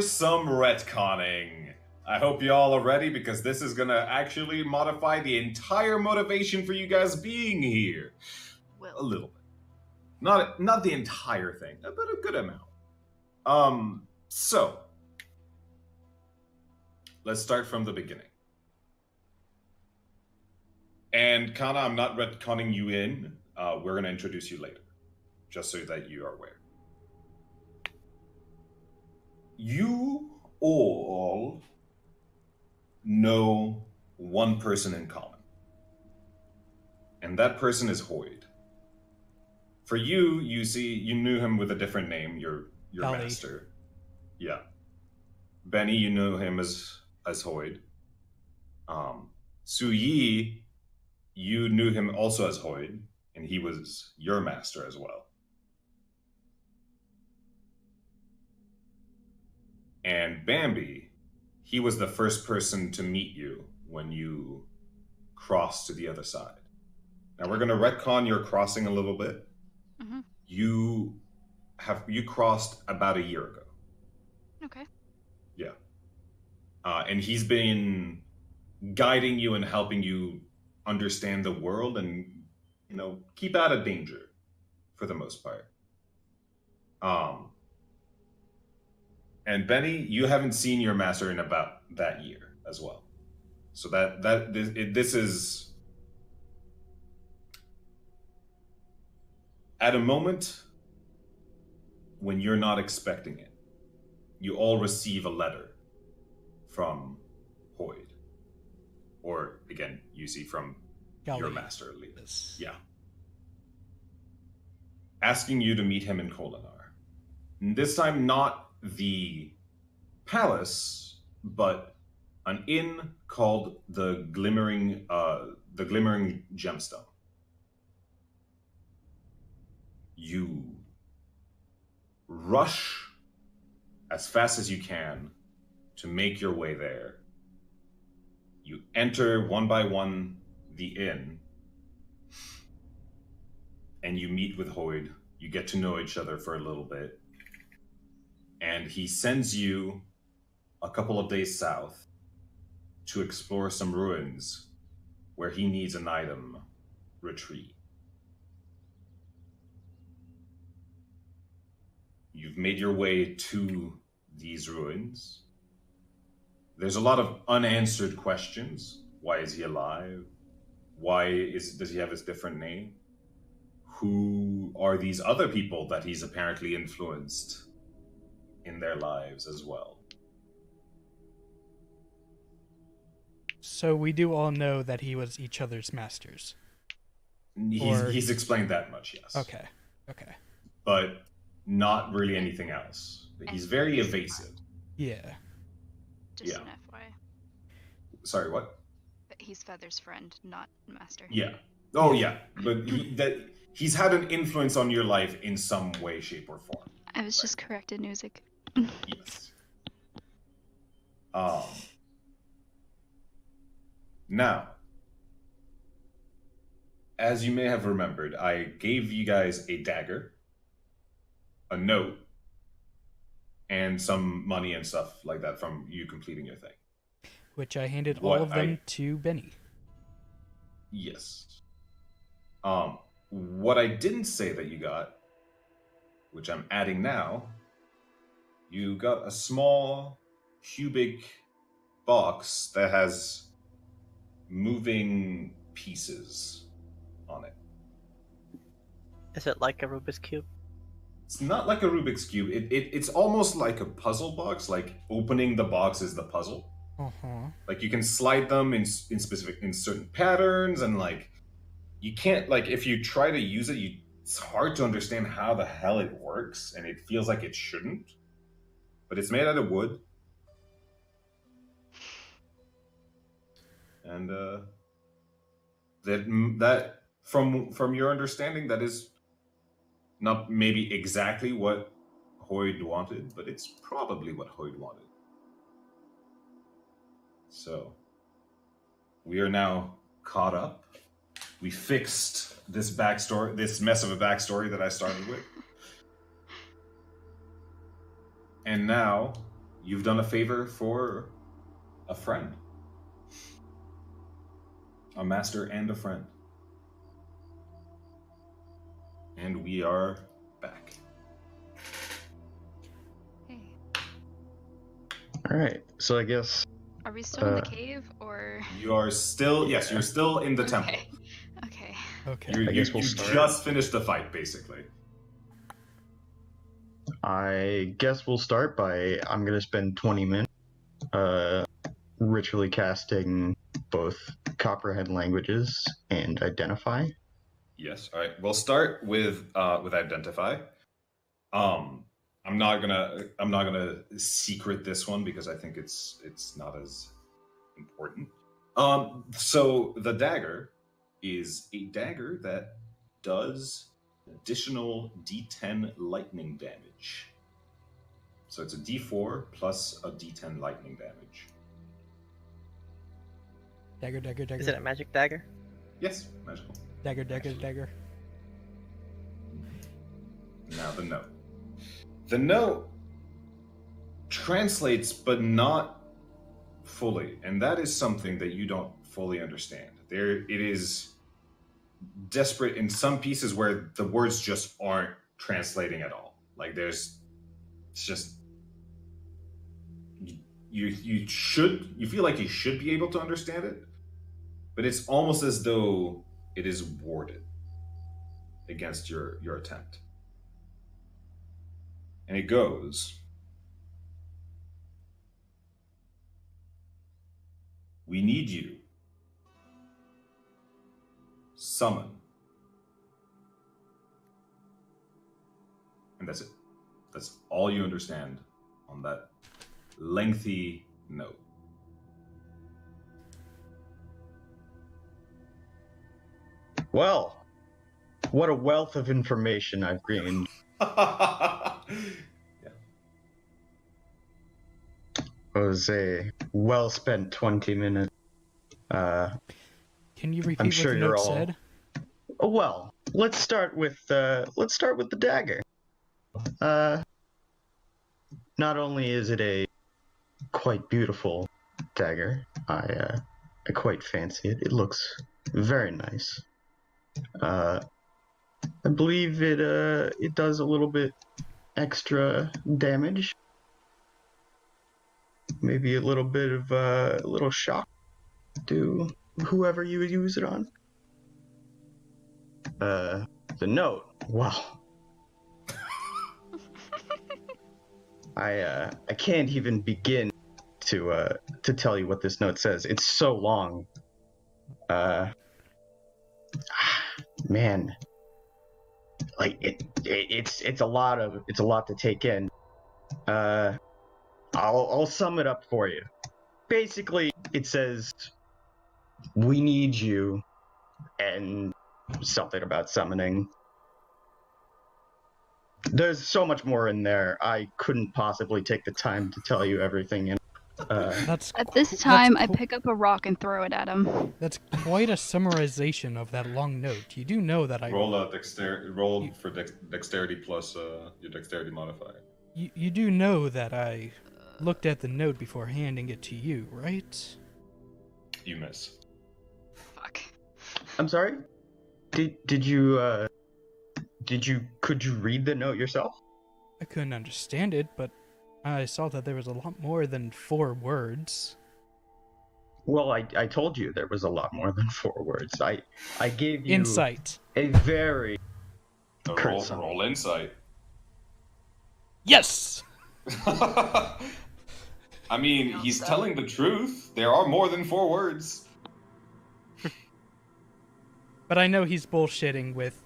some retconning. I hope you all are ready because this is going to actually modify the entire motivation for you guys being here. Well, A little bit. Not the entire thing, but a good amount. So let's start from the beginning. And Kana, I'm not retconning you in. We're going to introduce you later, just so that you are aware. You all know one person in common. And that person is Hoyd. For you, you knew him with a different name, your Golly. master. Yeah. Benny, you knew him as Hoyd. Su Yi, you knew him also as Hoyd, and he was your master as well. And Bambi, he was the first person to meet you when you crossed to the other side. Now we're going to retcon your crossing a little bit. Mm-hmm. You crossed about a year ago. Okay. Yeah. And he's been guiding you and helping you understand the world and, keep out of danger for the most part. And Benny, you haven't seen your master in about that year as well. So this is at a moment when you're not expecting it. You all receive a letter from Hoyd. Or, again, you see from your master, Lee. Yes. Yeah. Asking you to meet him in Kolinar. This time, not the palace, but an inn called the Glimmering Gemstone. You rush as fast as you can to make your way there. You enter one by one the inn, and you meet with Hoyd. You get to know each other for a little bit. And he sends you a couple of days south to explore some ruins where he needs an item retrieved. You've made your way to these ruins. There's a lot of unanswered questions. Why is he alive? Does he have his different name? Who are these other people that he's apparently influenced in their lives as well? So we do all know that he was each other's masters. He's explained that much, yes. Okay. But not really anything else. He's very evasive. Yeah. Just an FYI. Sorry, what? He's Feather's friend, not master. Yeah. Oh, yeah. But he's had an influence on your life in some way, shape, or form. I was just corrected, music. Yes. Now, as you may have remembered, I gave you guys a dagger, a note, and some money and stuff like that from you completing your thing. Which I handed all of them to Benny. Yes. What I didn't say that you got, which I'm adding now, you got a small cubic box that has moving pieces on it. Is it like a Rubik's Cube? It's not like a Rubik's Cube. It's almost like a puzzle box, like opening the box is the puzzle. Uh-huh. Like you can slide them in certain patterns, and like you can't, like if you try to use it, it's hard to understand how the hell it works, and it feels like it shouldn't. But it's made out of wood. And that from your understanding, that is not maybe exactly what Hoyd wanted, but it's probably what Hoyd wanted. So we are now caught up. We fixed this backstory, this mess of a backstory that I started with. And now you've done a favor for a friend. A master and a friend. And we are back. Hey. Alright, so I guess... Are we still in the cave, or...? You are still... Yes, you're still in the temple. Okay. Okay. I guess we'll you start. just finished the fight, basically. I guess we'll start by... I'm gonna spend 20 minutes ritually casting both Copperhead languages and Identify. Yes. All right. We'll start with identify. I'm not gonna secret this one because I think it's not as important. So the dagger is a dagger that does additional D10 lightning damage. So it's a D4 plus a D10 lightning damage. Dagger, dagger, dagger. Is it a magic dagger? Yes, magical. Dagger, dagger, Actually. dagger. Now the note. The note translates, but not fully, and that is something that you don't fully understand. It is desperate in some pieces where the words just aren't translating at all. Like it's just you feel like you should be able to understand it, but it's almost as though it is warded against your attempt. And it goes, we need you. Summon. And that's it. That's all you understand on that lengthy note. Well, what a wealth of information I've gained. Yeah. It was a well-spent 20 minutes. Can you repeat I'm what sure the you're note all... said? Oh, well, let's start with the dagger. Not only is it a quite beautiful dagger, I quite fancy it. It looks very nice. I believe it does a little bit extra damage. Maybe a little bit of a little shock to whoever you use it on. The note. Wow. I can't even begin to tell you what this note says. It's so long. Man, like it's a lot to take in. I'll sum it up for you. Basically, it says, "We need you," and something about summoning. There's so much more in there. I couldn't possibly take the time to tell you everything. And That's At this time, I pick up a rock and throw it at him. That's quite a summarization of that long note. You do know that I Roll for dexterity plus your dexterity modifier. You do know that I looked at the note before handing it to you, right? You miss. Fuck. I'm sorry. Could you read the note yourself? I couldn't understand it, but I saw that there was a lot more than 4 words. Well, I told you there was a lot more than 4 words. I gave you Insight. a very Roll insight. Yes! I mean, he's telling the truth. There are more than 4 words. But I know he's bullshitting with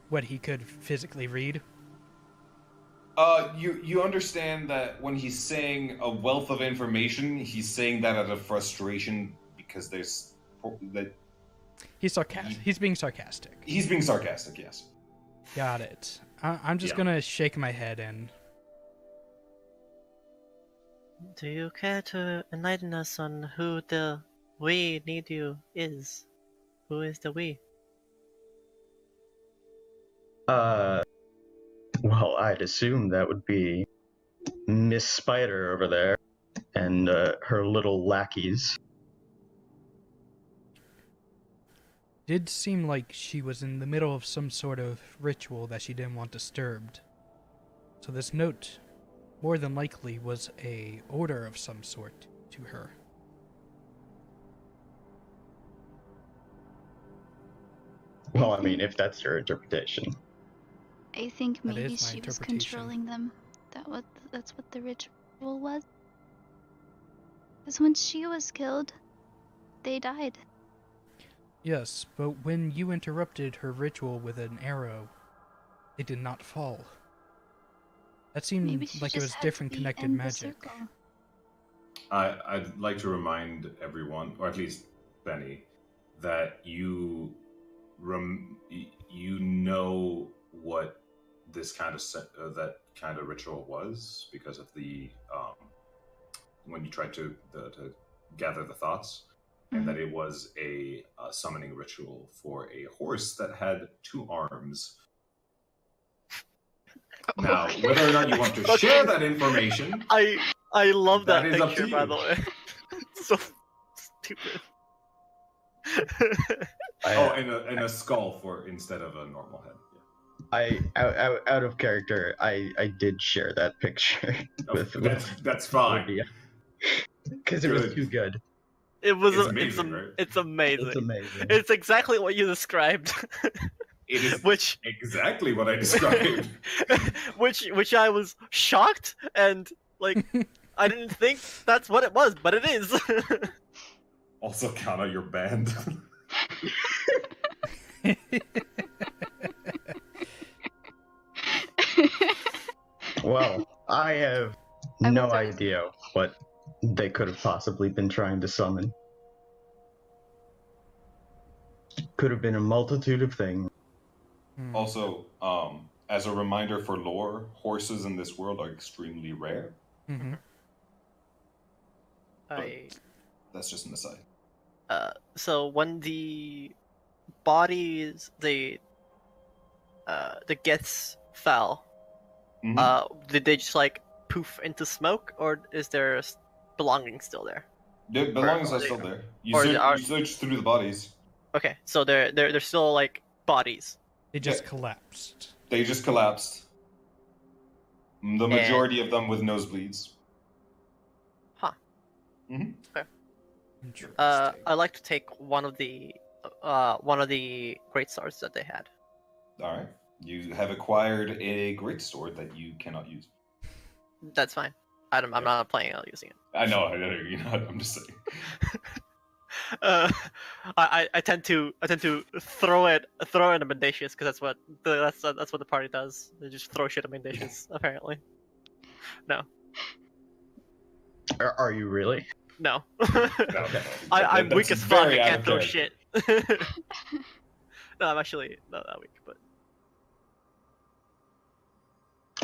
what he could physically read. You understand that when he's saying a wealth of information, he's saying that out of frustration because there's that. He's sarcastic. He's being sarcastic. He's being sarcastic, yes. Got it. I'm just gonna shake my head and... Do you care to enlighten us on who the "we need you" is? Who is the "we"? Well, I'd assume that would be Miss Spider over there and her little lackeys. Did seem like she was in the middle of some sort of ritual that she didn't want disturbed. So this note, more than likely, was a order of some sort to her. Well, I mean, if that's your interpretation. I think That maybe is my she was interpretation. controlling them. That's what the ritual was. Because when she was killed, they died. Yes, but when you interrupted her ritual with an arrow, it did not fall. That seemed Maybe she like it just was had different to connected end the magic. circle. I'd like to remind everyone, or at least Benny, that you know what this kind of that kind of ritual was because of the when you tried to gather the thoughts, and that it was a summoning ritual for a horse that had 2 arms. Now, whether or not you want to share that information, I love that, that is up to picture, by you. the way. It's so stupid. and a skull for instead of a normal head. Yeah. Out of character, I did share that picture That's fine. Because it was Good. too good. It was It's amazing, right? It's amazing. It's amazing. It's exactly what you described. It is Which exactly what I described. which I was shocked and like I didn't think that's what it was, but it is. Also, count out your band. Well, I have I no will tell you. idea what they could have possibly been trying to summon. Could have been a multitude of things. Also, as a reminder for lore, horses in this world are extremely rare. Mm-hmm. That's just an aside. So when the bodies the gets fell, did they just like poof into smoke, or is their belongings still there? The belongings are still there. You search through the bodies. Okay, so they're still like bodies. They just collapsed. They just collapsed. The majority of them with nosebleeds. Huh. Mm-hmm. Okay. Interesting. I'd like to take one of the great swords that they had. All right. You have acquired a great sword that you cannot use. That's fine. I'm not planning on using it. I know you're not. I'm just saying. I tend to throw it at Mendacious because that's what the party does. They just throw shit at Mendacious. Apparently, no. Are you really? No. No. I'm weak as fuck. I very out can't of throw character. shit. No, I'm actually not that weak, but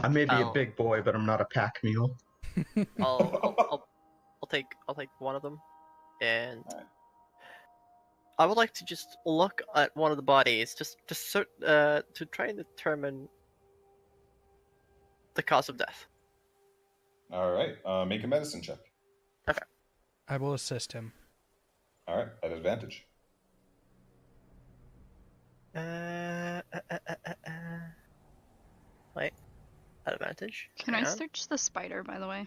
I may be a Oh. big boy, but I'm not a pack mule. I'll take one of them, and Alright. I would like to just look at one of the bodies, just to try and determine the cause of death. All right. Make a medicine check. I will assist him. All right. At advantage. Wait, at advantage. Can I Hang on. search the spider, by the way?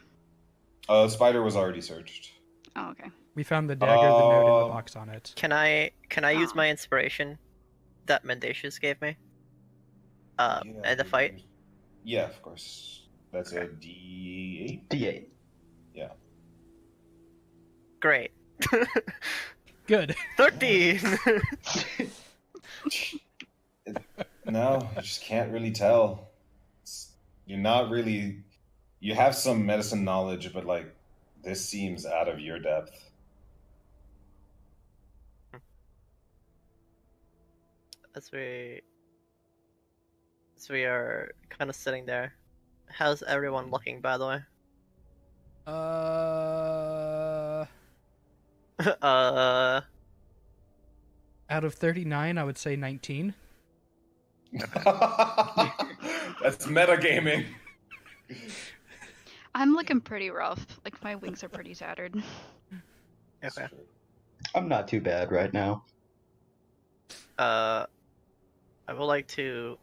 Spider was already searched. Oh, okay. We found the dagger, the note, and the Um, box on it. Can I use Oh. my inspiration that Mendacious gave me? In the fight. Yeah, of course. That's a D8. D8. Great. Good. 13. No, I just can't really tell. You're not really. You have some medicine knowledge, but like, this seems out of your depth. As we are kind of sitting there, how's everyone looking, by the way? Out of 39, I would say 19. That's metagaming. I'm looking pretty rough. Like my wings are pretty tattered. Okay. I'm not too bad right now. I would like to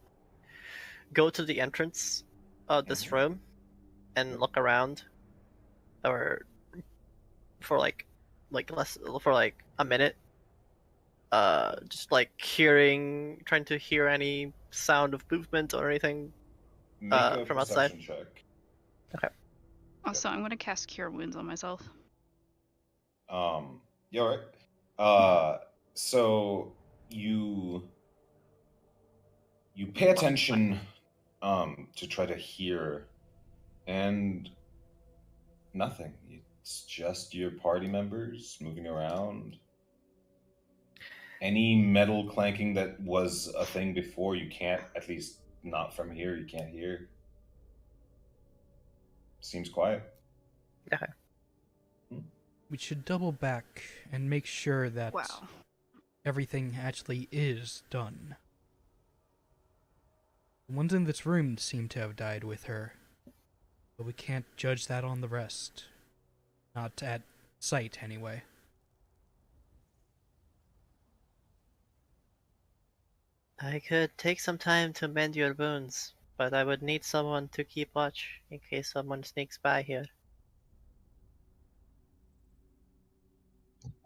go to the entrance of this room and look around, or for less for like a minute. Just like trying to hear any sound of movement or anything Make a from outside. perception check. Also, I'm gonna cast Cure Wounds on myself. You alright? So you pay attention to try to hear, and nothing. It's just your party members moving around. Any metal clanking that was a thing before, you can't, at least not from here, you can't hear. Seems quiet. Okay. We should double back and make sure that Wow. everything actually is done. The ones in this room seem to have died with her, but we can't judge that on the rest. Not at sight, anyway. I could take some time to mend your wounds, but I would need someone to keep watch in case someone sneaks by here.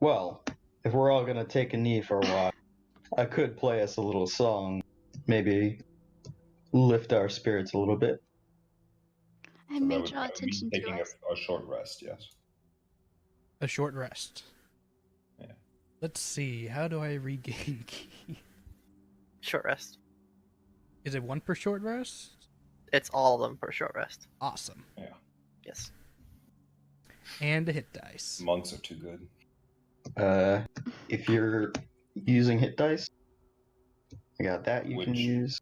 Well, if we're all gonna take a knee for a while, I could play us a little song. Maybe lift our spirits a little bit. I So may that would draw kind of be attention to taking us. a short rest, yes. A short rest. Yeah. Let's see, how do I regain ki? Short rest. Is it one per short rest? It's all of them for short rest. Awesome. Yeah. Yes. And a hit dice. Monks are too good. If you're using hit dice, I got that you can Which- use.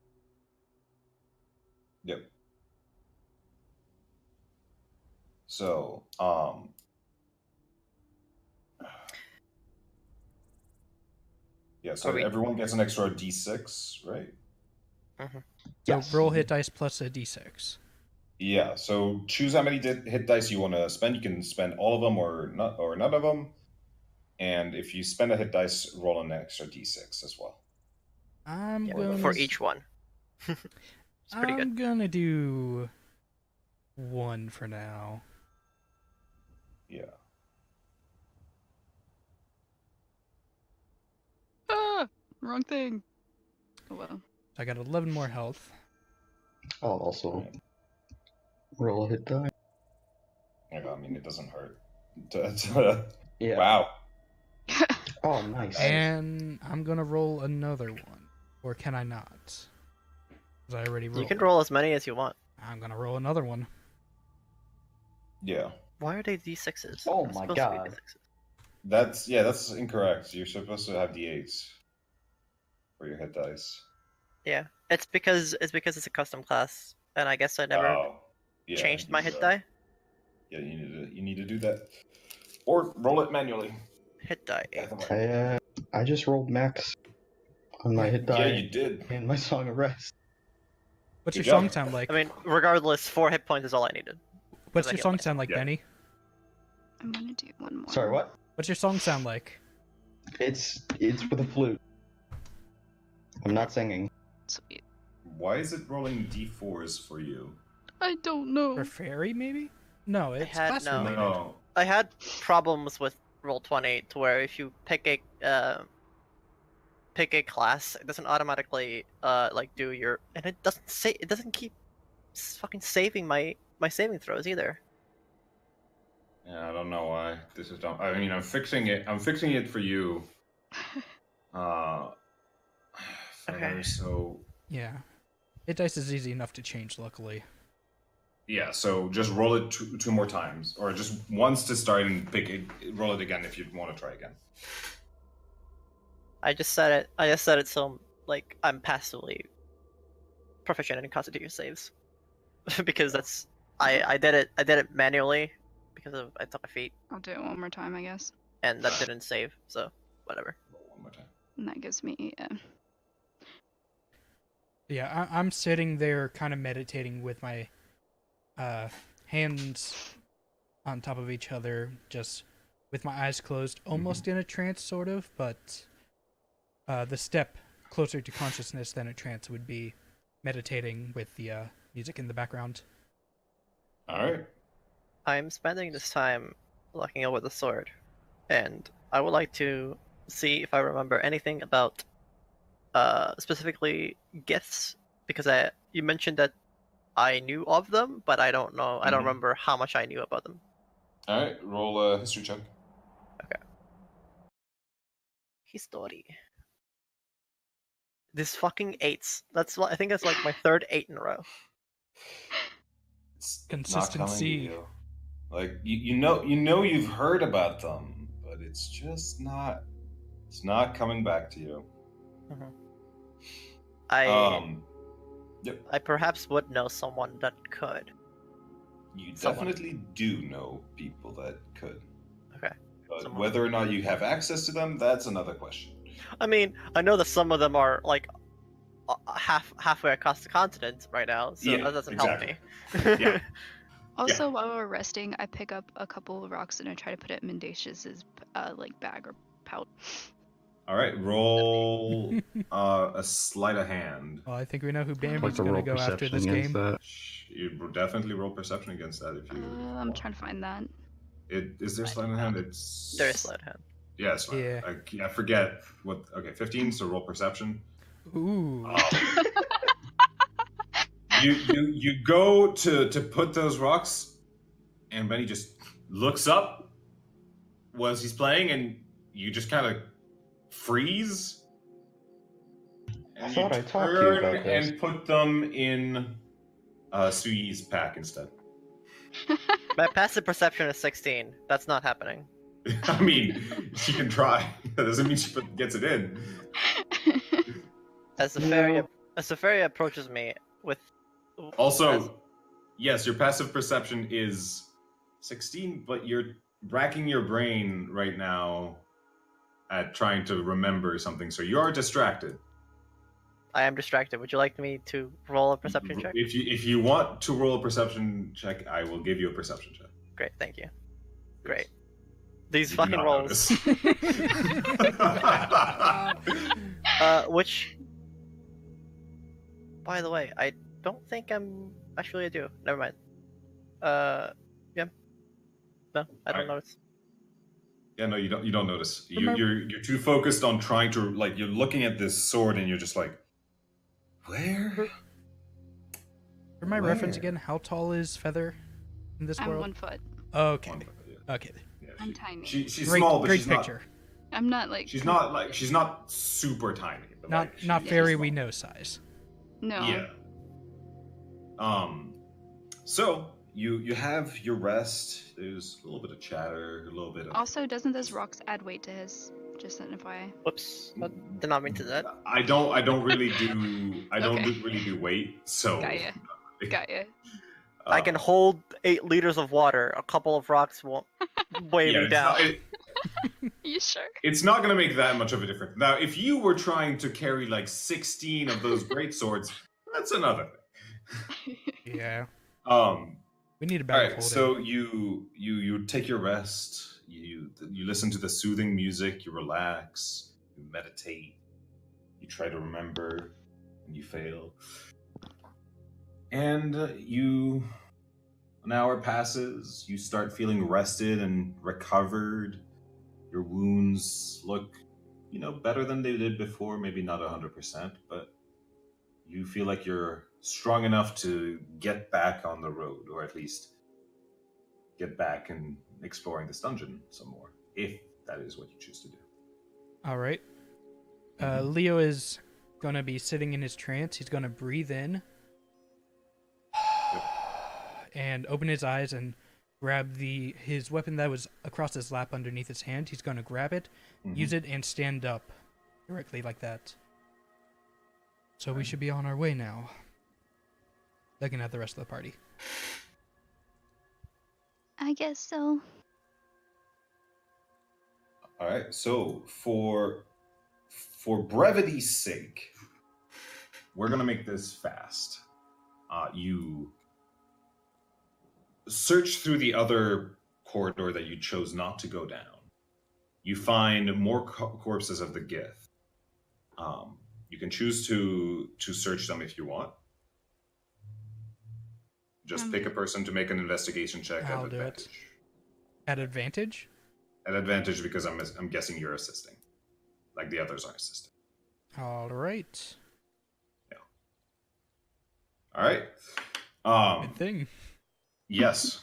Yep. So, yeah, so Are we- everyone gets an extra d6, right? So Yes. roll hit dice plus a d6. Yeah, so choose how many hit dice you want to spend. You can spend all of them or not, or none of them. And if you spend a hit dice, roll an extra d6 as well. I'm Yeah, gonna for each one. It's pretty I'm good. gonna do one for now. Yeah. Ah, wrong thing. Oh well. I got 11 more health. I'll also roll a hit die. I mean, it doesn't hurt. Yeah. Wow. Oh, nice. And I'm gonna roll another one. Or can I not? Because I already rolled. You can roll as many as you want. I'm gonna roll another one. Yeah. Why are they D6s? Oh They're my supposed to be God. That's incorrect. You're supposed to have d8s for your hit dice. Yeah, it's because it's a custom class, and I guess I never Oh, yeah, changed my you, hit die. Yeah, you need to do that, or roll it manually. Hit die 8. Either way. I just rolled max on my hit die Yeah, you did. and my Song of Rest. What's Good your song job. sound like? I mean, regardless, 4 hit points is all I needed. What's I your healed song myself. sound like, Yeah. Benny? I'm gonna do one more. Sorry, what? What's your song sound like? It's for the flute. I'm not singing. Sweet. Why is it rolling d4s for you? I don't know. For fairy, maybe? No, it's had class no- related. No. I had problems with Roll20 to where if you pick a class, it doesn't automatically like do your, and it doesn't keep fucking saving my saving throws either. Yeah, I don't know why this is dumb. I mean, I'm fixing it. I'm fixing it for you. Okay. So Yeah. Hit dice is easy enough to change, luckily. yeah, so just roll it two more times, or just once to start and pick it. Roll it again if you want to try again. I just set it so like I'm passively proficient in Constitution saves, because that's I did it manually because I took a feat I'll do it one more time, I guess. and that didn't save, so whatever. Roll one more time. And that gives me Yeah, I'm sitting there kind of meditating with my hands on top of each other, just with my eyes closed, almost in a trance, sort of, but the step closer to consciousness than a trance would be meditating with the music in the background. All right. I'm spending this time looking over the sword, and I would like to see if I remember anything about specifically gifts, because you mentioned that I knew of them, but I don't know. I don't remember how much I knew about them. All right. Roll a history check. History. This fucking 8s. I think that's like my third 8 in a row. It's Consistency. not coming to you. Like you know you've heard about them, but it's just not. It's not coming back to you. Yep. I perhaps would know someone that could. You Someone. definitely do know people that could. Okay. But Someone. whether or not you have access to them, that's another question. I mean, I know that some of them are like halfway across the continent right now, so Yeah, that doesn't exactly. help me. Yeah. Also, while we're resting, I pick up a couple of rocks and I try to put it in Mendacious's like bag or pouch. All right. Roll a sleight of hand. Well, I think we know who I'd Bambi's like to gonna roll go after perception this against game. that. You definitely roll perception against that if you. I'm trying to find that. Is there sleight of hand? It's There is sleight of hand. Yeah, it's fine. Yeah. I forget what. Okay, 15. So roll perception. Ooh. You go to put those rocks, and Benny just looks up while he's playing, and you just kind of freeze. And I thought I talked to you about this. and put them in Sui's pack instead. My passive perception is 16. That's not happening. I mean, she can try. That doesn't mean she gets it in. As the fairy approaches me with. Also, yes, your passive perception is 16, but you're racking your brain right now at trying to remember something, so you are distracted. I am distracted. Would you like me to roll a perception check? If you want to roll a perception check, I will give you a perception check. Great, thank you. Great. These You do fucking not rolls. Which, by the way, I don't think actually I do. Never mind. Yeah. No, I don't notice. Yeah, no, you don't notice. Remember- You're too focused on trying to, like, you're looking at this sword and you're just like, where? For my reference again, how tall is Feather in this I'm world? 1 foot. Okay. Yeah. Okay. Yeah, I'm tiny. She's Great, small, but great she's picture. I'm not like. she's not super tiny. But Not like, not she's fairy small. we know size. No. Yeah. So you have your rest. There's a little bit of chatter, a little bit of. Also, doesn't those rocks add weight to his? Just an FYI. Whoops. I did not mean to do that. I don't really do. I don't Okay. really do weight. So. Got ya. I can hold 8 liters of water. A couple of rocks won't weigh me down. You sure? It's not going to make that much of a difference. Now, if you were trying to carry like 16 of those great swords, that's another thing. Yeah. We need a All better right. holding. So you take your rest. You listen to the soothing music. You relax. You meditate. You try to remember, and you fail. And an hour passes. You start feeling rested and recovered. Your wounds look, better than they did before. Maybe not 100%, but you feel like you're strong enough to get back on the road, or at least get back and exploring this dungeon some more, if that is what you choose to do. All right. Leo is going to be sitting in his trance. He's going to breathe in and open his eyes and grab his weapon that was across his lap underneath his hand. He's going to grab it, use it, and stand up directly like that. So we should be on our way now. Looking at the rest of the party. I guess so. All right. So for brevity's sake, we're gonna make this fast. You search through the other corridor that you chose not to go down, you find more corpses of the Gith. You can choose to search them if you want. Just pick a person to make an investigation check I'll at do advantage. it. At advantage? At advantage because I'm guessing you're assisting. Like the others aren't assisting. All right. All right. Good thing. Yes.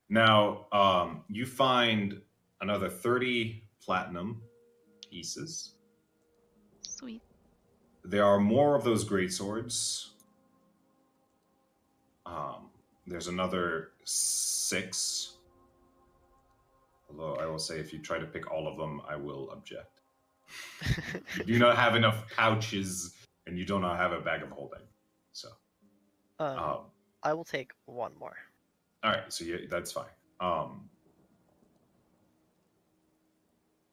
Now, you find another 30 platinum pieces. Sweet. There are more of those greatswords. There's another 6. Although I will say if you try to pick all of them, I will object. You do not have enough pouches, and you do not have a bag of holding. So, I will take one more. all right, so that's fine.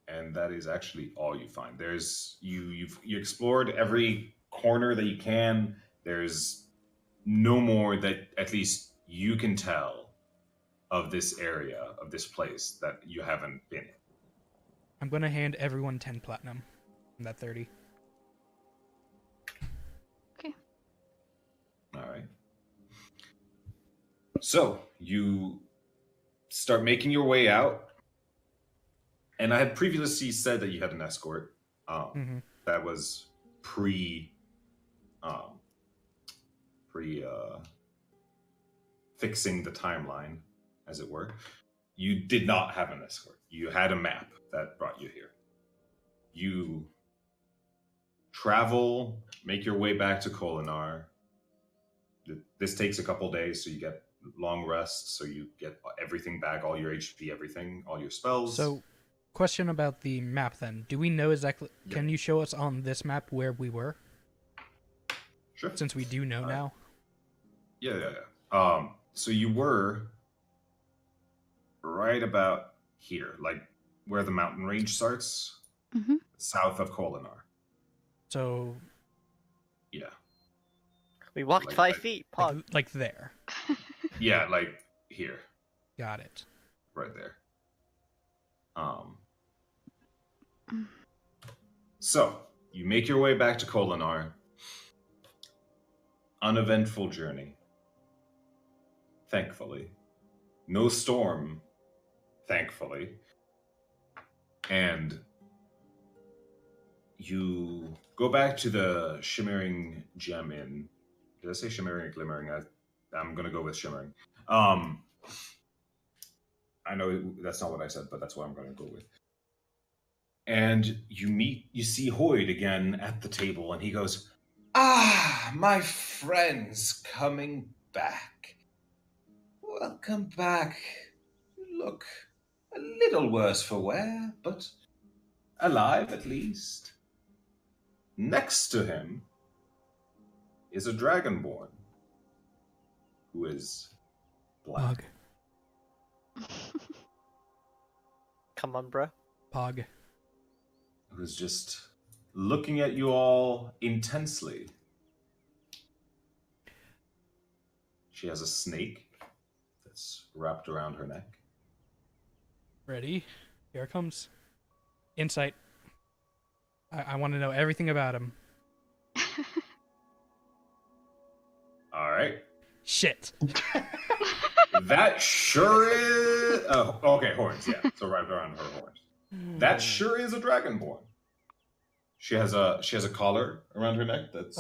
And that is actually all you find. There's you explored every corner that you can. There's no more that at least you can tell of this area, of this place that you haven't been in. I'm going to hand everyone 10 platinum from that 30. Okay. All right. So you start making your way out. And I had previously said that you had an escort. That was fixing the timeline, as it were. You did not have an escort. You had a map that brought you here. You travel, make your way back to Kolinar. This takes a couple days, so you get long rests, so you get everything back, all your HP, everything, all your spells. So, question about the map then. Do we know exactly... Yeah. Can you show us on this map where we were? Sure. Since we do know now. Yeah. So you were right about here, like where the mountain range starts, south of Kolinar. So... Yeah. We walked Like 5 that. feet. Pog. Like there. Yeah, like here, Got it. right there. So you make your way back to Kolinar. Uneventful journey. Thankfully. No storm, thankfully. And you go back to the Shimmering Gem Inn. Did I say Shimmering or Glimmering? I'm going to go with Shimmering. I know that's not what I said, but that's what I'm going to go with. And you see Hoyd again at the table, and he goes, "Ah, my friends coming back. Welcome back. You look a little worse for wear, but alive at least." Next to him is a dragonborn who is black. Pog. Come on, bro. Pog. Who's just looking at you all intensely. She has a snake that's wrapped around her neck. Ready? Here it comes. Insight. I want to know everything about him. All right. Shit. That sure is... Oh, okay, horns, yeah. So wrapped around her horns. That sure is a dragonborn. She has a collar around her neck that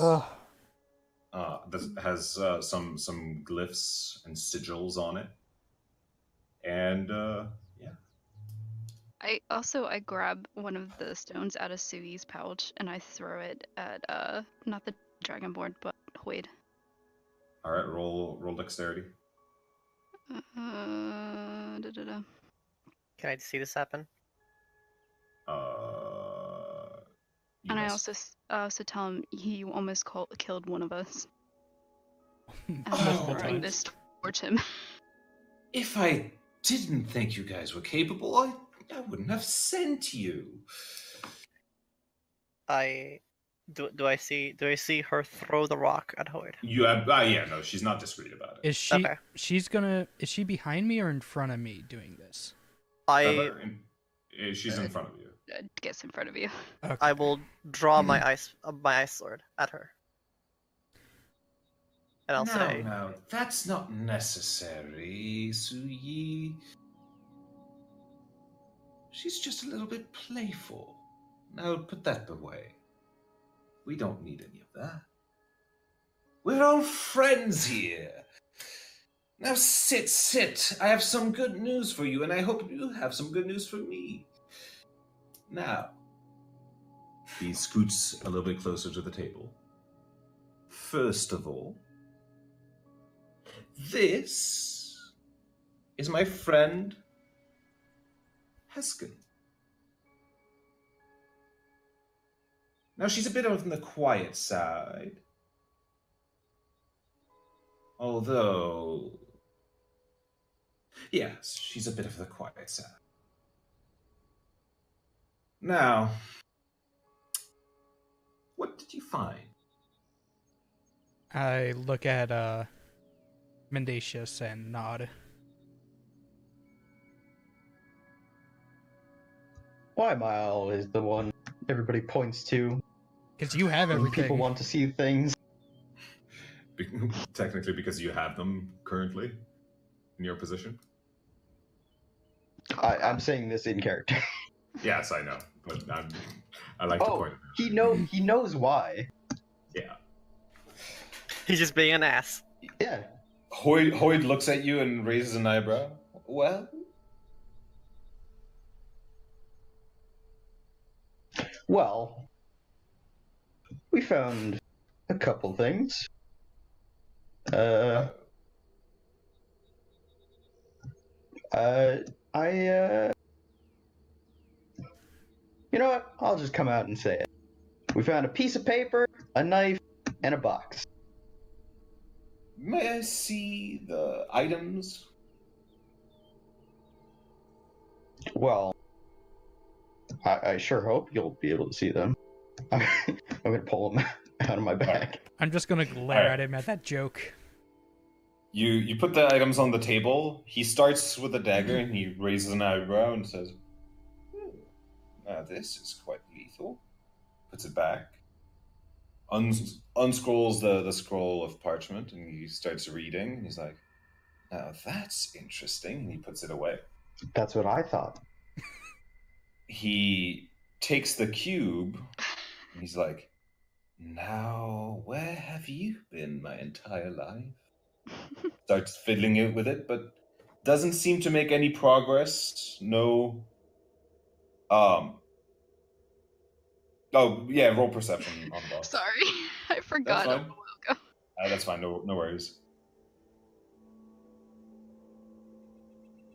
has some glyphs and sigils on it. And yeah. I grab one of the stones out of Sui's pouch and I throw it at not the dragonborn but Hoyd. All right, roll dexterity. Da-da-da. Can I see this happen? And I also tell him he almost killed one of us. And I'm Multiple throwing times. this towards him. If I didn't think you guys were capable, I wouldn't have sent you. I Do I see her throw the rock at Hoyd? You have, yeah, no, she's not discreet about it. Is she? Okay. Is she behind me or in front of me doing this? She's in front of you. Gets in front of you. Okay. I will draw my ice sword at her, and I'll say, No, that's not necessary, Suyi. She's just a little bit playful. Now put that away. We don't need any of that. We're all friends here. Now sit. I have some good news for you, and I hope you have some good news for me. Now, he scoots a little bit closer to the table. First of all, this is my friend Heskin. Now, she's a bit on the quiet side. Although, yes, she's a bit of the quiet side. Now, what did you find? I look at Mendacious and nod. Why Mile is the one everybody points to Because you have when everything. people want to see things. Technically, because you have them currently in your position. I'm saying this in character. Yes, I know, but I like to point it out. He knows why. Yeah. he's just being an ass. Yeah. Hoyd looks at you and raises an eyebrow. Well? Well, we found a couple things. You know what? I'll just come out and say it. We found a piece of paper, a knife, and a box. May I see the items? Well, I sure hope you'll be able to see them. I'm gonna pull them out of my bag. I'm just gonna glare at him at that joke. You put the items on the table. He starts with a dagger and he raises an eyebrow and says, now this is quite lethal. Puts it back. Unscrolls the scroll of parchment and he starts reading. And he's like, now that's interesting. And he puts it away. That's what I thought. He takes the cube and he's like, now where have you been my entire life? Starts fiddling with it, but doesn't seem to make any progress. No. Oh yeah, roll perception on the box. Sorry, I forgot a That's while fine. ago. That's fine. No worries.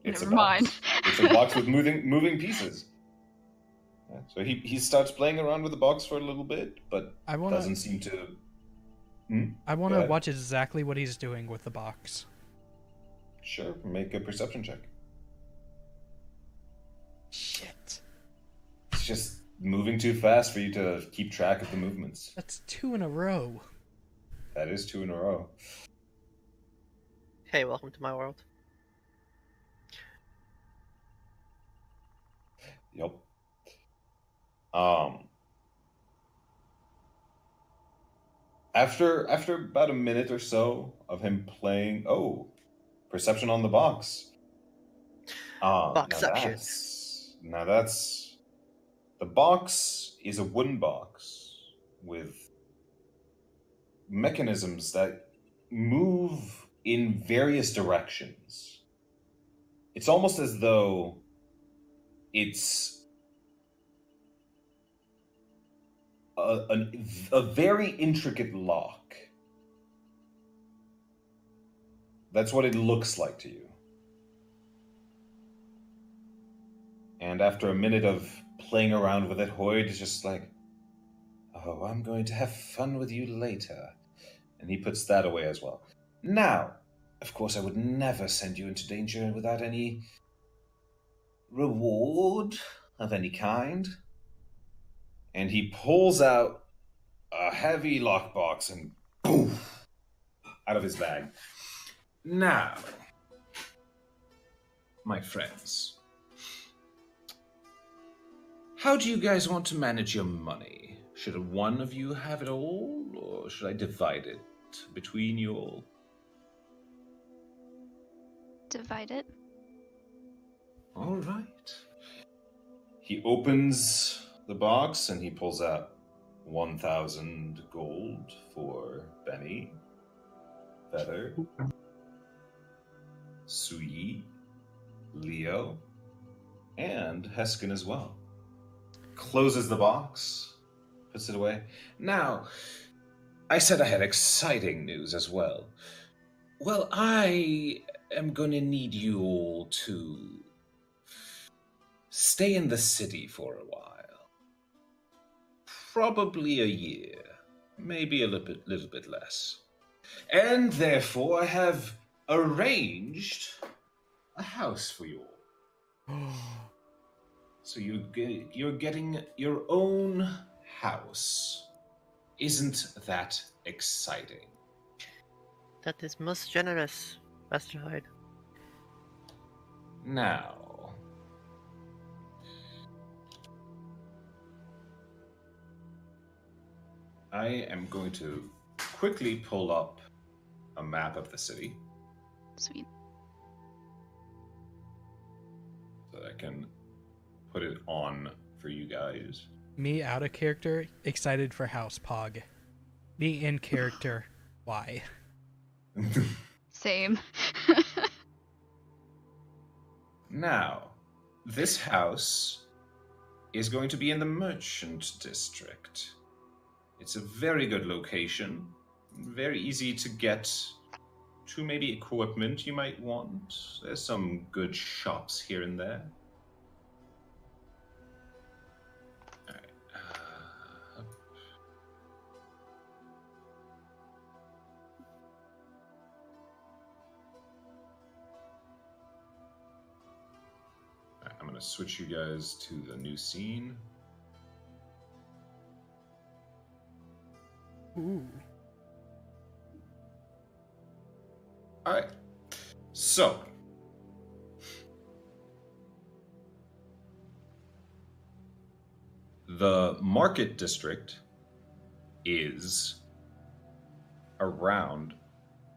It's Never a box. mind. It's a box with moving pieces. Yeah, so he starts playing around with the box for a little bit, but doesn't seem to. I want to watch exactly what he's doing with the box. Sure, make a perception check. Shit. It's just moving too fast for you to keep track of the movements. That's 2 in a row. That is 2 in a row. Hey, welcome to my world. Yep. After about a minute or so of him playing, perception on the box. Boxception. Now that's the box is a wooden box with mechanisms that move in various directions. It's almost as though it's a very intricate lock. That's what it looks like to you. And after a minute of playing around with it, Hoyd is just like, oh, I'm going to have fun with you later. And he puts that away as well. Now, of course, I would never send you into danger without any reward of any kind. And he pulls out a heavy lockbox and boom, out of his bag. Now, my friends, how do you guys want to manage your money? Should one of you have it all, or should I divide it between you all? Divide it. All right. He opens the box and he pulls out 1,000 gold for Benny, Feather, Sui, Leo, and Heskin as well. Closes the box, puts it away. Now, I said I had exciting news as well. Well, I am going to need you all to stay in the city for a while. Probably a year, maybe a little bit less. And therefore, I have arranged a house for you all. So you're getting your own house. Isn't that exciting? That is most generous, Master Hyde. Now, I am going to quickly pull up a map of the city Sweet. so that I can put it on for you guys. Me out of character, excited for House Pog. Me in character, why? Same. Now, this house is going to be in the Merchant District. It's a very good location, very easy to get to maybe equipment you might want. There's some good shops here and there. Alright. I'm going to switch you guys to the new scene. Ooh. All right. So, the market district is around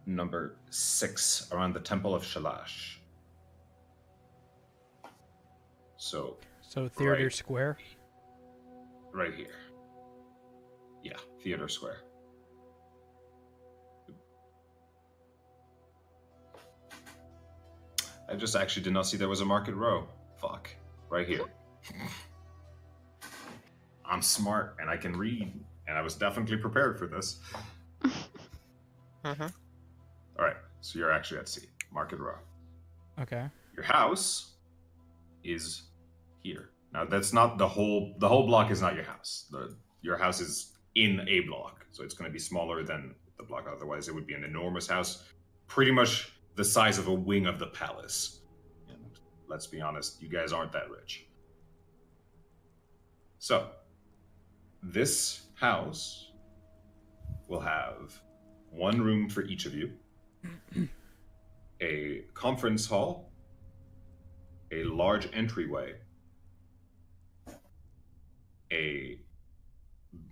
number 6, around the Temple of Shalash. So Theater right. Square? Right here. Yeah, Theater Square. I just actually did not see there was a Market Row. Fuck. Right here. I'm smart and I can read, and I was definitely prepared for this. Mm-hmm. Alright, so you're actually at sea. Market Row. Okay. Your house is here. Now that's not the whole block is not your house. Your house is in a block, so it's going to be smaller than the block. Otherwise, it would be an enormous house, pretty much the size of a wing of the palace. And let's be honest, you guys aren't that rich. So, this house will have one room for each of you, a conference hall, a large entryway, a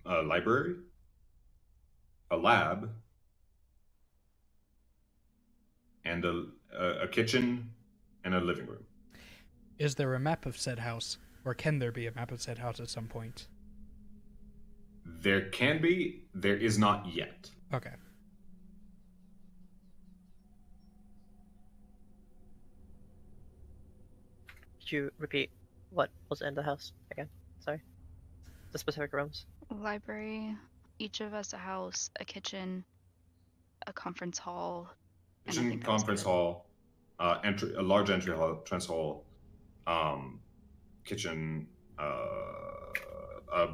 library, a lab, and a kitchen and a living room. Is there a map of said house, or can there be a map of said house at some point? There can be, there is not yet. Okay. Could you repeat what was in the house again? Sorry. The specific rooms. Library, each of us a house, a kitchen, a conference hall. and I Kitchen, think that was conference good. hall, a large entry hall, trans hall, kitchen, a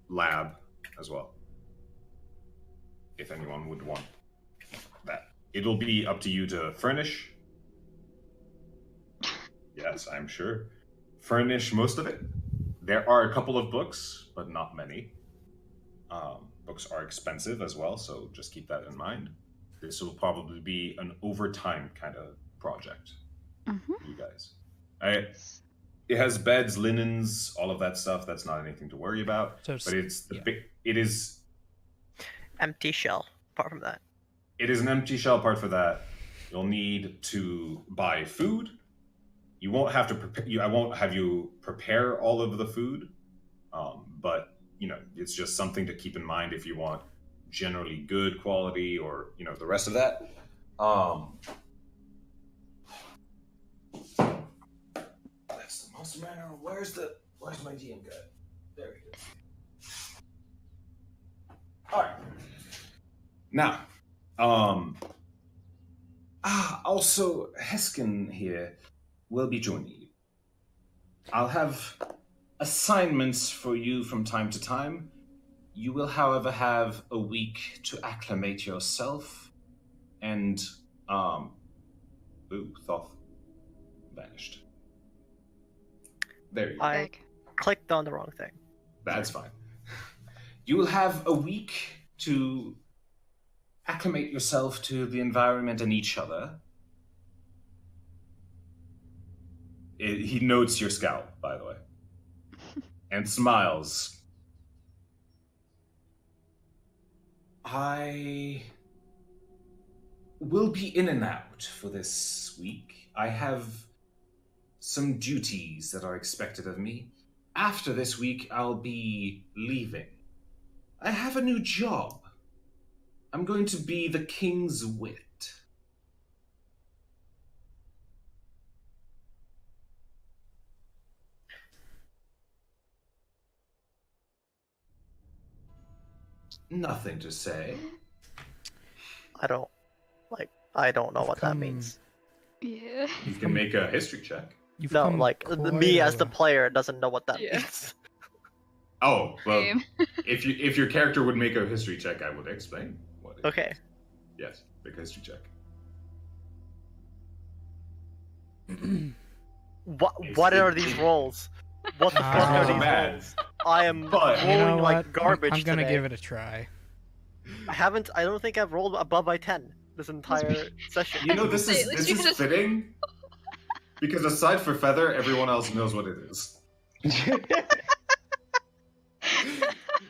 lab as well. If anyone would want that, it'll be up to you to furnish. Yes, I'm sure. Furnish most of it. There are a couple of books, but not many. books are expensive as well, so just keep that in mind. This will probably be an overtime kind of project Mm-hmm. for you guys. It has beds, linens, all of that stuff. That's not anything to worry about. So But it's the yeah. big. It is. Empty shell. Apart from that, It is an empty shell part for that. You'll need to buy food. You won't have to prepare. I won't have you prepare all of the food, but it's just something to keep in mind if you want generally good quality or the rest of that. That's the monster manor. Where's my DM guide? There he is. All right. Now, also Heskin here will be joining you. I'll have assignments for you from time to time. You will, however, have a week to acclimate yourself, and Thoth vanished. There you go. I clicked on the wrong thing. That's fine. You will have a week to acclimate yourself to the environment and each other. He notes your scowl, by the way, and smiles. I will be in and out for this week. I have some duties that are expected of me. After this week, I'll be leaving. I have a new job. I'm going to be the King's Wit. Nothing to say. I don't know what that means. Yeah. You can make a history check. You've No, come like quite me a as the way. player doesn't know what that Yeah. means. Oh, well, Same. if your character would make a history check, I would explain what it Okay. is. Yes, make a history check. What are these rolls? What the fuck are Rolls are these bad. rolls? I am But- You know rolling what? like garbage I'm gonna today. give it a try. I don't think I've rolled above my 10 this entire session. You know, this Say, is at this least you is could've- fitting because aside for Feather, everyone else knows what it is.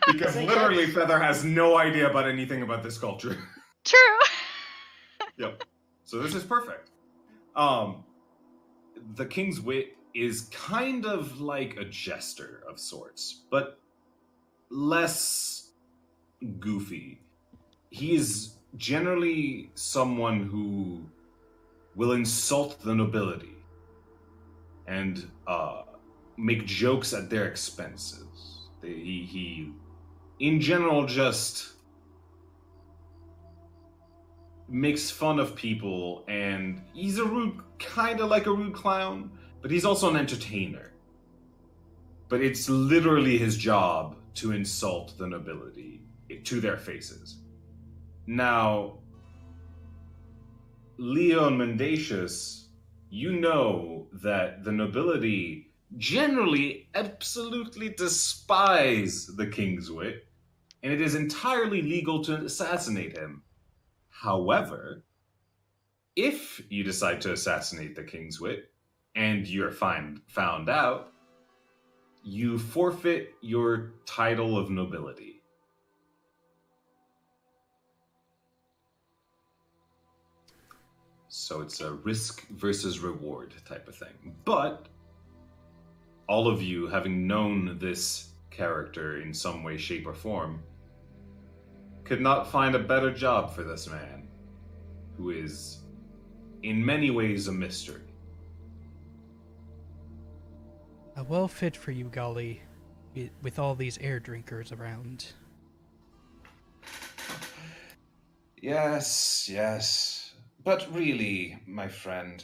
Because literally, Feather has no idea about anything about this culture. True. Yep. So this is perfect. The King's Wit is kind of like a jester of sorts, but less goofy. He is generally someone who will insult the nobility and make jokes at their expenses. He in general, just makes fun of people, and he's kind of like a rude clown, but he's also an entertainer. But it's literally his job to insult the nobility to their faces. Now, Leon Mendacious, you know that the nobility generally absolutely despise the King's Wit, and it is entirely legal to assassinate him. However, if you decide to assassinate the King's Wit and you're found out, you forfeit your title of nobility. So it's a risk versus reward type of thing. But all of you, having known this character in some way, shape, or form, could not find a better job for this man, who is in many ways a mystery. A well fit for you, Golly, with all these air drinkers around. Yes, yes. But really, my friend,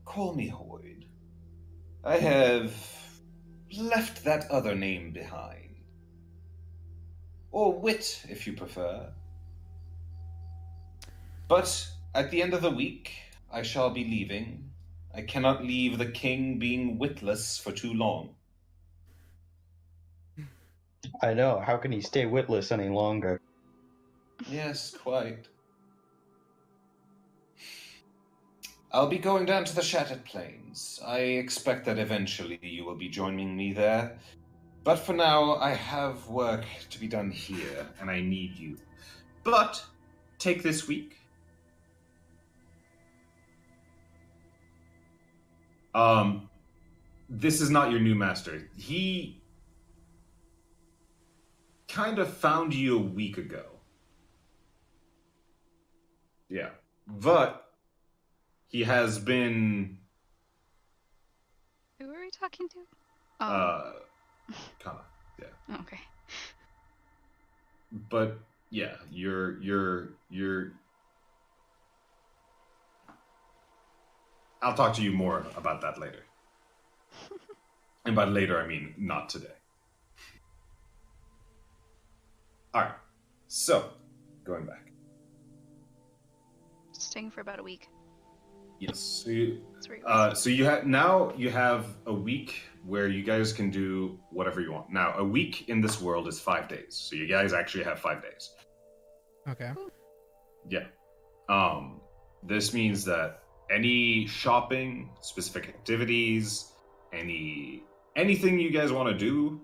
call me Hoyd. I have left that other name behind. Or Wit, if you prefer. But at the end of the week, I shall be leaving. I cannot leave the king being witless for too long. I know. How can he stay witless any longer? Yes, quite. I'll be going down to the Shattered Plains. I expect that eventually you will be joining me there. But for now, I have work to be done here, and I need you. But take this week. This is not your new master. He kind of found you a week ago. Yeah. But he has been Who are we talking to? Oh, kinda, yeah. okay. But yeah, you're I'll talk to you more about that later. And by later, I mean not today. Alright. So, going back. Staying for about a week. Yes. So you, That's where you so you have a week where you guys can do whatever you want. Now, a week in this world is 5 days. So you guys actually have 5 days. Okay. Yeah. This means that any shopping, specific activities, anything you guys want to do,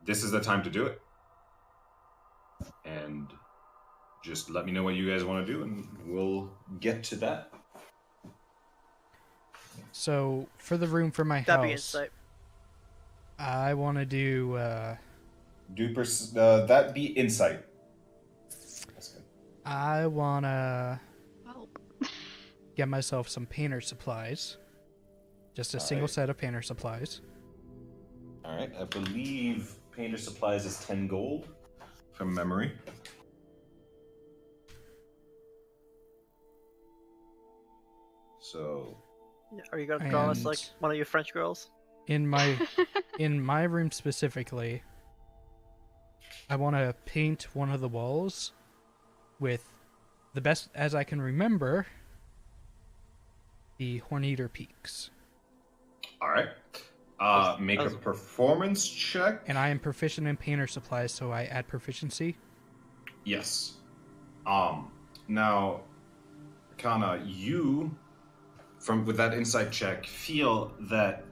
this is the time to do it. And just let me know what you guys want to do and we'll get to that. So, for the room for my That'd be house, insight. I want to do, That be insight. That's good. I want to Oh, get myself some painter supplies. Just a single Alright. set of painter supplies. Alright, I believe painter supplies is 10 gold from memory. So Are you gonna draw us And- like one of your French girls? In my room specifically, I want to paint one of the walls with the best as I can remember the Horneater Peaks. alright. Make a performance check. And I am proficient in painter supplies, so I add proficiency. Yes. Now, Kana, you, with that insight check, feel that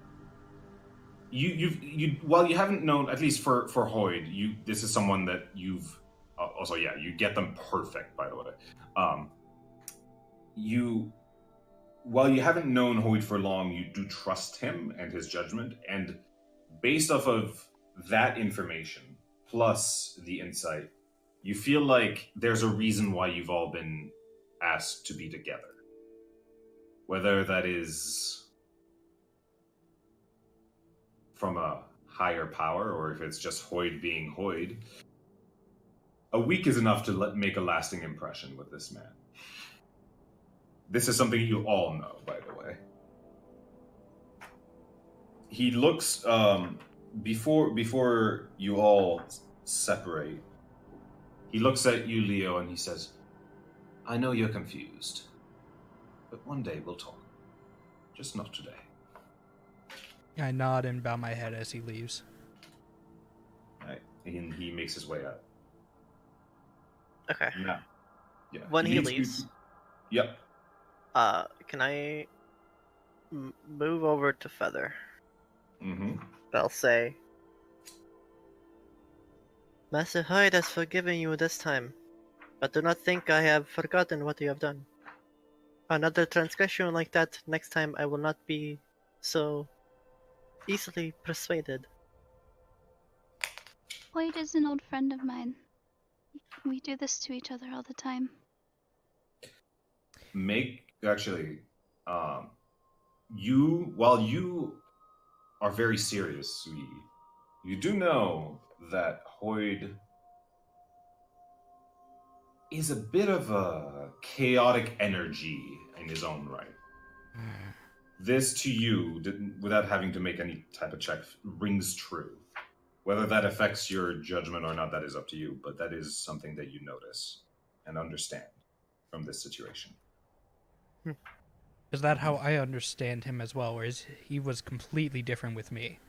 you while you haven't known, at least for Hoyd, this is someone that you've also, yeah, you get them perfect, by the way. While you haven't known Hoyd for long, you do trust him and his judgment, and based off of that information plus the insight, you feel like there's a reason why you've all been asked to be together. Whether that is from a higher power or if it's just Hoyd being Hoyd. A week is enough to make a lasting impression with this man. This is something you all know, by the way. He looks, before you all separate, he looks at you, Leo, and he says, I know you're confused, but one day we'll talk. Just not today. I nod and bow my head as he leaves. Right. And he makes his way out. Okay. Yeah. Yeah. When he leaves, Yep. can I move over to Feather? Mm-hmm. I'll say, Master Hyde has forgiven you this time, but do not think I have forgotten what you have done. Another transgression like that, next time I will not be so easily persuaded. Hoyd is an old friend of mine. We do this to each other all the time. While you are very serious, you do know that Hoyd is a bit of a chaotic energy in his own right. This to you, without having to make any type of check, rings true. Whether that affects your judgment or not, that is up to you, but that is something that you notice and understand from this situation. Is that how I understand him as well, or is he was completely different with me?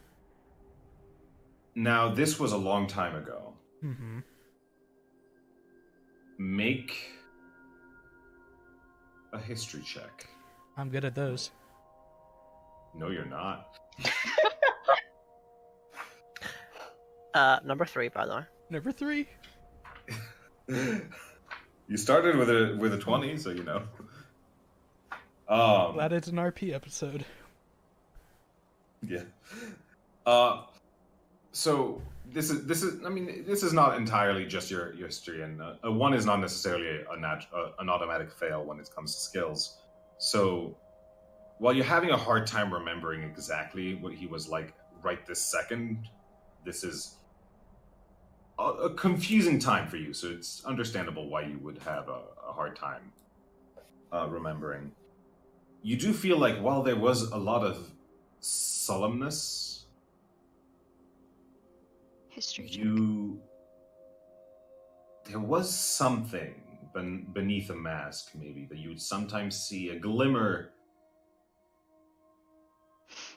Now, this was a long time ago. Mm-hmm. Make a history check. I'm good at those. No, you're not. Number 3, by the way. Number 3. You started with a 20, so you know. Glad it's an RP episode. Yeah. So this is. I mean, this is not entirely just your history, and a 1 is not necessarily an automatic fail when it comes to skills. So while you're having a hard time remembering exactly what he was like right this second, this is a confusing time for you. So it's understandable why you would have a hard time remembering. You do feel like while there was a lot of solemnness, History check. there was something beneath a mask, maybe, that you would sometimes see a glimmer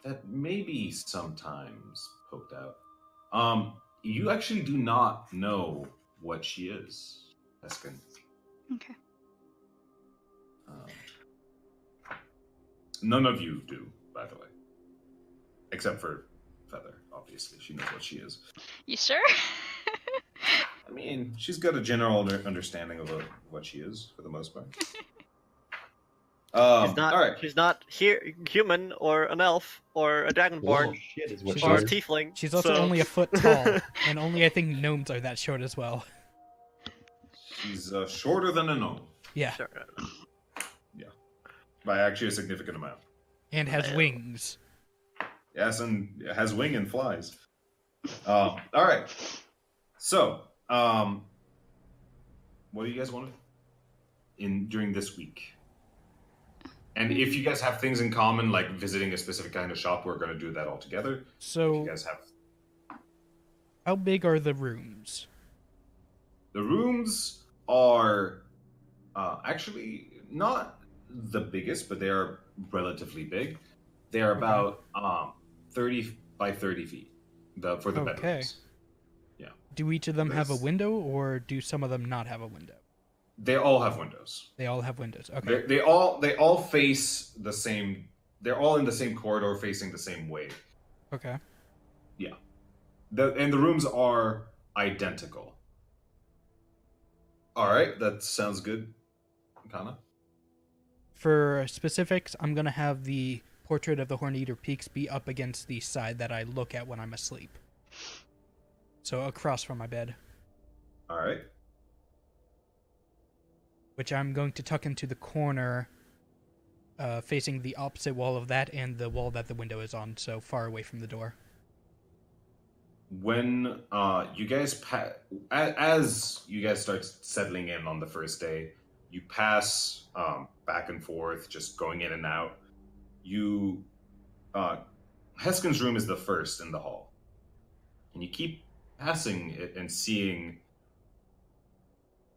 that maybe sometimes poked out. You actually do not know what she is, Eskin. Okay. None of you do, by the way. Except for Feather, obviously. She knows what she is. You sure? I mean, she's got a general understanding of what she is, for the most part. She's not human, or an elf, or a dragonborn, Oh, shit is what She's she or a is. tiefling. She's also only a foot tall, and only I think gnomes are that short as well. She's shorter than a gnome. Yeah, Sure. By actually a significant amount. and has wings. Yes, and has wing and flies. All right. So, what do you guys want during this week? And if you guys have things in common, like visiting a specific kind of shop, we're going to do that all together. If So, you guys have how big are the rooms? the rooms are actually not the biggest, but they are relatively big. They are about 30 by 30 feet for the Okay. bedrooms. Do each of them have a This- window, or do some of them not have a window? They all have windows. They all have windows. Okay. They all face the same. They're all in the same corridor, facing the same way. Okay. And the rooms are identical. All right, that sounds good, Kana. For specifics, I'm gonna have the portrait of the Horn-Eater Peaks be up against the side that I look at when I'm asleep. So across from my bed, All right. which I'm going to tuck into the corner, facing the opposite wall of that and the wall that the window is on, so far away from the door. When you guys as you guys start settling in on the first day, you pass back and forth, just going in and out. You Heskin's room is the first in the hall, and you keep passing it and seeing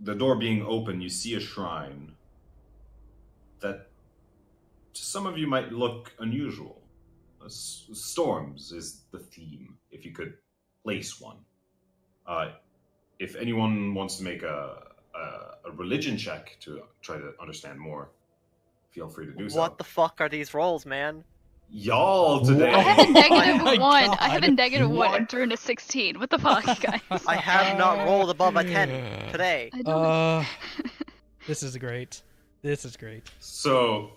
the door being open. You see a shrine that to some of you might look unusual. Storms is the theme, if you could place one. If anyone wants to make a religion check to try to understand more, feel free to do so. What the fuck are these rolls, man? Y'all today. I have a negative my 1. God. I have a negative 1 What? and threw in a 16. What the fuck, guys? I have not rolled above a 10 today. I don't. This is great. This is great. So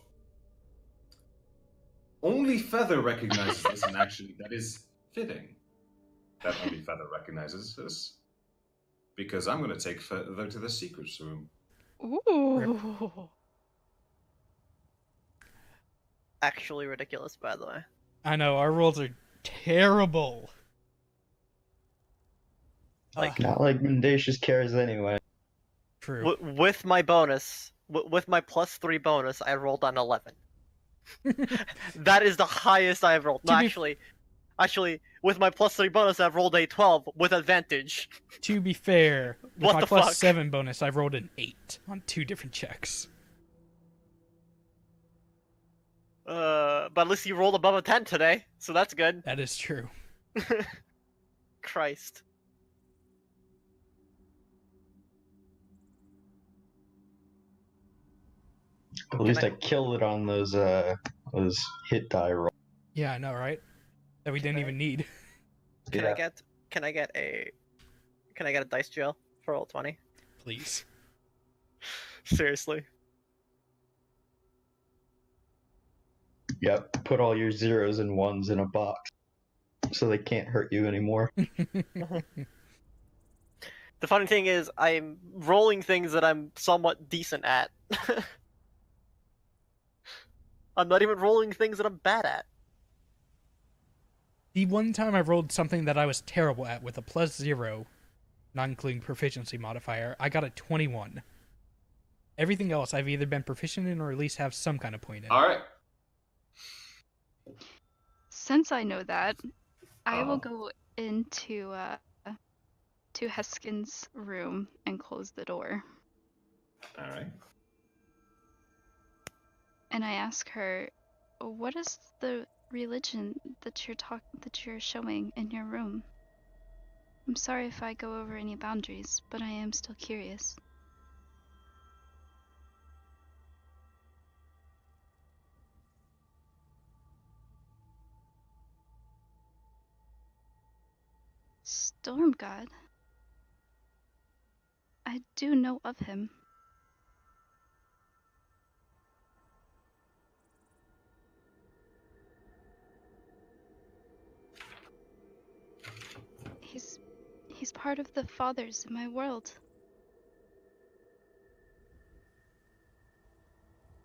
only Feather recognizes this, and actually that is fitting that only Feather recognizes this, because I'm going to take Feather to the secrets room. Ooh. Actually ridiculous, by the way. I know, our rolls are terrible. Like, Not like mendacious cares anyway. True. with my bonus, with my +3 bonus, I rolled on 11. That is the highest I've rolled. No, To be- actually, with my +3 bonus, I've rolled a 12 with advantage. To be fair, with What my the plus fuck? 7 bonus, I've rolled an 8 on 2 different checks. But at least you rolled above a 10 today, so that's good. That is true. Christ. At least I- I killed it on those hit die rolls. Yeah, I know, right? That we didn't I- even need. Can Yeah. I get a dice jail for roll 20? Please. Seriously. Yep. Put all your zeros and ones in a box, so they can't hurt you anymore. The funny thing is, I'm rolling things that I'm somewhat decent at. I'm not even rolling things that I'm bad at. The one time I rolled something that I was terrible at with a +0, not including proficiency modifier, I got a 21. Everything else I've either been proficient in or at least have some kind of point in. All right. Since I know that, I will Uh-huh. go into to Heskin's room and close the door. All right. And I ask her, "What is the religion that you're showing in your room? I'm sorry if I go over any boundaries, but I am still curious." Storm God. I do know of him. He's part of the fathers in my world.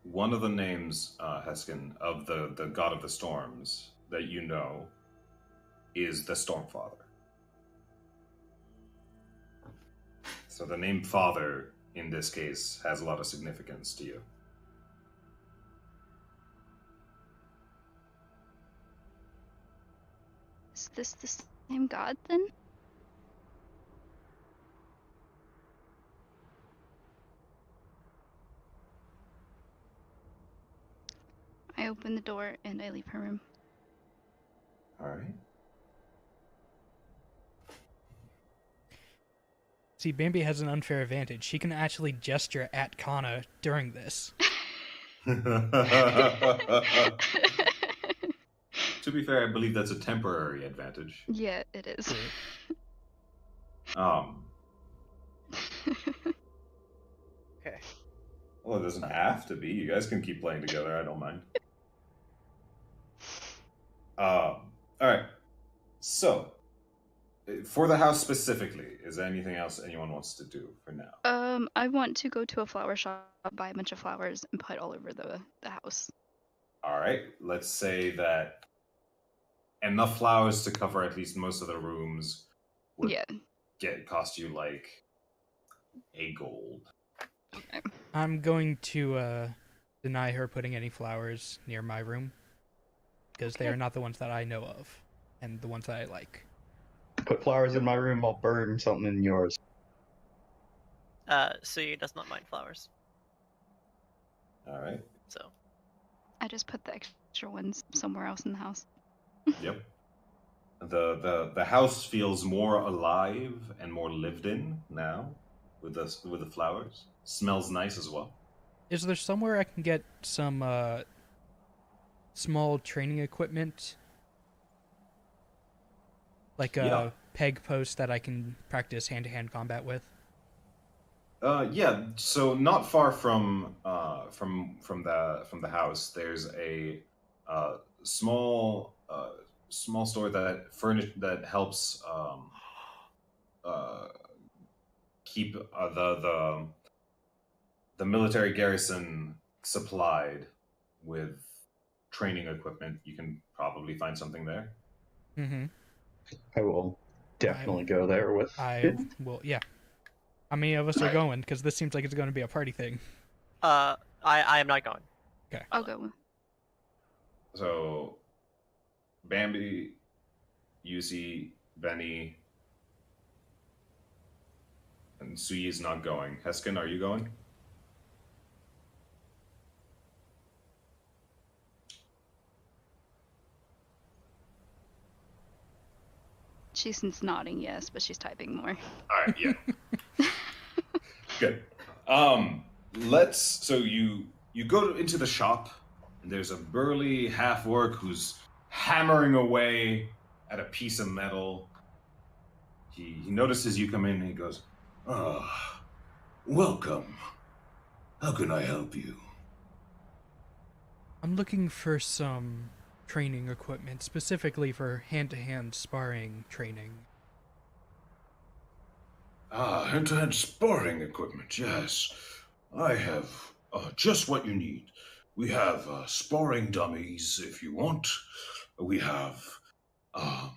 One of the names, Heskin, of the god of the storms that you know is the Stormfather. So the name Father, in this case, has a lot of significance to you. Is this the same god then? I open the door and I leave her room. All right. See, Bambi has an unfair advantage. She can actually gesture at Kana during this. To be fair, I believe that's a temporary advantage. Yeah, it is. Okay. Well, it doesn't have to be. You guys can keep playing together. I don't mind. All right. So, for the house specifically, is there anything else anyone wants to do for now? I want to go to a flower shop, buy a bunch of flowers, and put all over the house. All right. Let's say that enough flowers to cover at least most of the rooms would Yeah. cost you like a gold. Okay. I'm going to deny her putting any flowers near my room, because they Okay. are not the ones that I know of, and the ones that I like. Put flowers in my room, I'll burn something in yours. Sui does not mind flowers, All right. so I just put the extra ones somewhere else in the house. Yep. The house feels more alive and more lived in now with the flowers. Smells nice as well. Is there somewhere I can get some small training equipment? Like a Yeah. peg post that I can practice hand-to-hand combat with? Yeah. So not far from the house, there's a small small store that helps keep the military garrison supplied with training equipment. You can probably find something there. Mm-hmm. I will definitely go there with I it. will, yeah. How many of us are Right. going? Because this seems like it's going to be a party thing. I am not going. Okay. I'll go. So, Bambi, Yuzi, Benny, and Sui is not going. Heskin, are you going? She's nodding yes, but she's typing more. All right, yeah. Good. So you go into the shop, and there's a burly half-orc who's hammering away at a piece of metal. He notices you come in, and he goes, "Ah, welcome. How can I help you?" I'm looking for some training equipment, specifically for hand-to-hand sparring training. Ah, hand-to-hand sparring equipment, yes. I have just what you need. We have sparring dummies, if you want. We have um,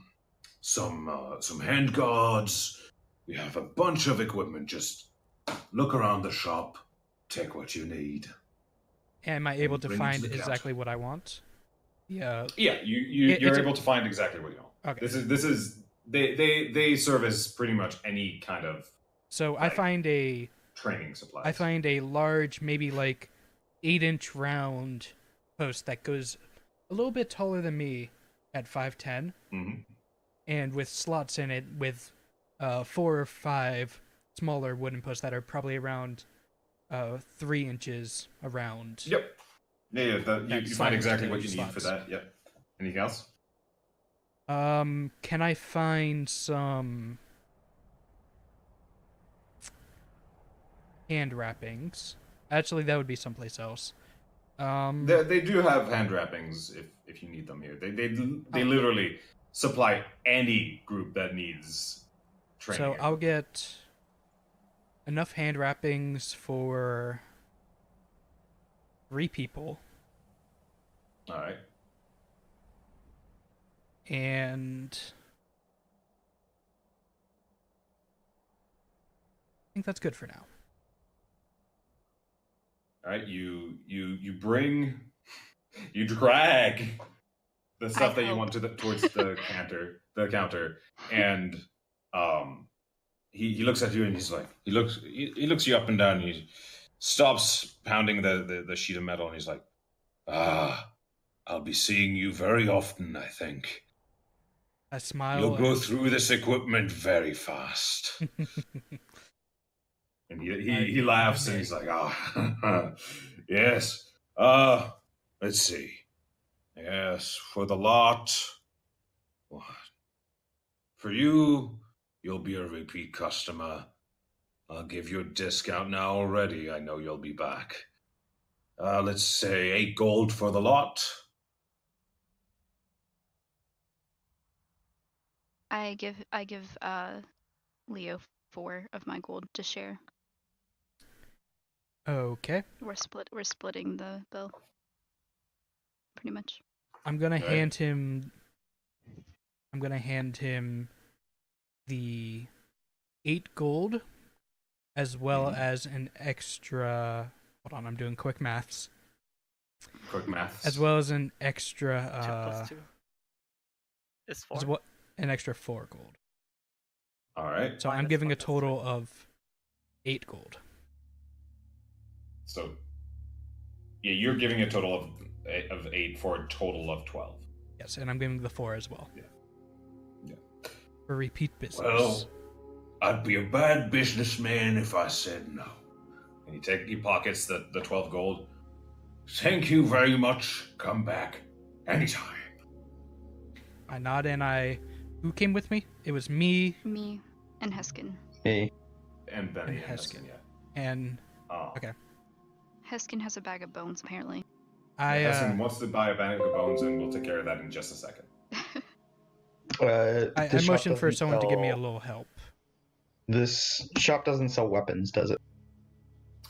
some hand guards. We have a bunch of equipment. Just look around the shop, take what you need. Am I able to bring it to find the counter. exactly what I want? Yeah. Yeah, you're it's able to find exactly what you want. Okay. This is they service pretty much any kind of So I like, find a training supplies. I find a large, maybe like 8-inch round post that goes a little bit taller than me at 5'10", Mhm. and with slots in it with 4 or 5 smaller wooden posts that are probably around 3 inches around. Yep. Yeah, you slide find into exactly the what you need for slots. that. Yep. Anything else? Can I find some hand wrappings? Actually, that would be someplace else. They do have hand wrappings if you need them here. They literally supply any group that needs training. So I'll get enough hand wrappings for 3 people, All right. and I think that's good for now. All right. You drag the stuff that you help. want towards the counter, and he looks at you and he's like he looks you up and down. And he stops pounding the sheet of metal and he's like, I'll be seeing you very often, I think. I smile. You'll go through this equipment very fast. And he laughs and he's like, yes. Let's see. Yes, for the lot. For you, you'll be a repeat customer. I'll give you a discount now already. I know you'll be back. Let's say 8 gold for the lot. I give Leo 4 of my gold to share. Okay. We're splitting the bill. Pretty much. I'm gonna Okay. hand him the 8 gold, as well as an extra. Hold on, I'm doing quick maths. Quick maths. As well as an 2 extra. plus 2 is 4. An extra 4 gold. All right. So I'm Minus giving a minus total of 8 gold. So, yeah, you're giving a total of 8 for a total of 12. Yes, and I'm giving the 4 as well. Yeah. For repeat business. Well, I'd be a bad businessman if I said no. And he pockets the 12 gold. Thank you very much. Come back anytime. I nod and who came with me? It was me Me and Heskin. Me. And Benny and and Heskin. Heskin, yeah. And Okay. Heskin has a bag of bones, apparently. Heskin wants to buy a bag of bones, and we'll take care of that in just a second. I motioned for someone to give me a little help. This shop doesn't sell weapons, does it?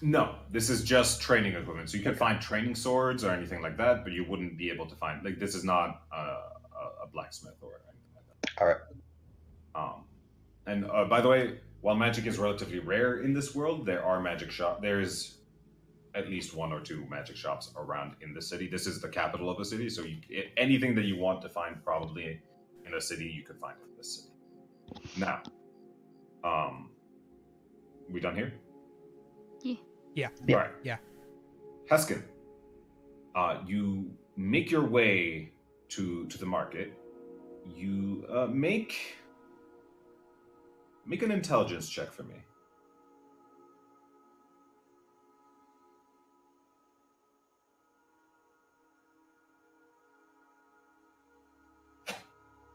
No, this is just training equipment. So you can find training swords or anything like that, but you wouldn't be able to find this is not a blacksmith or anything like that. All right. And by the way, while magic is relatively rare in this world, there are magic shops. There's at least 1 or 2 magic shops around in the city. This is the capital of the city, so anything that you want to find probably in a city, you could find in this city. Now, we done here? Yeah. All right. Yeah. Heskin, you make your way to the market. You make Make an intelligence check for me.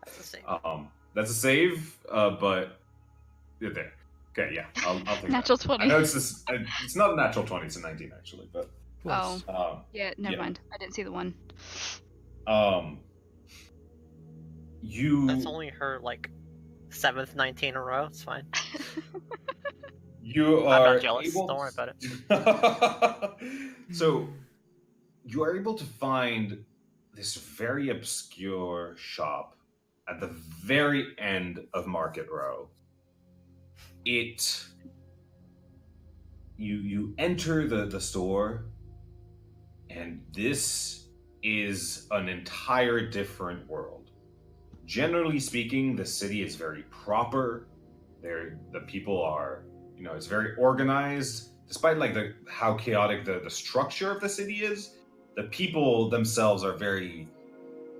That's the same. That's a save, but you're there. Okay, yeah, I'll take Natural that. 20. I know it's not a natural 20, it's a 19 actually, but Close. Yeah, never yeah. mind. I didn't see the one. You That's only her, like, 7th 19 in a row. It's fine. you I'm are not jealous. able Don't worry about it. So you are able to find this very obscure shop at the very end of Market Row. You enter the store, and this is an entire different world. Generally speaking, the city is very proper. The people are, it's very organized. Despite like how chaotic the structure of the city is, the people themselves are very,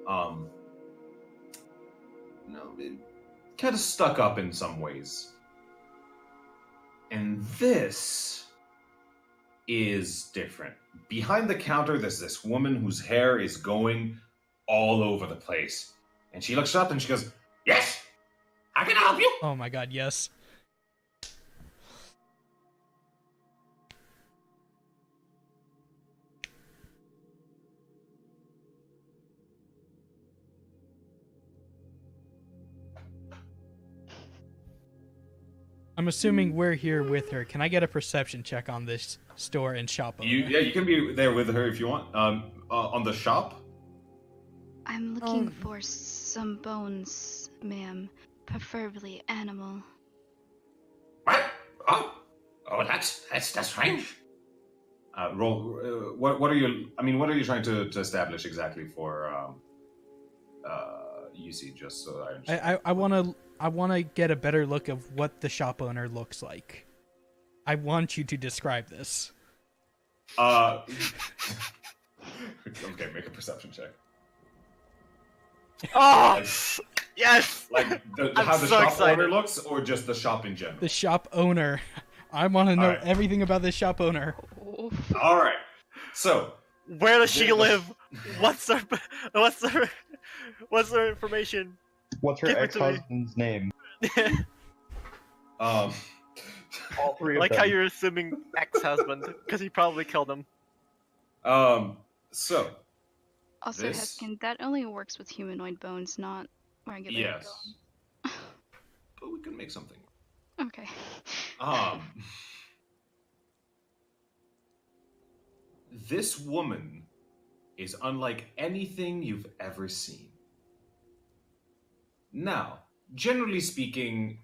kind of stuck up in some ways. And this is different. Behind the counter, there's this woman whose hair is going all over the place. And she looks up and she goes, "Yes, I can help you." Oh my god, yes. I'm assuming we're here with her. Can I get a perception check on this store and shop owner? You can be there with her if you want. On the shop? I'm looking for some bones, ma'am. Preferably animal. What? Oh, that's strange. Roll. What are you? I mean, what are you trying to establish exactly for UC? Just so I understand. I want to get a better look of what the shop owner looks like. I want you to describe this. Okay, make a perception check. Oh, Like, yes! like I'm how the so shop excited. owner looks, or just the shop in general. The shop owner. I want to know Alright. everything about the shop owner. All right. So Where does she the- live? What's her information? What's her Give it to me. ex-husband's name? um, All three of Like them. how you're assuming ex-husband, because he probably killed him. so Also, This- Heskin, that only works with humanoid bones, not regular yes, bone. but we can make something. Okay. This woman is unlike anything you've ever seen. Now, generally speaking,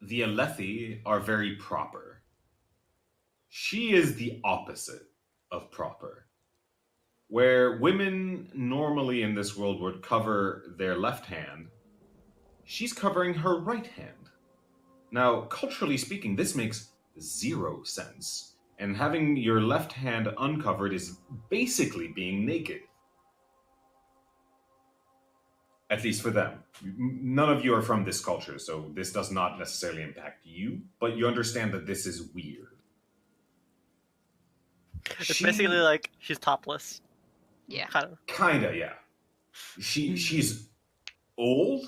the Alethi are very proper. She is the opposite of proper. Where women normally in this world would cover their left hand, she's covering her right hand. Now, culturally speaking, this makes 0 sense. And having your left hand uncovered is basically being naked. At least for them. None of you are from this culture, so this does not necessarily impact you, but you understand that this is weird. It's basically like she's topless. Yeah. Kind of. Kinda, yeah. She's old,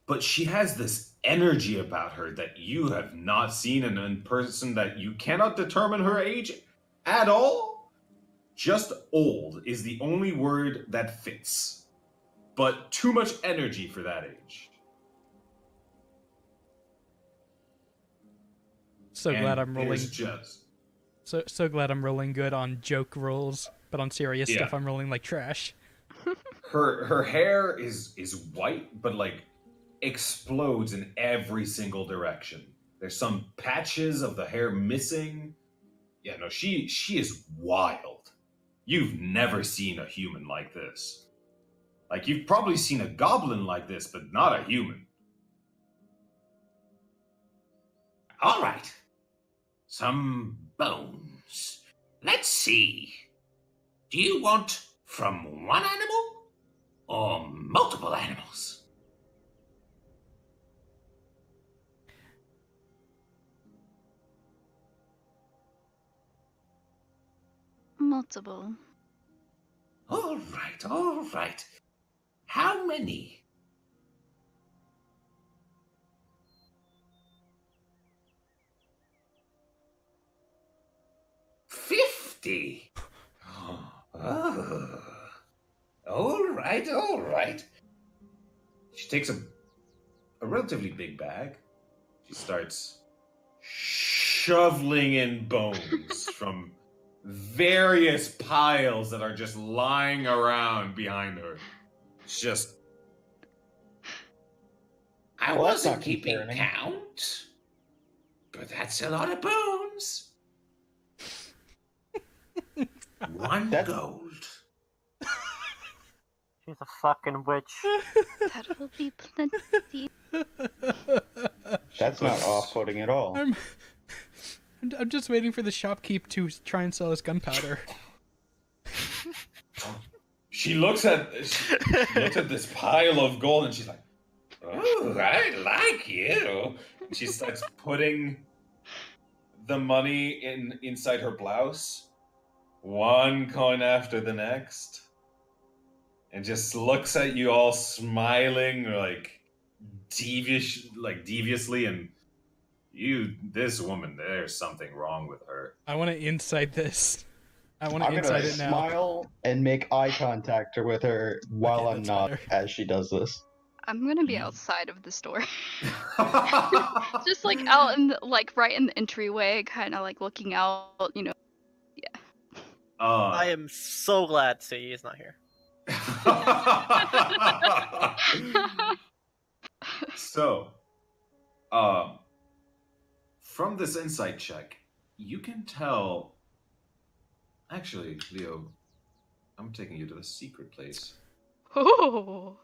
but she has this energy about her that you have not seen in person, that you cannot determine her age at all. Just old is the only word that fits. But too much energy for that age. So And glad I'm rolling. there's just So glad I'm rolling good on joke rolls, but on serious Yeah. stuff I'm rolling like trash. her hair is white, but like explodes in every single direction. There's some patches of the hair missing. Yeah, no, she is wild. You've never seen a human like this. Like, you've probably seen a goblin like this, but not a human. All right. Some bones. Let's see. Do you want from one animal or multiple animals? multiple. All right. How many? $50. Oh. All right. She takes a relatively big bag. She starts shoveling in bones from various piles that are just lying around behind her. It's just I Well, that's wasn't not keeping concerning. count, but that's a lot of bones. 1 That's- gold. She's a fucking witch. That will be plenty. That's not off-putting at all. I'm just waiting for the shopkeep to try and sell us gunpowder. she looks at this pile of gold and she's like, "Oh, I like you." And she starts putting the money inside her blouse, one coin after the next, and just looks at you all smiling deviously, and this woman, there's something wrong with her. I want to inside this. I want to I'm inside gonna it now. smile and make eye contact with her while Okay, I'm that's not better. as she does this. I'm gonna be outside of the store. Just like out in the, like right in the entryway, kind of like looking out, you know. I am so glad Sei is not here. So, from this insight check, you can tell. Actually, Leo, I'm taking you to the secret place. Oh.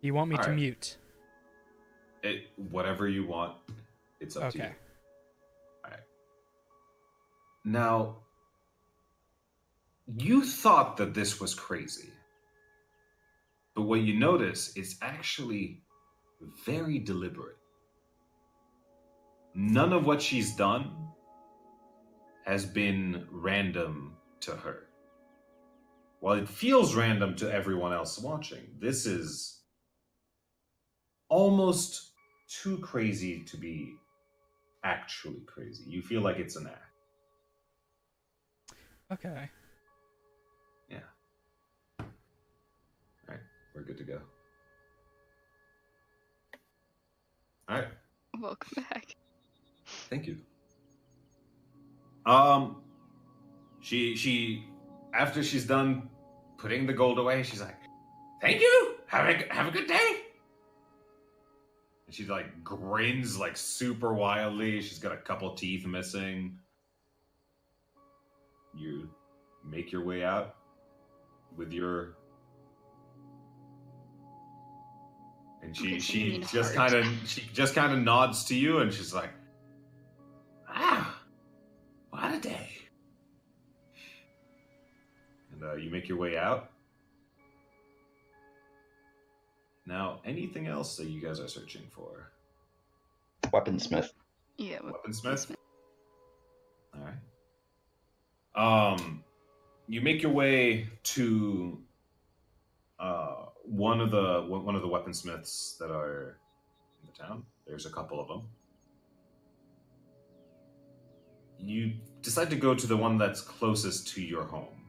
You want me to Alright. mute? Whatever you want, it's up to you. Okay. All right. Now, you thought that this was crazy, but what you notice is actually very deliberate. None of what she's done has been random to her. While it feels random to everyone else watching, this is almost too crazy to be actually crazy. You feel like it's an act. Okay. Yeah. All right, we're good to go. All right, Welcome back. thank you. She after she's done putting the gold away, she's like, Thank you. Have a good day. and she like grins like super wildly. She's got a couple teeth missing. You make your way out with your, and Okay, so you she mean just heart. kind of nods to you, and she's like, Wow. What a day. and you make your way out. Now, anything else that you guys are searching for? Weaponsmith. Yeah. Weaponsmith? All right. You make your way to one of the weaponsmiths that are in the town. There's a couple of them. You decide to go to the one that's closest to your home,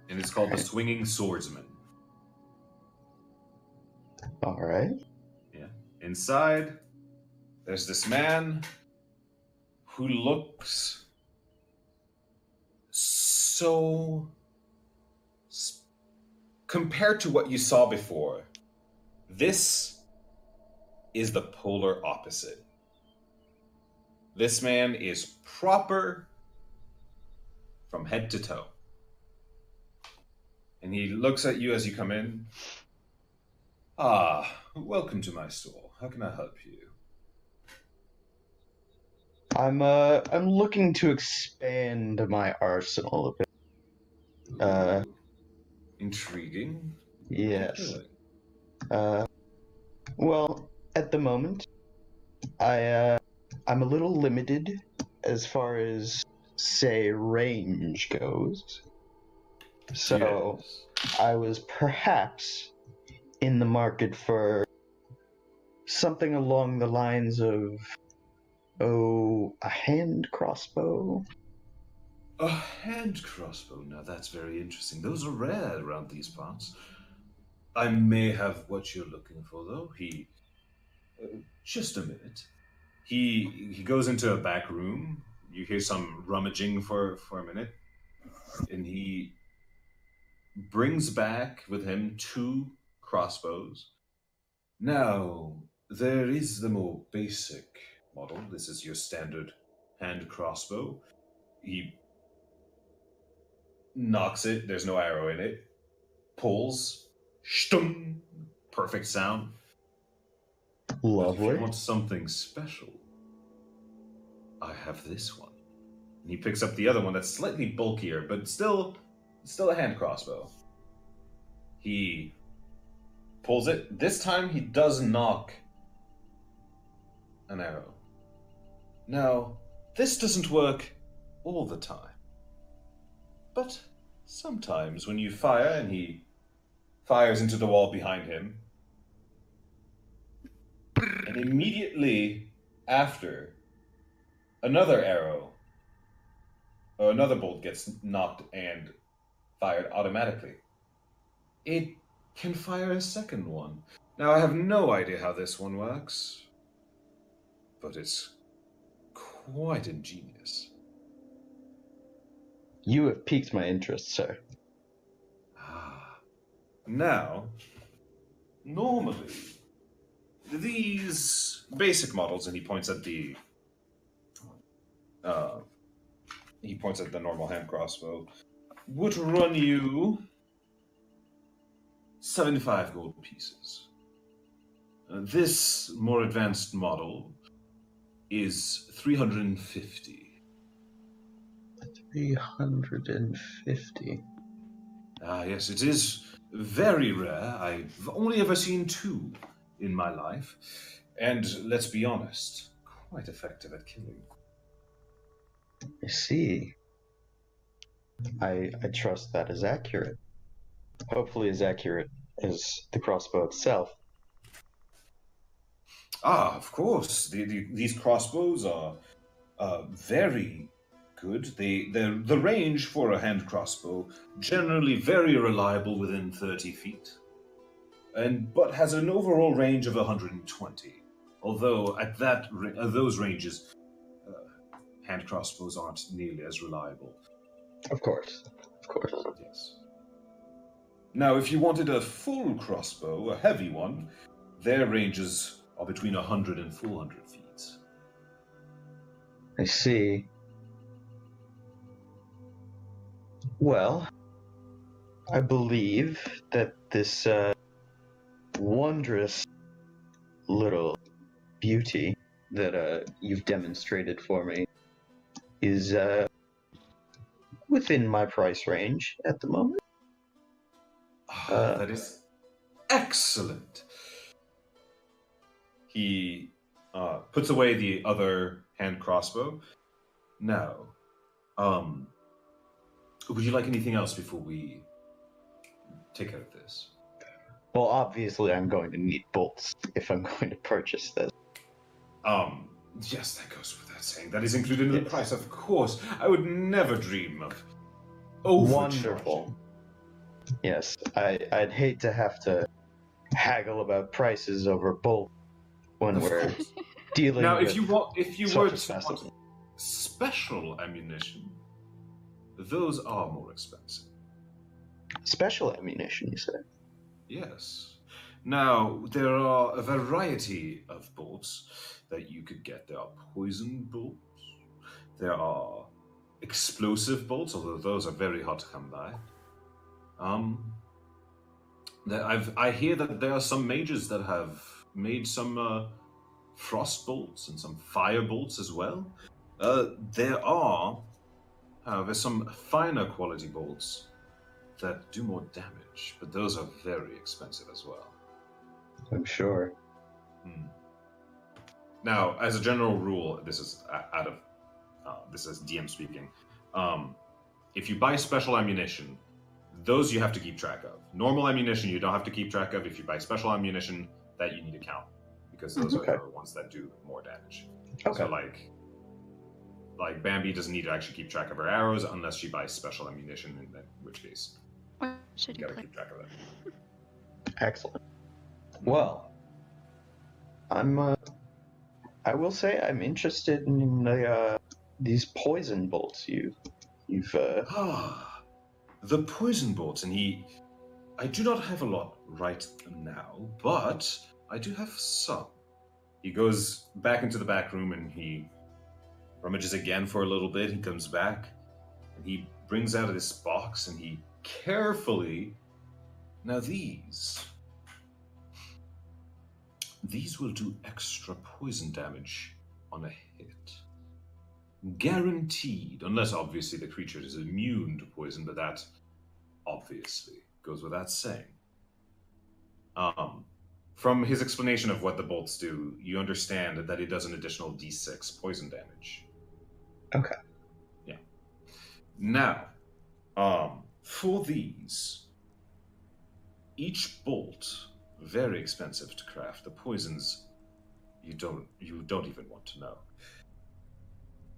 and it's called the Swinging Swordsman. All right. Yeah. Inside, there's this man who looks so... Compared to what you saw before, this is the polar opposite. This man is proper from head to toe. And he looks at you as you come in. Ah, welcome to my store. How can I help you? I'm looking to expand my arsenal a bit. Ooh, intriguing. Yes. Good. Well, at the moment, I'm a little limited as far as say, range goes. So Yes. I was perhaps in the market for something along the lines of, a hand crossbow? A hand crossbow. Now that's very interesting. Those are rare around these parts. I may have what you're looking for, though. Just a minute. He goes into a back room. You hear some rummaging for a minute, and he brings back with him 2 crossbows. Now, there is the more basic model. This is your standard hand crossbow. He knocks it, there's no arrow in it, pulls, stung, perfect sound. But if Lovely. you want something special, I have this one. And he picks up the other one that's slightly bulkier, but still a hand crossbow. He pulls it. This time he does knock an arrow. Now, this doesn't work all the time. But sometimes when you fire and he fires into the wall behind him, and immediately after, another arrow or another bolt gets knocked and fired automatically. It can fire a second one. Now, I have no idea how this one works, but it's quite ingenious. You have piqued my interest, sir. Now, normally, these basic models, and he points at the normal hand crossbow, would run you 75 gold pieces. This more advanced model is 350. 350. Yes, it is very rare. I've only ever seen 2 in my life. And let's be honest, quite effective at killing. I see. I trust that is accurate. Hopefully as accurate as the crossbow itself. Of course. These crossbows are very good. The range for a hand crossbow generally very reliable within 30 feet, but has an overall range of 120. Although at those ranges, hand crossbows aren't nearly as reliable. Of course. Yes. Now, if you wanted a full crossbow, a heavy one, their ranges are between 100 and 400 feet. I see. Well, I believe that this wondrous little beauty that you've demonstrated for me is within my price range at the moment. That is excellent. He puts away the other hand crossbow. Now, would you like anything else before we take care of this? Well, obviously I'm going to need bolts if I'm going to purchase this. Yes, that goes without saying. That is included in the price, of course. I would never dream of overcharging. Wonderful. Yes, I'd hate to have to haggle about prices over bolt when we're dealing now, with if you such were a to specimen. want special ammunition, those are more expensive. Special ammunition, you say? Yes. Now, there are a variety of bolts that you could get. There are poison bolts. There are explosive bolts, although those are very hard to come by. I hear that there are some mages that have made some frost bolts and some fire bolts as well. There are, however, some finer quality bolts that do more damage, but those are very expensive as well. I'm sure. Now, as a general rule, this is this is DM speaking. If you buy special ammunition, those you have to keep track of. Normal ammunition you don't have to keep track of. If you buy special ammunition, that you need to count, because those Okay. are the ones that do more damage. Okay. So like Bambi doesn't need to actually keep track of her arrows unless she buys special ammunition, in which case What should you you gotta play? keep track of that. Excellent. Well, I will say I'm interested in these poison bolts you've The poison bolts, and I do not have a lot right now, but I do have some. He goes back into the back room and he rummages again for a little bit. He comes back and he brings out this box and he carefully... Now these will do extra poison damage on a hit. Guaranteed, unless obviously the creature is immune to poison, but that obviously goes without saying. From his explanation of what the bolts do, you understand that it does an additional d6 poison damage. Okay. Yeah. Now, for these, each bolt, very expensive to craft. The poisons you don't even want to know.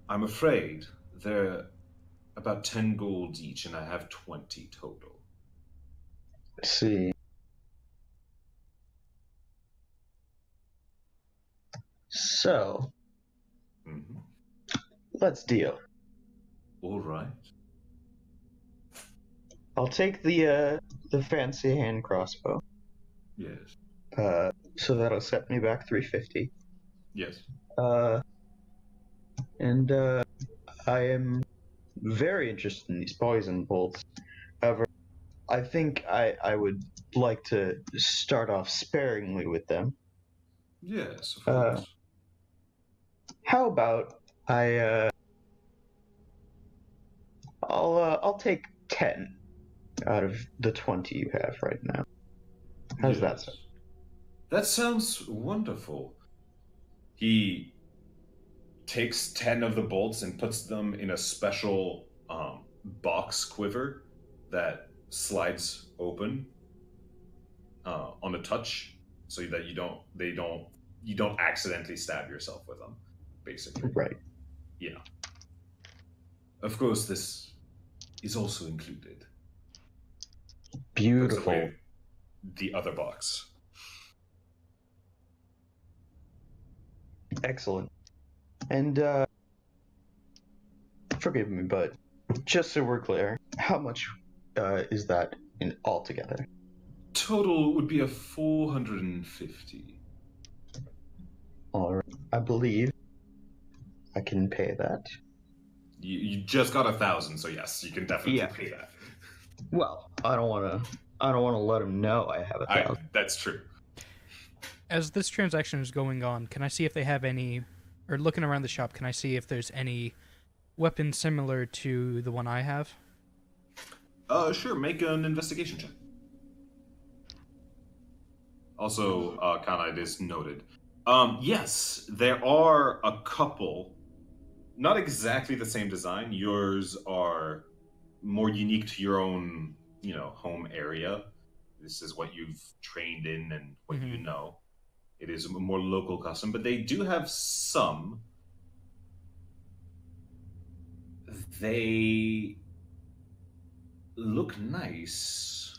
I'm afraid they're about 10 gold each, and I have 20 total. Let's see. So, let's deal. All right. I'll take the fancy hand crossbow. Yes. So that'll set me back 350. Yes. And I am very interested in these poison bolts. However, I think I would like to start off sparingly with them. Yes, of course. How about I'll take 10 out of the 20 you have right now. How's that sound? That sounds wonderful. He takes 10 of the bolts and puts them in a special box quiver that slides open on a touch, so that you don't accidentally stab yourself with them, basically. Right. Yeah. Of course, this is also included. Beautiful. Puts away the other box. Excellent. And forgive me, but just so we're clear, how much is that in altogether? Total would be a 450. All right. I believe I can pay that. You just got 1,000, so yes, you can definitely pay that. Well, I don't want to let him know I have 1,000. That's true. As this transaction is going on, can I see if they have any, or looking around the shop, can I see if there's any weapon similar to the one I have? Sure, make an investigation check. Also, Kana, it is noted. Yes, there are a couple, not exactly the same design. Yours are more unique to your own, home area. This is what you've trained in and what you know. It is a more local custom, but they do have some. They look nice.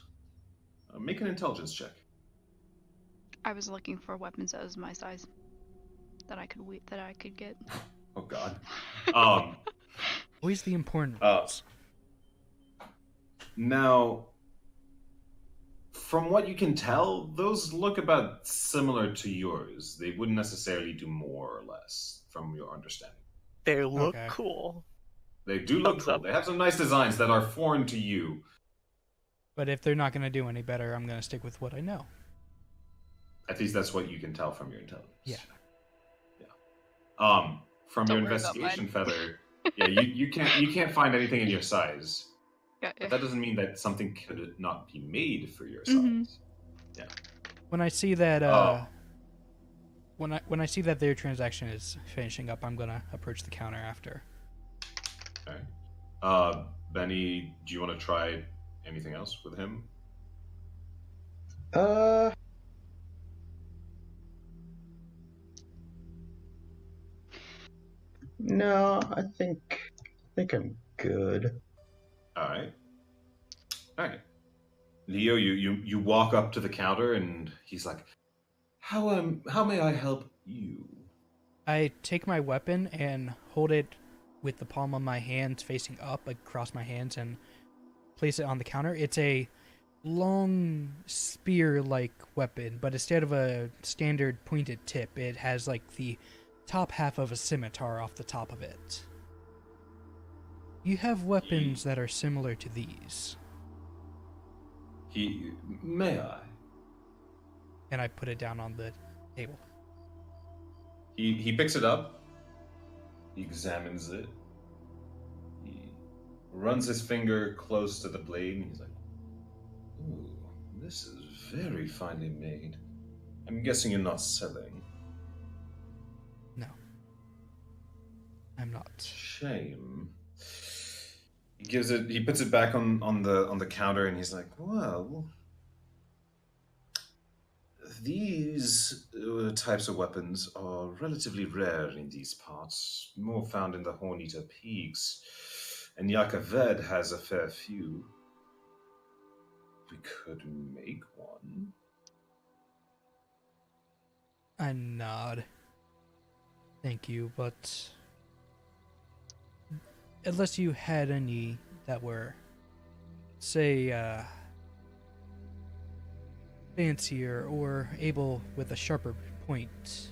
Make an intelligence check. I was looking for weapons that was my size that I could get. Oh God. Always the important ones. Now, from what you can tell, those look about similar to yours. They wouldn't necessarily do more or less, from your understanding. They look cool. They do look cool. Up. They have some nice designs that are foreign to you. But if they're not going to do any better, I'm going to stick with what I know. At least that's what you can tell from your intelligence. Yeah. From Don't your worry about investigation mine. feather, you can't find anything in your size. Yeah, But that doesn't mean that something could not be made for your Mhm. size. Yeah. When I see that, when I see that their transaction is finishing up, I'm going to approach the counter after. All right. Benny, do you want to try anything else with him? Uh, no, I think I'm good. All right. All right. Leo, you walk up to the counter and he's like, how may I help you? I take my weapon and hold it with the palm of my hands facing up across my hands and place it on the counter. It's a long spear-like weapon, but instead of a standard pointed tip, it has like the top half of a scimitar off the top of it. You have weapons that are similar to these. May I? And I put it down on the table. He picks it up. He examines it. He runs his finger close to the blade and he's like, "Ooh, this is very finely made. I'm guessing you're not selling." No. I'm not. Shame. He puts it back on the counter and he's like, "Well, these types of weapons are relatively rare in these parts, more found in the Horneater Peaks, and Yakaved has a fair few. We could make one." I nod. Thank you, but unless you had any that were, say, fancier or able with a sharper point,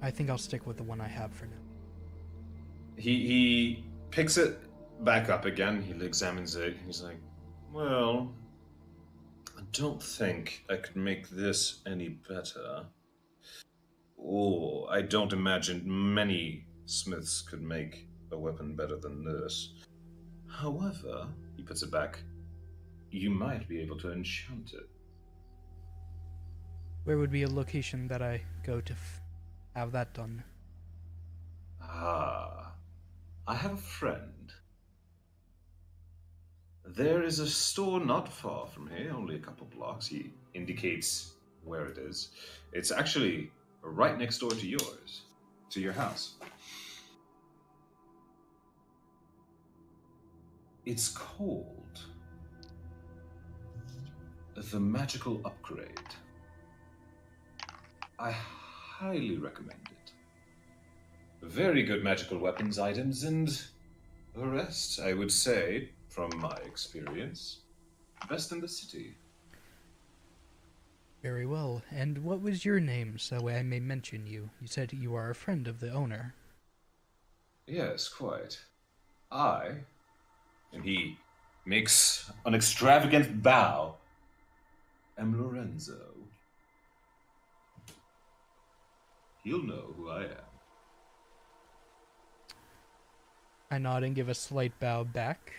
I think I'll stick with the one I have for now. He picks it back up again. He examines it. He's like, "Well, I don't think I could make this any better. Oh, I don't imagine many smiths could make a weapon better than this. However," he puts it back, "you might be able to enchant it." Where would be a location that I go to have that done? Ah, I have a friend. There is a store not far from here, only a couple blocks. He indicates where it is. It's actually right next door to yours, to your house. It's called the Magical Upgrade. I highly recommend it. Very good magical weapons, items, and the rest, I would say, from my experience, best in the city. Very well. And what was your name, so I may mention you? You said you are a friend of the owner. Yes, quite. And he makes an extravagant bow, am Lorenzo. He'll know who I am. I nod and give a slight bow back.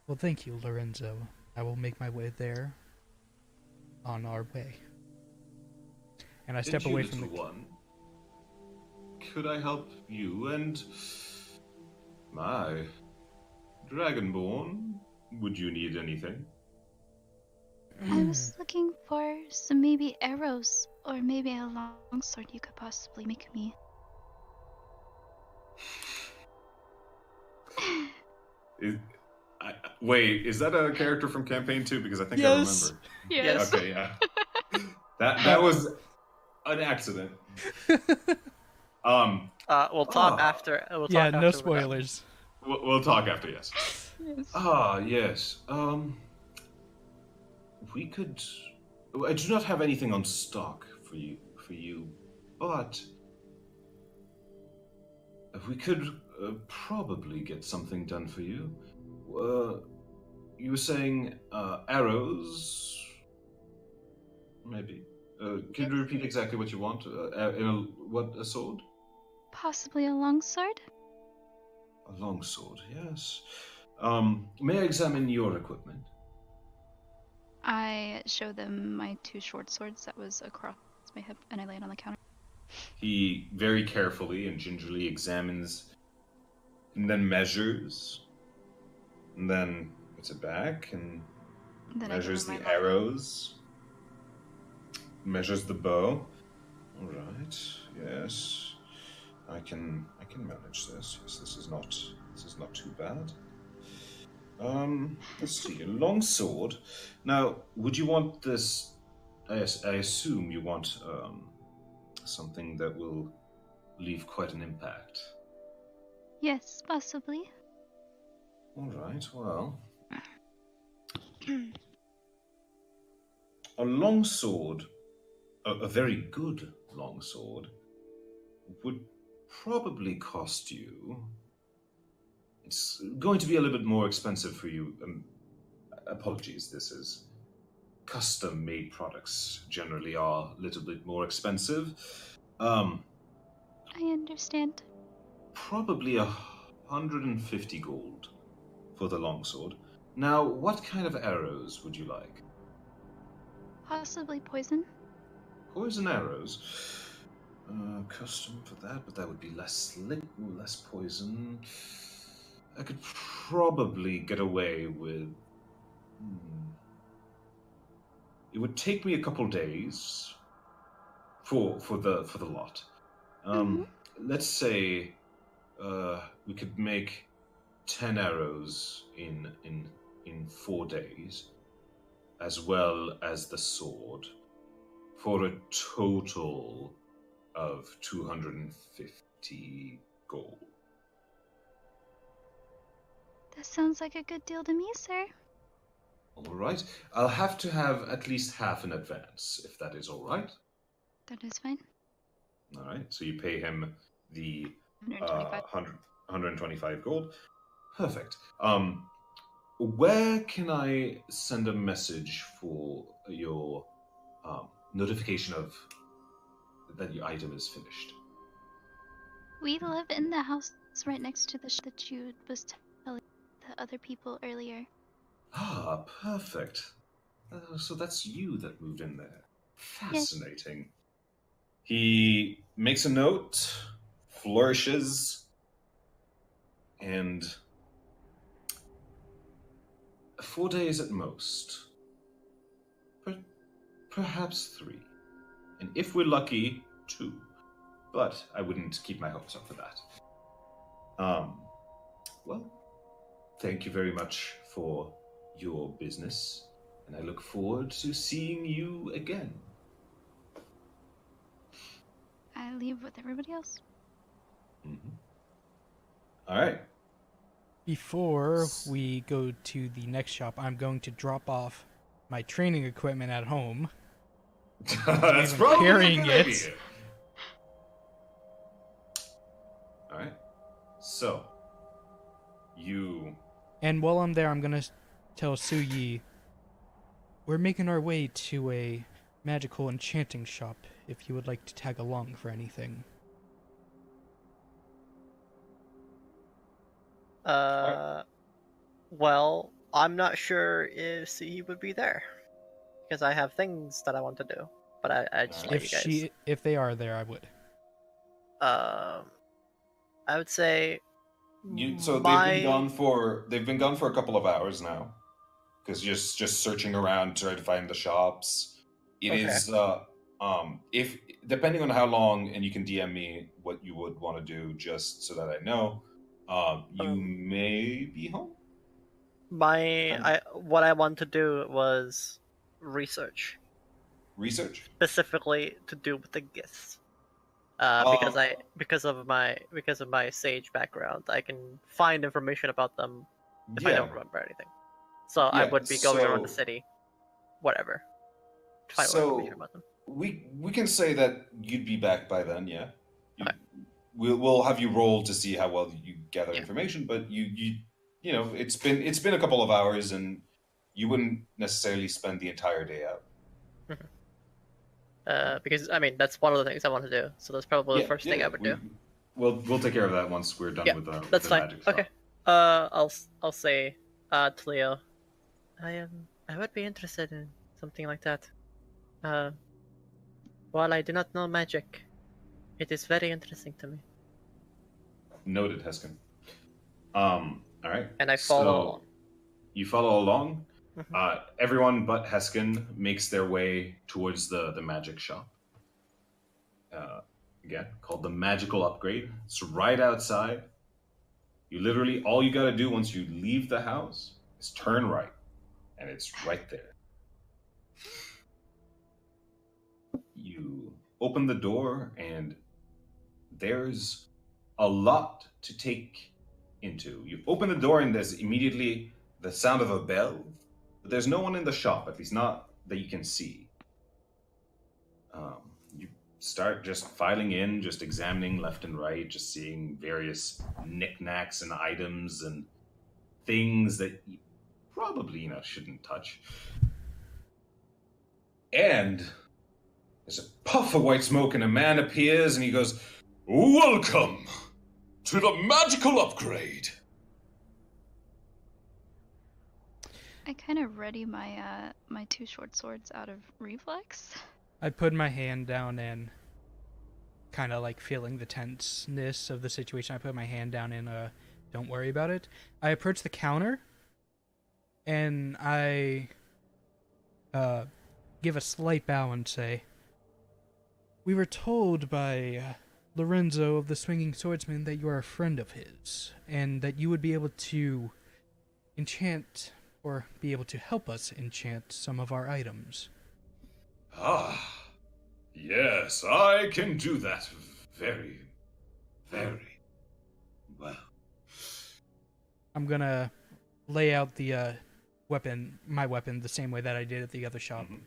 Well, thank you, Lorenzo. I will make my way there. On our way. And I step away from the... one. Could I help you and my Dragonborn? Would you need anything? I was looking for some maybe arrows or maybe a longsword you could possibly make me. Wait, is that a character from Campaign 2? Because I think I remember. Yes. Okay, yeah. That was an accident. We'll talk after. We'll talk yeah, after no we're done. spoilers. We'll talk after, yes. Yes. Yes. We could. I do not have anything on stock for you, but we could probably get something done for you. You were saying arrows, maybe. Can you repeat exactly what you want? A sword? Possibly a longsword? A longsword, yes. May I examine your equipment? I show them my 2 short swords that was across my hip and I lay it on the counter. He very carefully and gingerly examines and then measures, and then puts it back and Then measures I the give her my arrows, measures the bow. All right. Yes, I can manage this. Yes, this is not too bad. Let's see. A long sword. Now, would you want this? I assume you want something that will leave quite an impact. Yes, possibly. All right. Well, a long sword, a very good long sword, would probably cost you. It's going to be a little bit more expensive for you. Apologies, this is custom-made products generally are a little bit more expensive. I understand. Probably 150 gold for the longsword. Now, what kind of arrows would you like? Possibly poison. Poison arrows. Custom for that, but that would be less less poison. I could probably get away with. It would take me a couple days for the lot. Mhm. Let's say we could make 10 arrows in 4 days, as well as the sword, for a total of 250 gold. That sounds like a good deal to me, sir. All right. I'll have to have at least half in advance, if that is all right. That is fine. All right. So you pay him the 125. 125 gold. Perfect. Where can I send a message for your notification of that your item is finished? We live in the house right next to the that you was telling the other people earlier. Ah, perfect. So that's you that moved in there. Yes. Fascinating. He makes a note, flourishes, and 4 days at most. Perhaps 3. And if we're lucky, 2. But I wouldn't keep my hopes up for that. Well, thank you very much for your business, and I look forward to seeing you again. I leave with everybody else. Mm-hmm. All right. Before we go to the next shop, I'm going to drop off my training equipment at home. That's even probably carrying a good it. idea. All right. So, you. And while I'm there, I'm going to tell Suyi, we're making our way to a magical enchanting shop if you would like to tag along for anything. Well, I'm not sure if he would be there because I have things that I want to do. But I just let you guys. If they are there, I would. I would say. So they've been gone for a couple of hours now, because just searching around trying to find the shops. It is if depending on how long, and you can DM me what you would want to do just so that I know. You may be home. What I want to do was research. Research? Specifically to do with the gifts. Because of my sage background, I can find information about them if I don't remember anything. So I would be going around the city, whatever, to find more information about them. We can say that you'd be back by then, yeah. Okay. We'll have you roll to see how well you gather information, but you know it's been a couple of hours, and you wouldn't necessarily spend the entire day out. Because I mean that's one of the things I want to do, so that's probably the first thing I would do. We'll take care of that once we're done with the that's fine. magic stuff. Okay. I'll say to Leo, I would be interested in something like that. While I do not know magic, it is very interesting to me. Noted, Heskin. All right. And I follow. So you follow along. Mhm. Everyone but Heskin makes their way towards the magic shop. Again, called the Magical Upgrade. It's right outside. You literally, all you gotta do once you leave the house is turn right, and it's right there. You open the door, and there's a lot to take into. You open the door, and there's immediately the sound of a bell, but there's no one in the shop, at least not that you can see. You start just filing in, just examining left and right, just seeing various knickknacks and items and things that you probably shouldn't touch. And there's a puff of white smoke, and a man appears, and he goes, "Welcome to the Magical Upgrade." I kind of ready my my two short swords out of reflex. I put my hand down and kind of like feeling the tenseness of the situation. I put my hand down and don't worry about it. I approach the counter and I give a slight bow and say, "We were told by Lorenzo of the Swinging Swordsman that you are a friend of his, and that you would be able to enchant or be able to help us enchant some of our items." Ah, yes, I can do that very, very well. I'm gonna lay out the my weapon, the same way that I did at the other shop. Mhm.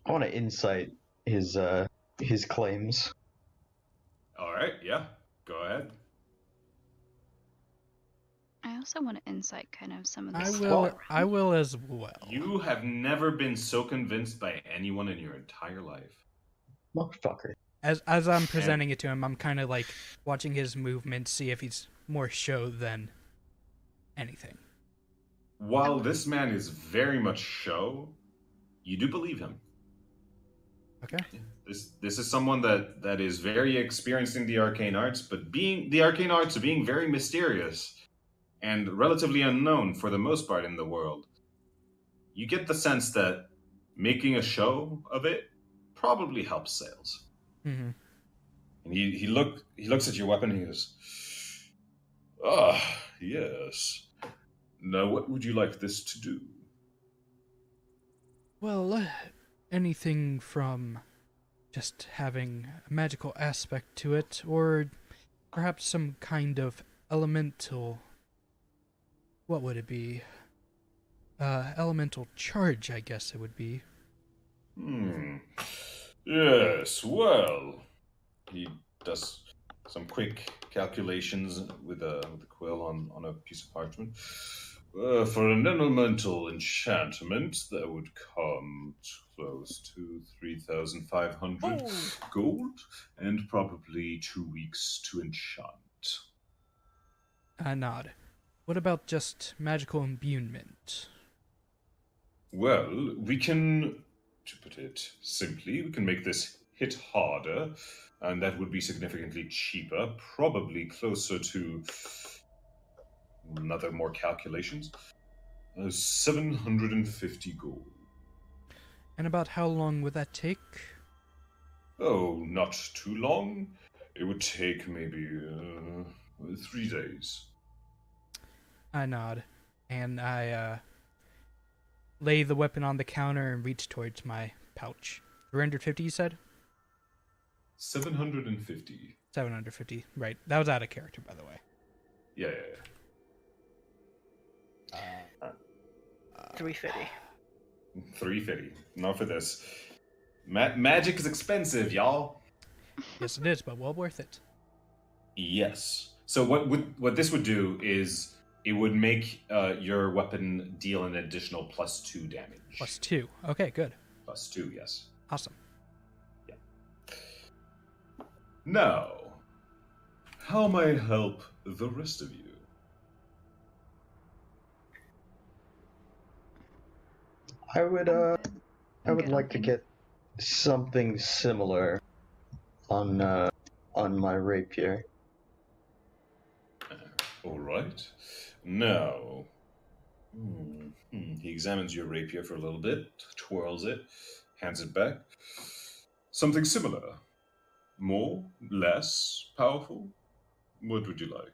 I want to insight his claims. All right, yeah, go ahead. I also want to insight kind of some of the I stuff will. around. I will as well. You have never been so convinced by anyone in your entire life. Motherfucker. As I'm presenting it to him, I'm kind of like watching his movements, see if he's more show than anything. While this man is very much show, you do believe him. Okay. This is someone that is very experienced in the arcane arts, but the arcane arts are being very mysterious and relatively unknown for the most part in the world. You get the sense that making a show of it probably helps sales. Mm-hmm. And he looks at your weapon and he goes, "Ah, yes. Now what would you like this to do?" Well, anything from just having a magical aspect to it, or perhaps some kind of elemental. What would it be? Elemental charge, I guess it would be. Yes, well, he does some quick calculations with a quill on a piece of parchment. For an elemental enchantment, that would come close to 3,500 gold, and probably 2 weeks to enchant. I nod. What about just magical imbuement? Well, we can, to put it simply, we can make this hit harder, and that would be significantly cheaper, probably closer to another more calculations. 750 gold. And about how long would that take? Oh, not too long. It would take maybe 3 days. I nod, and I lay the weapon on the counter and reach towards my pouch. 350, you said? 750. 750, right. That was out of character, by the way. Yeah. 350. 350. Not for this. Magic is expensive, y'all. Yes, it is, but well worth it. Yes. So what this would do is it would make your weapon deal an additional +2 damage. +2. Okay, good. +2, yes. Awesome. Yeah. Now, how may I help the rest of you? I would I'm good on like to things. get something similar on my rapier. All right. Now, he examines your rapier for a little bit, twirls it, hands it back. Something similar. More? Less powerful? What would you like?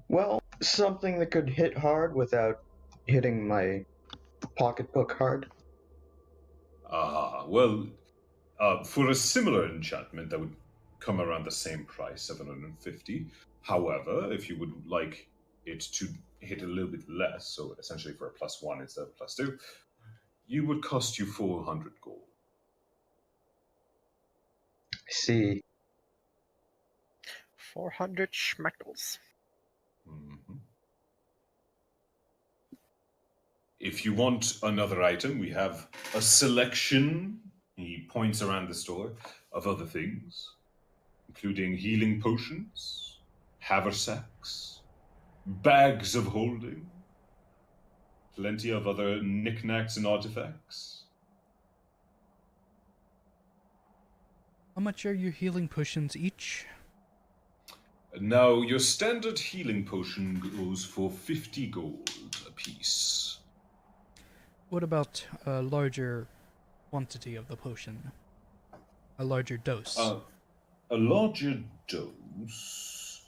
Well, something that could hit hard without hitting my pocketbook hard. Well, for a similar enchantment, that would come around the same price, 750. However, if you would like it to hit a little bit less, so essentially for a +1 instead of +2, you would cost you 400 gold. I see. 400 schmeckles. Mhm. If you want another item, we have a selection, he points around the store, of other things, including healing potions, haversacks, bags of holding, plenty of other knickknacks and artifacts. How much are your healing potions each? Now, your standard healing potion goes for 50 gold apiece. What about a larger quantity of the potion? A larger dose? A larger dose.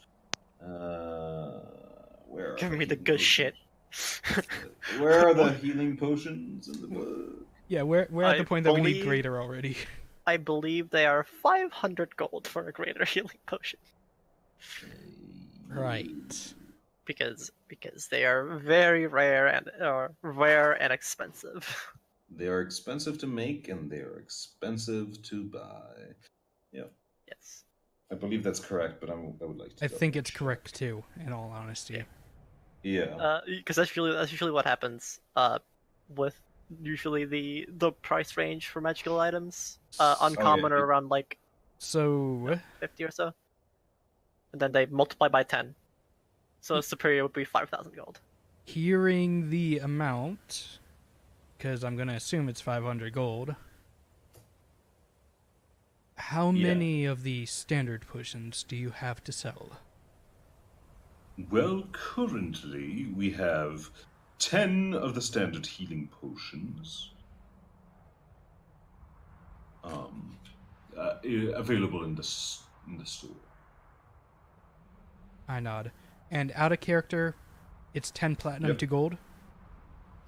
Where? Give are me the healing good potions? shit. Where are the healing potions in the book? Yeah, we're at the I point that we need believe- greater already. I believe they are 500 gold for a greater healing potion. Right. Because they are very rare and expensive. They are expensive to make and they are expensive to buy. Yeah, Yes. I believe that's correct, but I would like to. I think double it's check. correct too, in all honesty. Yeah. Because that's usually what happens. With usually the price range for magical items. Uncommon yeah. are around like So, 50 or so, and then they multiply by 10. So superior would be 5,000 gold. hearing the amount, because I'm going to assume it's 500 gold, how Yeah. many of the standard potions do you have to sell? Well, currently we have 10 of the standard healing potions. Available in the store. I nod. And out of character, it's 10 platinum Yep. to gold?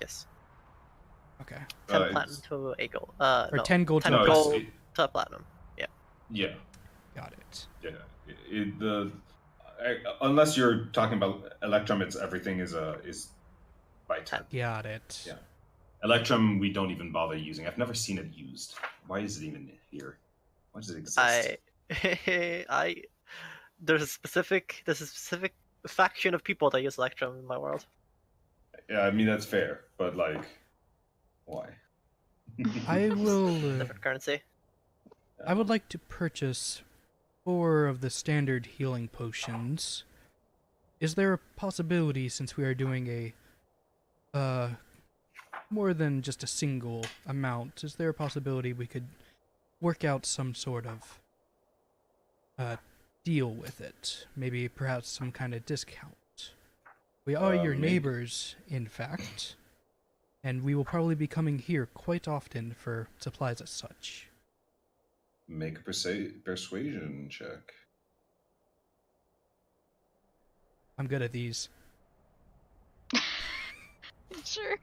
Yes. Okay. 10 it's- platinum to a gold. Or No, 10 gold to 10 a it's- gold to platinum. Yeah. Got it. Yeah. Unless you're talking about Electrum, it's everything is by 10. Got it. Yeah. Electrum, we don't even bother using. I've never seen it used. Why is it even here? Why does it exist? There's a specific faction of people that use Electrum in my world. Yeah, I mean that's fair, but like, why? I will. Different currency. I would like to purchase 4 of the standard healing potions. Is there a possibility, since we are doing a more than just a single amount, is there a possibility we could work out some sort of deal with it? Maybe perhaps some kind of discount. We are your maybe. neighbors, in fact, and we will probably be coming here quite often for supplies as such. Make a persuasion check. I'm good at these. Sure.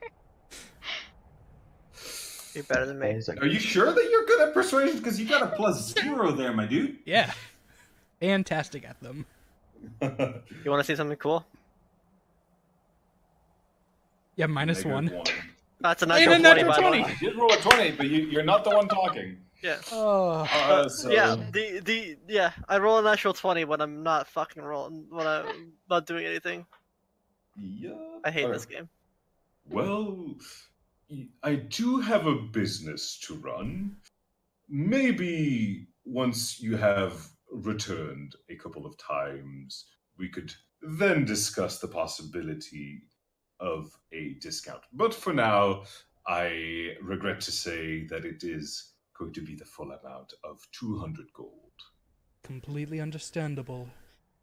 You're better than me. Are you sure that you're good at persuasion? Because you got a +0 there, my dude. Yeah. Fantastic at them. You want to see something cool? Yeah, minus Negative 1. That's a Hey, natural a 20, natural by the 20! way. You did roll a 20, but you're not the one talking. Yeah. Oh. Yeah, I roll a natural 20 when I'm not fucking rolling, when I'm not doing anything. Yeah. I hate this game. Well, I do have a business to run. Maybe once you have returned a couple of times, we could then discuss the possibility of a discount. But for now, I regret to say that it is going to be the full amount of 200 gold. Completely understandable.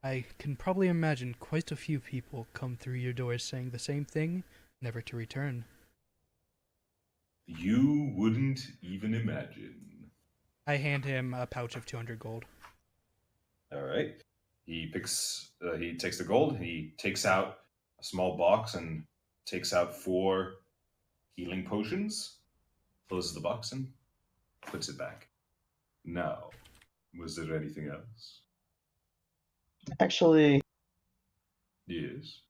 I can probably imagine quite a few people come through your doors saying the same thing, never to return. You wouldn't even imagine. I hand him a pouch of 200 gold. All right. He takes the gold. He takes out a small box and takes out 4 healing potions. Closes the box and puts it back. Now, was there anything else? Actually, Yes.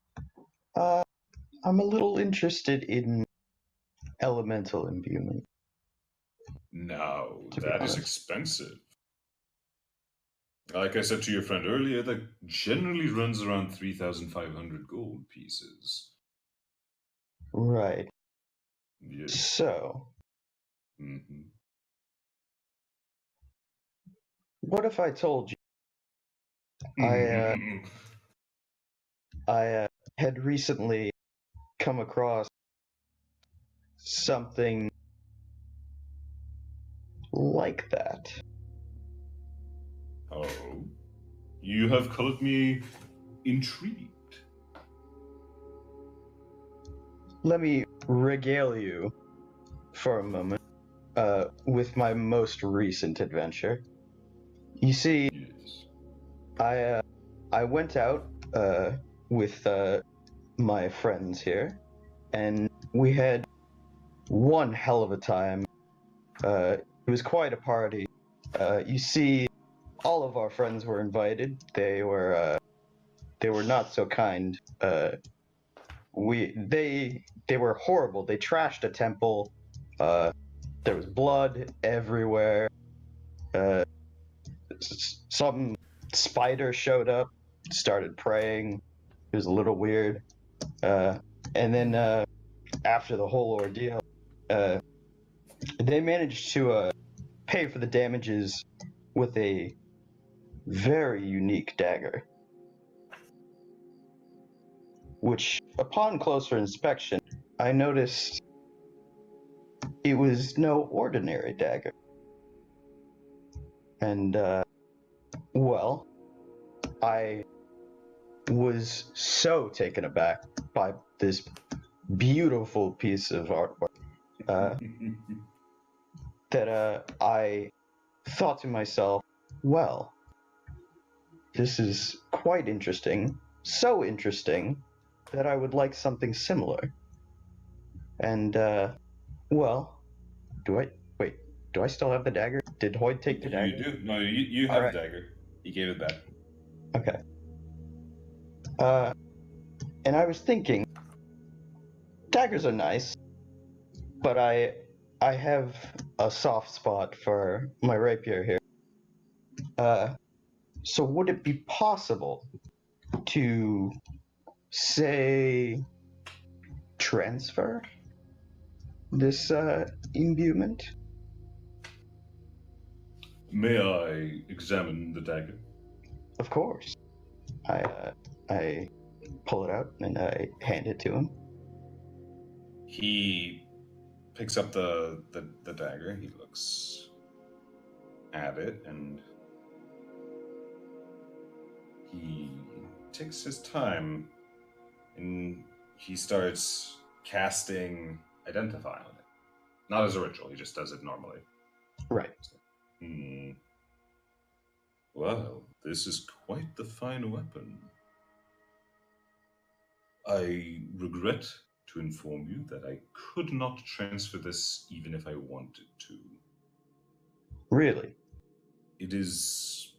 I'm a little interested in elemental imbuement. No, To be that is honest. expensive. Like I said to your friend earlier, that generally runs around 3,500 gold pieces. Right. Yes. So, Mm-hmm. what if I told you I had recently come across something like that? Oh, you have called me intrigued. Let me regale you for a moment with my most recent adventure. You see, Yes. I went out with my friends here, and we had one hell of a time. It was quite a party. You see, all of our friends were invited. They were not so kind. They were horrible. They trashed a temple. There was blood everywhere. Some spider showed up, started praying. It was a little weird. And then after the whole ordeal, they managed to pay for the damages with a very unique dagger, which, upon closer inspection, I noticed it was no ordinary dagger. And, well, I was so taken aback by this beautiful piece of artwork that I thought to myself, well, this is quite interesting. So interesting that I would like something similar. And, well, do I still have the dagger? Did Hoyd take the dagger? You do? No, you have Alright. the dagger. He gave it back. Okay. And I was thinking, daggers are nice, but I have a soft spot for my rapier here. So would it be possible to, say, transfer this imbuement? May I examine the dagger? Of course. I pull it out and I hand it to him. He picks up the dagger. He looks at it and he takes his time and he starts casting Identify on it. Not as a ritual, he just does it normally. Right. Well, this is quite the fine weapon. I regret to inform you that I could not transfer this even if I wanted to. Really? It is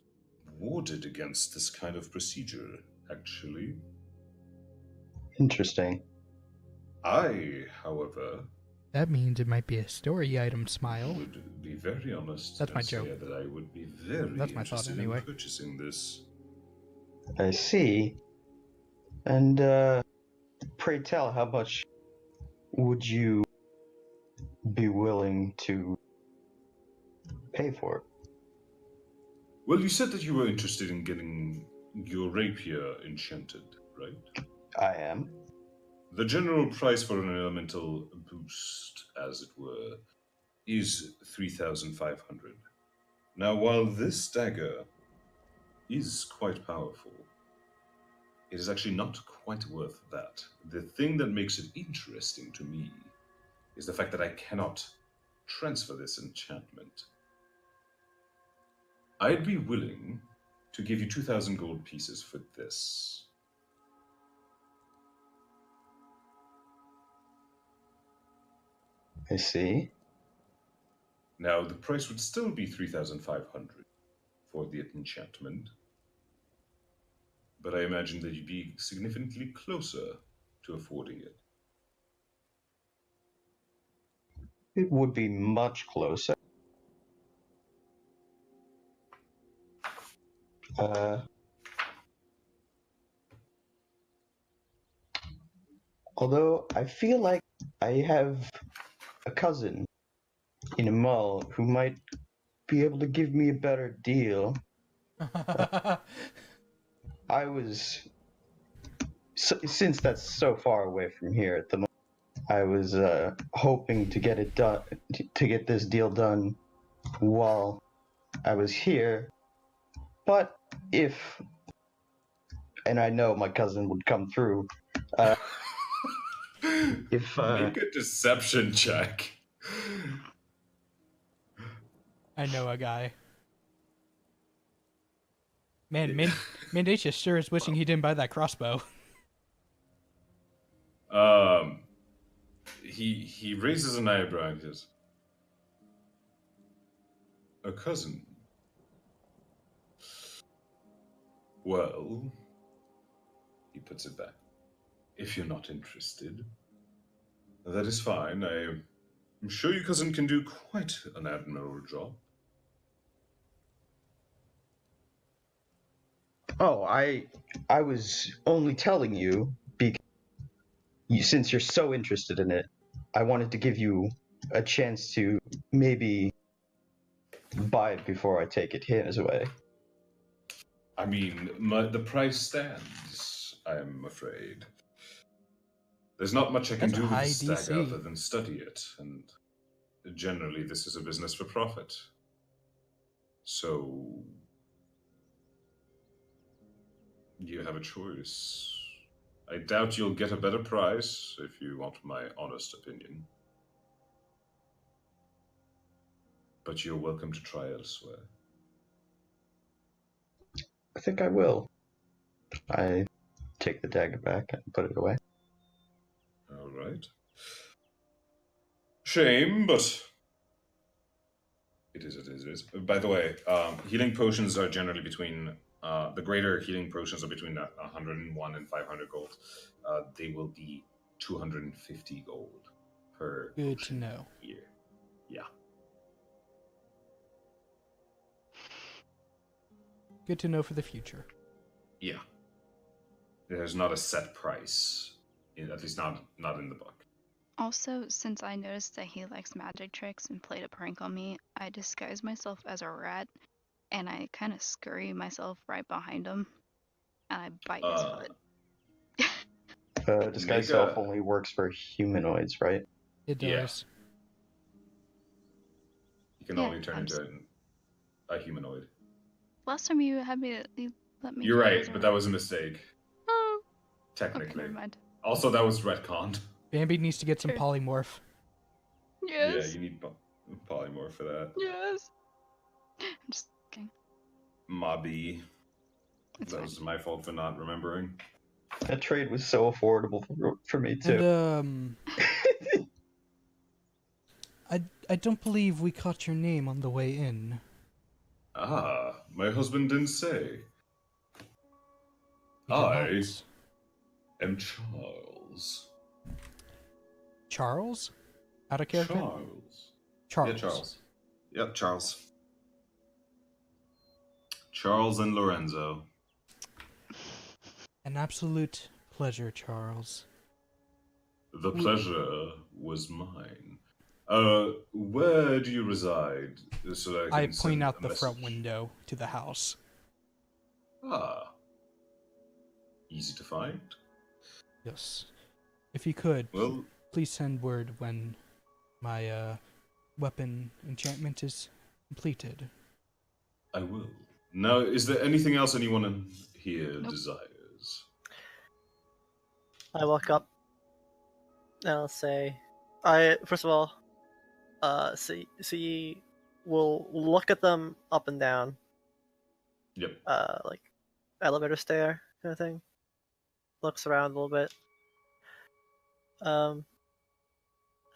warded against this kind of procedure, actually. Interesting. I, however, That means it might be a story item, Smile. would be very honest That's my and say joke. that I would be very That's my thought interested anyway. in purchasing this. I see. And, pray tell, how much would you be willing to pay for it? Well, you said that you were interested in getting your rapier enchanted, right? I am. The general price for an elemental boost, as it were, is 3,500. Now, while this dagger is quite powerful. It is actually not quite worth that. The thing that makes it interesting to me is the fact that I cannot transfer this enchantment. I'd be willing to give you 2,000 gold pieces for this. I see. Now, the price would still be 3,500 for the enchantment, but I imagine that you'd be significantly closer to affording it. It would be much closer. Although I feel like I have a cousin in a mall who might be able to give me a better deal. I was, since that's so far away from here at the moment, I was hoping to get it done, to get this deal done while I was here. But if, and I know my cousin would come through, if Make a deception check. I know a guy. Man, Mendacious sure is wishing he didn't buy that crossbow. He raises an eyebrow and says, "A cousin? Well," he puts it back. "If you're not interested, that is fine. I'm sure your cousin can do quite an admirable job." Oh, I was only telling you because since you're so interested in it, I wanted to give you a chance to maybe buy it before I take it his way. I mean, the price stands, I'm afraid. There's not much I can That's a do with high the stagger DC. other than study it, and generally this is a business for profit. So, you have a choice. I doubt you'll get a better price, if you want my honest opinion. But you're welcome to try elsewhere. I think I will. I take the dagger back and put it away. All right. Shame, but it is. By the way, healing potions are generally between the greater healing potions are between 101 and 500 gold. They will be 250 gold per Good to potion know. here. Yeah. Good to know for the future. Yeah. There's not a set price, at least not in the book. Also, since I noticed that he likes magic tricks and played a prank on me, I disguise myself as a rat and I kind of scurry myself right behind him and I bite his foot. Disguise Make self a- only works for humanoids, right? It Yeah. does. You can Yeah, only turn I'm into a humanoid. Last time you had me, you let me. You're do it right, as a but rat. that was a mistake. Oh, Technically. okay, never mind. Also, that was retconned. Bambi needs to get some Sure. polymorph. Yes. Yeah, you need polymorph for that. Yes. I'm just kidding. Mobby. It's That fine. was my fault for not remembering. That trade was so affordable for me too. And I don't believe we caught your name on the way in. Ah, my husband didn't say. You did I not. am Charles. Charles? Out of character? Charles. Charles. Yeah, Charles. Yep, Charles. Charles and Lorenzo. An absolute pleasure, Charles. The pleasure was mine. Where do you reside? So that I I can point send out a the front message? window to the house. Ah. Easy to find. Yes. If you could, Well, please send word when my weapon enchantment is completed. I will. Now, is there anything else anyone in here Nope. desires? I walk up and I'll say, I first of all, see, we'll look at them up and down, Yep. like elevator stare kind of thing. Looks around a little bit. I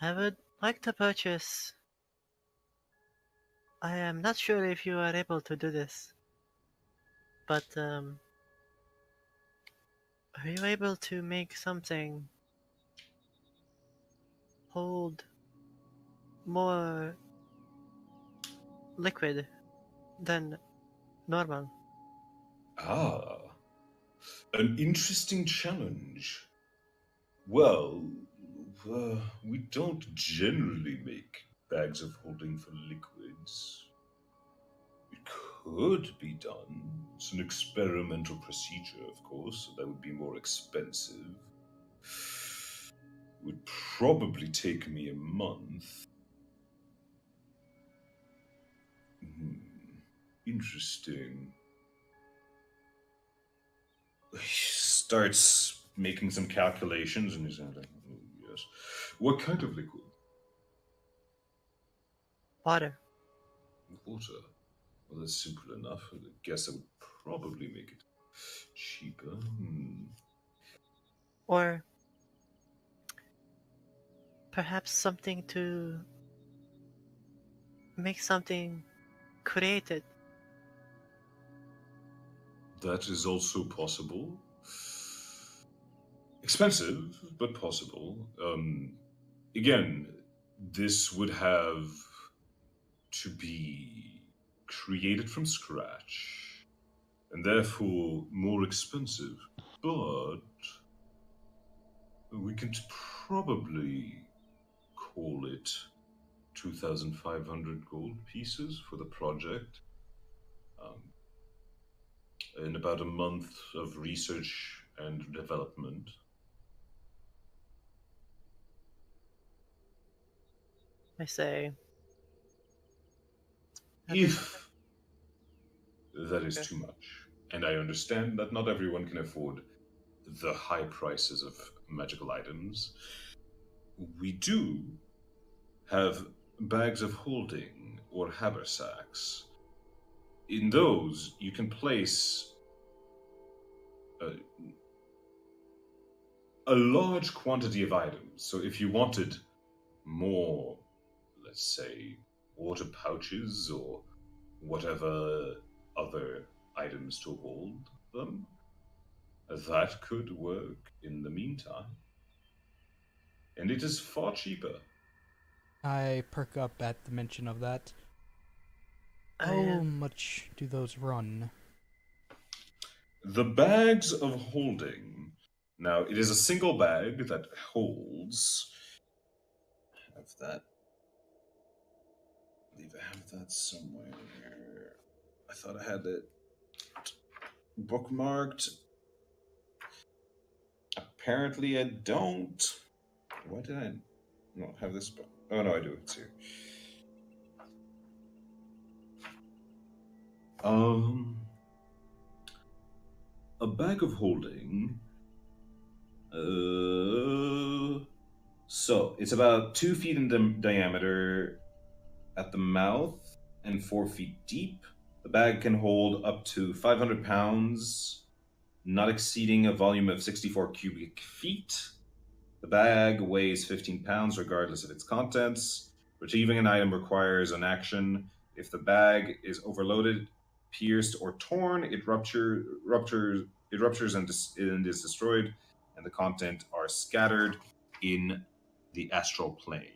would like to purchase. I am not sure if you are able to do this, but are you able to make something hold more liquid than normal? Ah, an interesting challenge. Well, we don't generally make bags of holding for liquids. It could be done. It's an experimental procedure, of course, so that would be more expensive. Would probably take me a month. Interesting. He starts making some calculations and he's like, oh, yes. What kind of liquid? Water. Water. Well, that's simple enough. I guess that would probably make it cheaper. Or perhaps something to make something created. That is also possible. Expensive, but possible. Again, this would have to be created from scratch, and therefore more expensive. But we can probably call it 2,500 gold pieces for the project. In about a month of research and development. I say. If that is Okay. too much, and I understand that not everyone can afford the high prices of magical items, we do have bags of holding or haversacks. In those, you can place a large quantity of items. So if you wanted more, let's say, water pouches or whatever other items to hold them, that could work in the meantime. And it is far cheaper. I perk up at the mention of that. I How am. much do those run? The bags of holding. Now, it is a single bag that holds. Have that. I believe I have that somewhere. I thought I had it bookmarked. Apparently, I don't. Why did I not have this? Oh no, I do. It's here. A bag of holding. So it's about 2 feet in diameter at the mouth and 4 feet deep. The bag can hold up to 500 pounds, not exceeding a volume of 64 cubic feet. The bag weighs 15 pounds regardless of its contents. Retrieving an item requires an action. If the bag is overloaded, pierced, or torn, it ruptures and is destroyed, and the content are scattered in the astral plane.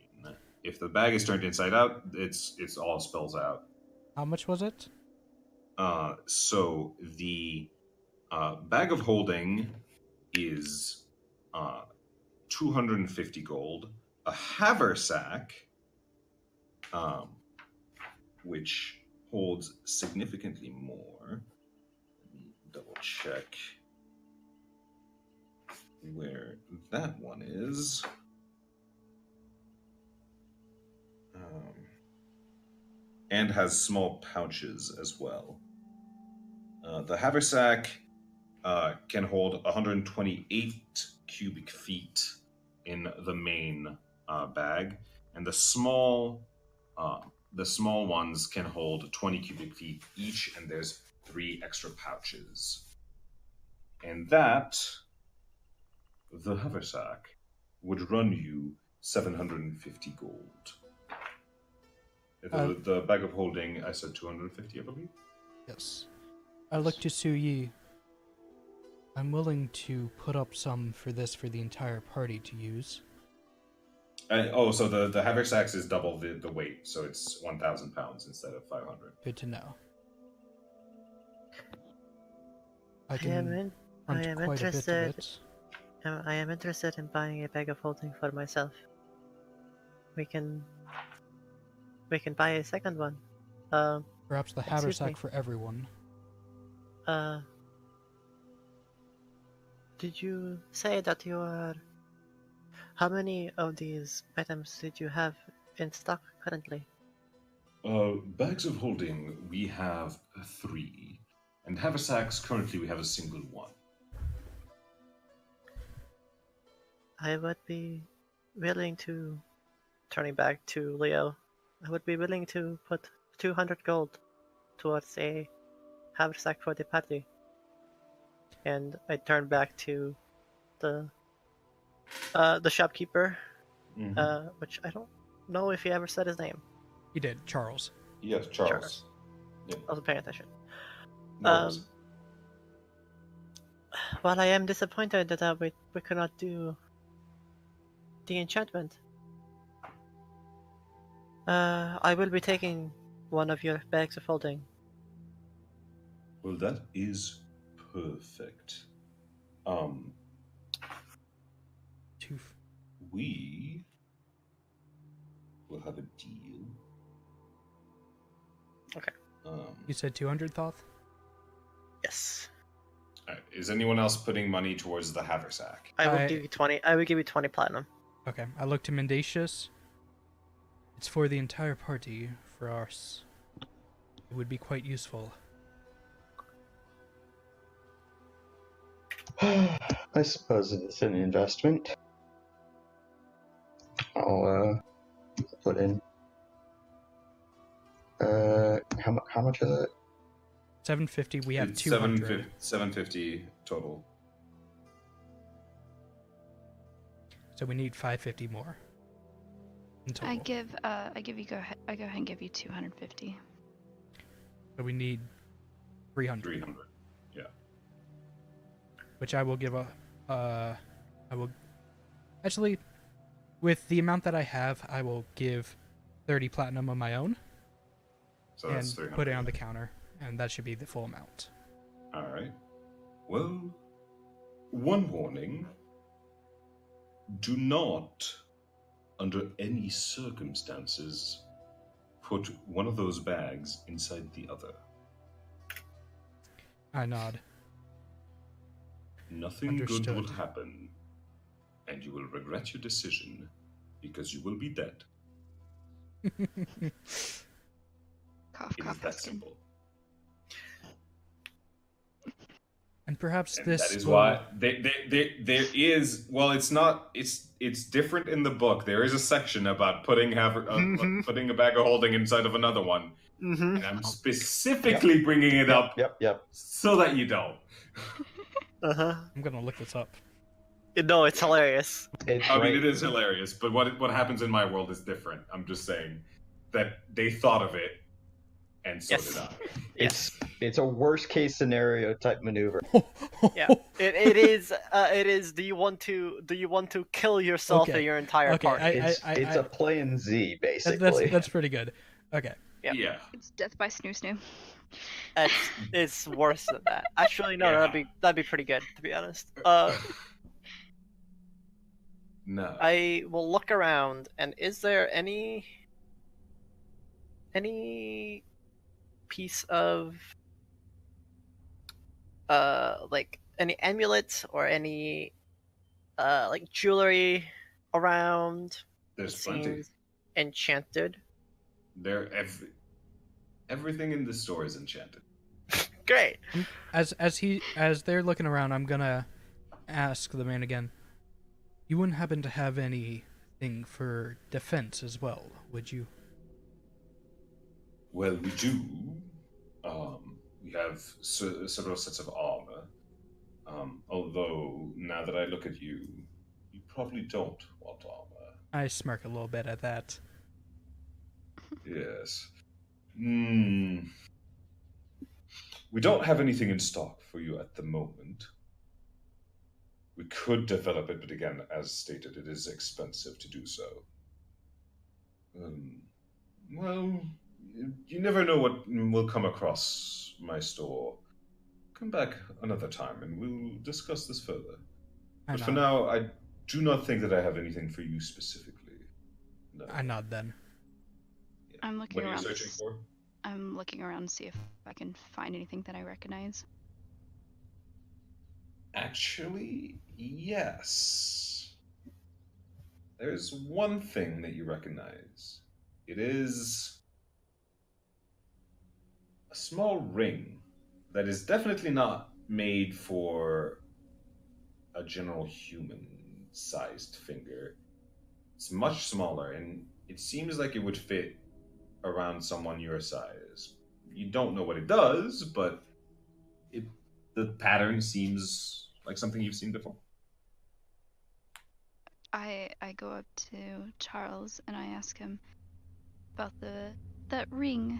If the bag is turned inside out, it's all spells out. How much was it? So the bag of holding is 250 gold. A haversack, which holds significantly more. Let me double check where that one is. And has small pouches as well. The haversack can hold 128 cubic feet in the main bag, and the small ones can hold 20 cubic feet each, and there's 3 extra pouches. And that, the haversack, would run you 750 gold. The bag of holding, I said 250, I believe. Yes. I look to Su Yi. I'm willing to put up some for the entire party to use. So the haversacks is double the weight, so it's 1,000 pounds instead of 500. Good to know. I I am interested in buying a bag of holding for myself. We can buy a second one. Perhaps the Excuse haversack me. for everyone. Did you say that you are... How many of these items did you have in stock currently? Bags of holding, we have 3. And haversacks, currently we have a single one. I would be willing to... Turning back to Leo, I would be willing to put 200 gold towards a haversack for the party. And I turn back to the shopkeeper, which I don't know if he ever said his name. He did, Charles. Yes, Charles. Yep. I was paying attention. No worries. While I am disappointed that we could not do the enchantment, I will be taking one of your bags of holding. Well, that is perfect. We will have a deal. Okay. You said 200, Thoth? Yes. Alright, is anyone else putting money towards the haversack? I will give you 20. I will give you 20 platinum. Okay, I look to Mendacious. It's for the entire party, for us. It would be quite useful. I suppose it's an investment. I'll put in. How much is it? 750. We have It's 200. 750 total. So we need 550 more. In total. I go ahead and give you 250. So we need 300. 300. Yeah. Which I will give actually, with the amount that I have, I will give 30 platinum of my own. So that's and 300. put it on the counter, and that should be the full amount. Alright. Well, one warning. Do not, under any circumstances, put one of those bags inside the other. I nod. Nothing Understood. good will happen, and you will regret your decision, because you will be dead. Cough, It is cough, that Huskin. simple. And perhaps And this that is will... why there is, well, it's not, it's different in the book. There is a section about putting putting a bag of holding inside of another one. Mm-hmm. And I'm specifically bringing it up Yep. so that you don't. Uh-huh. I'm gonna look this up. No, it's hilarious. I mean, it is hilarious, but what happens in my world is different. I'm just saying that they thought of it, and so Yes. did I. It's a worst case scenario type maneuver. Yeah. It is. Do you want to kill yourself Okay. and your entire Okay, party? It's a plan Z basically. That's pretty good. Okay. Yeah. It's death by snoo snoo. It's worse than that. Actually, no, Yeah. that'd be pretty good, to be honest. No. I will look around, and is there any piece of like any amulets or any like jewelry around? There's It plenty. seems enchanted. Everything in this store is enchanted. Great. As they're looking around, I'm gonna ask the man again. You wouldn't happen to have anything for defense as well, would you? Well, we do. We have several sets of armor. Although, now that I look at you, you probably don't want armor. I smirk a little bit at that. Yes. We don't have anything in stock for you at the moment. We could develop it, but again, as stated, it is expensive to do so. Well, you never know what will come across my store. Come back another time and we'll discuss this further. But for now, I do not think that I have anything for you specifically. No. I nod then. Yeah. I'm looking What are you around. searching for? I'm looking around to see if I can find anything that I recognize. Actually, yes. There's one thing that you recognize. It is a small ring that is definitely not made for a general human-sized finger. It's much smaller, and it seems like it would fit around someone your size. You don't know what it does, but the pattern seems like something you've seen before. I go up to Charles and I ask him about that ring,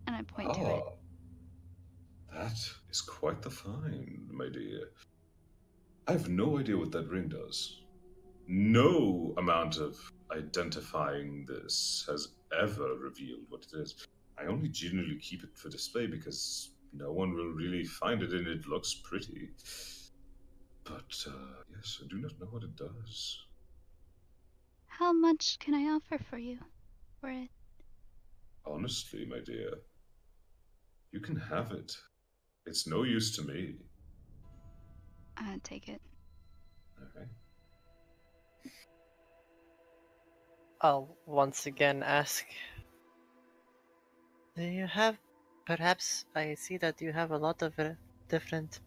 and I point to it. That is quite the find, my dear. I have no idea what that ring does. No amount of identifying this has ever revealed what it is. I only generally keep it for display because no one will really find it and it looks pretty. But, yes, I do not know what it does. How much can I offer for you for it? Honestly, my dear, you can have it. It's no use to me. I take it. Okay. I'll once again ask. Do you have, perhaps I see that you have a lot of different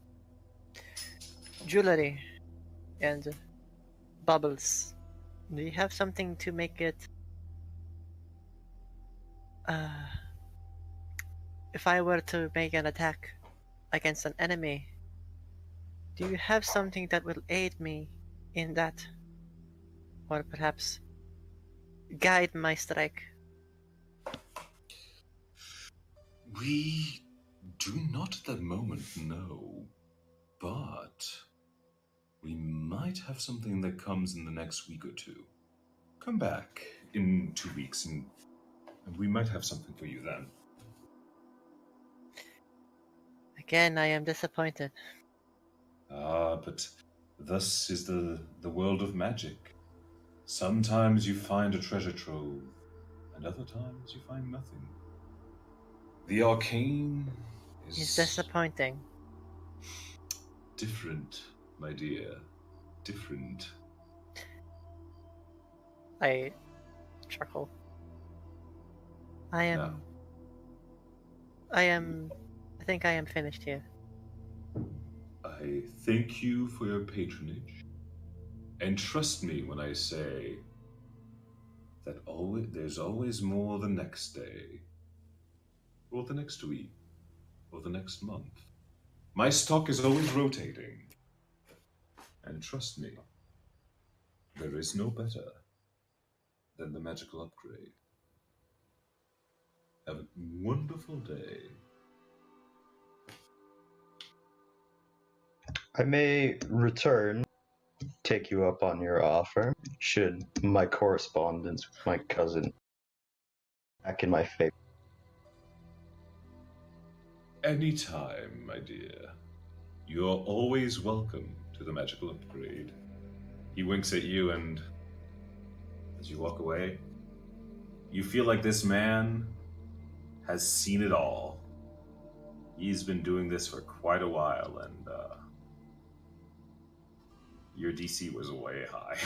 jewelry and bubbles. Do you have something to make it, if I were to make an attack against an enemy, do you have something that will aid me in that? Or perhaps guide my strike? We do not at the moment know, but we might have something that comes in the next week or two. Come back in 2 weeks and we might have something for you then. Again, I am disappointed. But thus is the world of magic. Sometimes you find a treasure trove, and other times you find nothing. The arcane It's is disappointing. different, my dear. Different. I chuckle. I think I am finished here. I thank you for your patronage, and trust me when I say that there's always more the next day, or the next week, or the next month. My stock is always rotating, and trust me, there is no better than the magical upgrade. Have a wonderful day. I may return, take you up on your offer, should my correspondence with my cousin back in my favor. Anytime, my dear. You're always welcome to the magical upgrade. He winks at you, and as you walk away, you feel like this man has seen it all. He's been doing this for quite a while, and your DC was way high.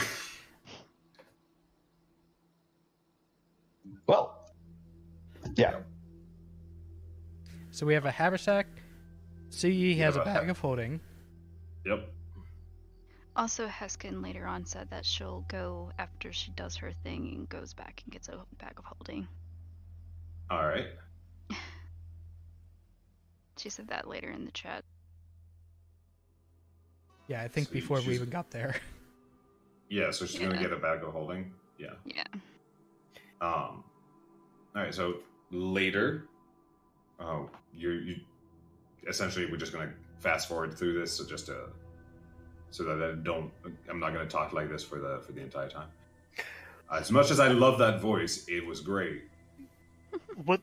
Well, yeah. So we have a haversack, Suyi has a Yeah. bag of holding. Yep. Also, Heskin later on said that she'll go after she does her thing and goes back and gets a bag of holding. All right. She said that later in the chat. Yeah, I think So before we she's- even got there. Yeah, so she's gonna Yeah. get a bag of holding. Yeah. Yeah. All right. So later, you essentially we're just gonna fast forward through this, so just to so that I'm not gonna talk like this for the entire time. As much as I love that voice, it was great.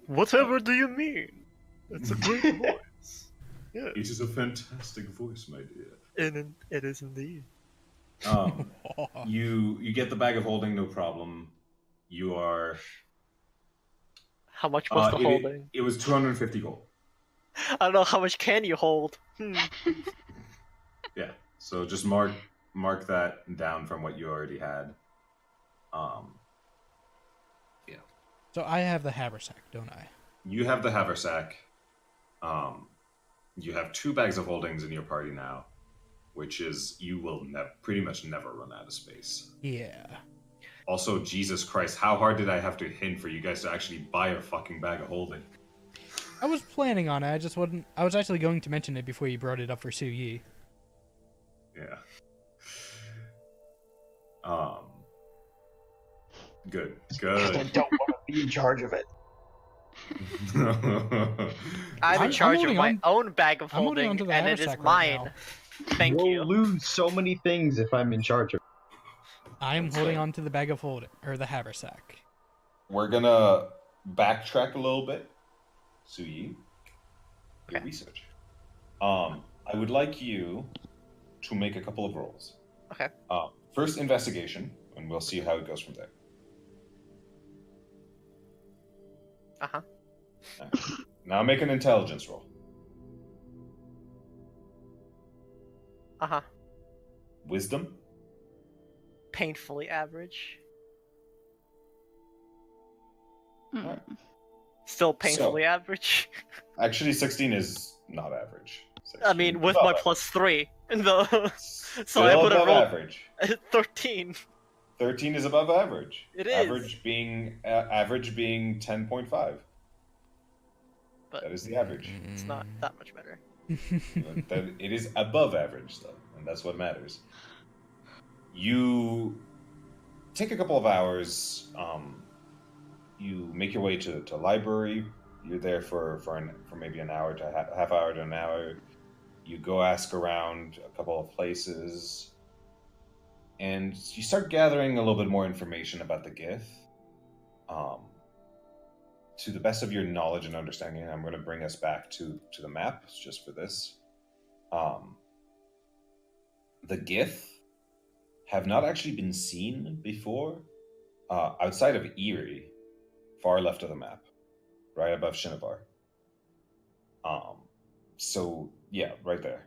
Whatever do you mean? It's a great voice. Yeah, It is a fantastic voice, my dear. it is indeed. You get the bag of holding, no problem. You are. How much was the it, holding? It was 250 gold. I don't know, how much can you hold? Yeah. So just mark that down from what you already had. Yeah. So I have the haversack, don't I? You have the haversack. You have 2 bags of holdings in your party now, which is you will pretty much never run out of space. Yeah. Also, Jesus Christ, how hard did I have to hint for you guys to actually buy a fucking bag of holding? I was planning on it. I just wasn't. I was actually going to mention it before you brought it up for Suyi. Yeah. Good. I don't want to be in charge of it. I'm in I'm charge of holding my on- own bag of I'm holding holding, onto the and it is haversack right mine. now. Thank we'll you. lose so many things if I'm in charge of it. I'm That's holding fine. on to the bag of holding, or the haversack. We're gonna backtrack a little bit. Suyi, your Okay. research. I would like you to make a couple of rolls. Okay. First, investigation, and we'll see how it goes from there. Uh-huh. Alright. Now make an intelligence roll. Uh-huh. Wisdom. Painfully average. Alright. Still painfully average. Actually, 16 is not average. I mean, 16 with above my average. plus 3. So Still I would have above rolled average. 13. 13 is above average. It is. Average being 10.5. But That is the average. it's not that much better. That it is above average though, and that's what matters. You take a couple of hours. You make your way to library. You're there for maybe an hour to half hour to an hour. You go ask around a couple of places, and you start gathering a little bit more information about the Gith. To the best of your knowledge and understanding, I'm going to bring us back to the map just for this. The Gith have not actually been seen before outside of Erie, far left of the map, right above Shinovar. So yeah, right there.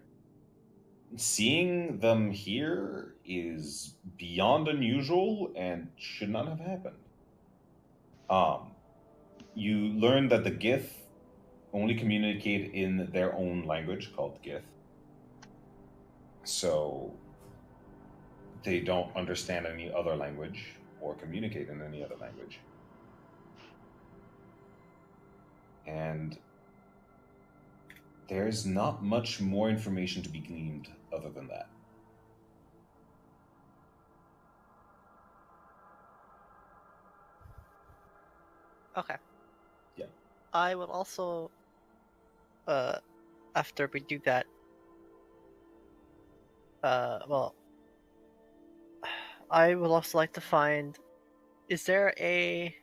Seeing them here is beyond unusual and should not have happened. You learn that the Gith only communicate in their own language called Gith. So they don't understand any other language or communicate in any other language. And there's not much more information to be gleaned other than that. Okay. Yeah. I will also, after we do that, well, I would also like to find, is there a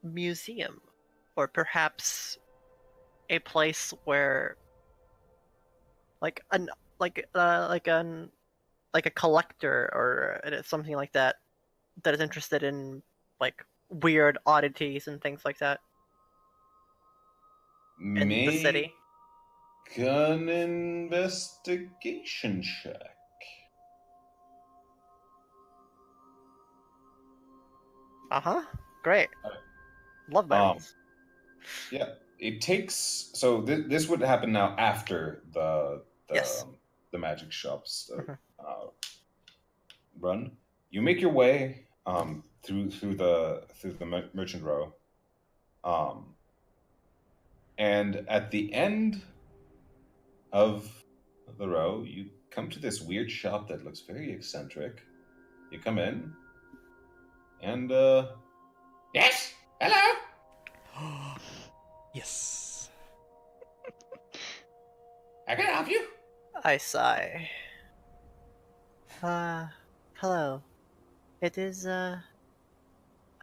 museum, or perhaps a place where, like a collector or something like that, that is interested in like weird oddities and things like that in the city? Make an investigation check. Uh-huh. Great. Alright. Love my rolls. Yeah. it takes so this would happen now after the Yes. the magic shops Mhm. run. You make your way through the merchant row, and at the end of the row, you come to this weird shop that looks very eccentric. You come in, and Yes? Hello? Yes. I can help you. I sigh. Hello. It is, I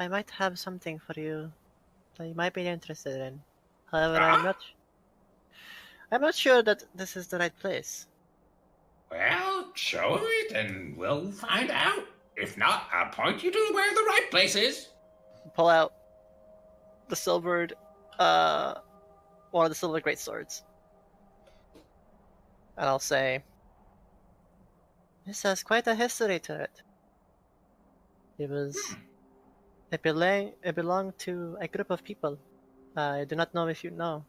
might have something for you that you might be interested in. However, I'm not sure that this is the right place. Well, show it and we'll find out. If not, I'll point you to where the right place is. Pull out the silvered, one of the silver great swords. And I'll say, this has quite a history to it. It belonged to a group of people. I do not know if you know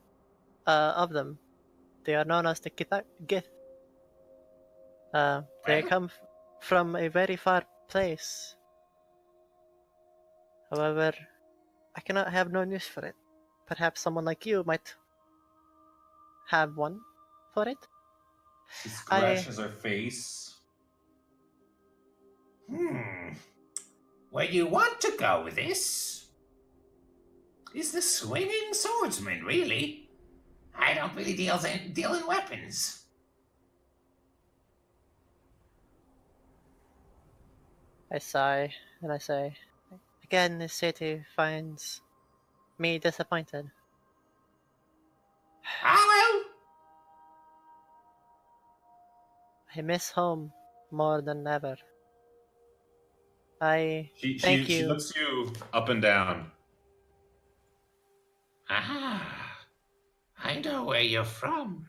of them. They are known as the Gith. They Well, come from a very far place. However, I cannot have no news for it. Perhaps someone like you might have one for it. she scratches her face. Where you want to go with this is the swinging swordsman, really. I don't really deal in weapons. I sigh and I say, again, this city finds me disappointed. Ah, I miss home more than ever. I She thank she you. looks you up and down. I know where you're from.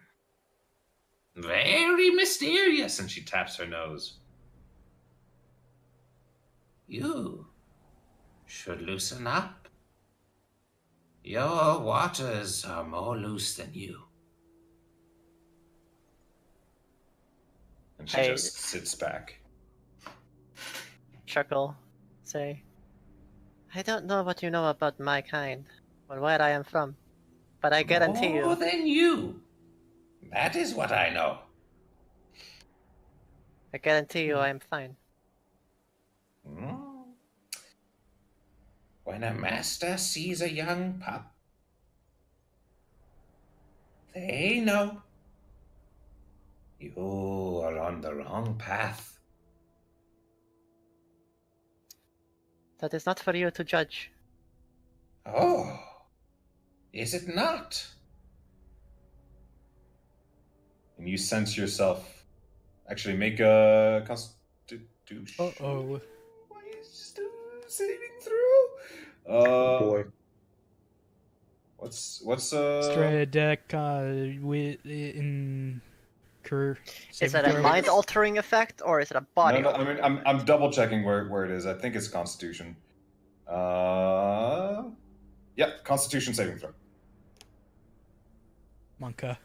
Very mysterious, and she taps her nose. You should loosen up. Your waters are more loose than you. And she I just sits back. chuckle, say, I don't know what you know about my kind or where I am from, but I guarantee More you, than you. That is what I know. I am fine. When a master sees a young pup, they know you are on the wrong path. That is not for you to judge. Oh, is it not? And you sense yourself. Actually, make a constitution. Uh-oh. Why is saving throw? Boy. What's Strata deck with in cur. Is that a mind altering effect or is it a body? No, I mean I'm double checking where it is. I think it's Constitution. Yep, Constitution saving throw. Monka.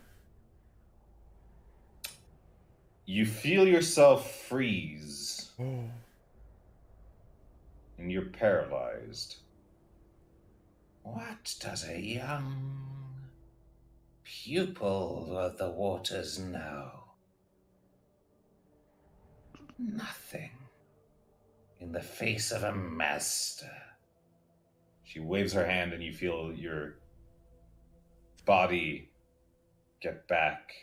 You feel yourself freeze, Oh. and you're paralyzed. What does a young pupil of the waters know? Nothing. In the face of a master. She waves her hand, and you feel your body get back.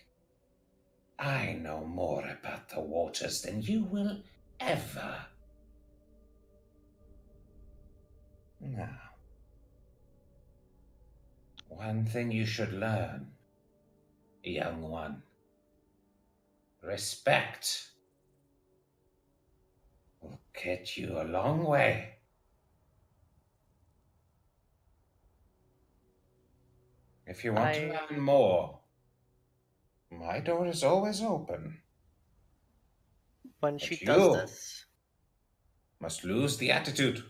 I know more about the waters than you will ever. Now, one thing you should learn, young one. Respect will get you a long way. If you want to learn more, my door is always open. When But she you does this, must lose the attitude.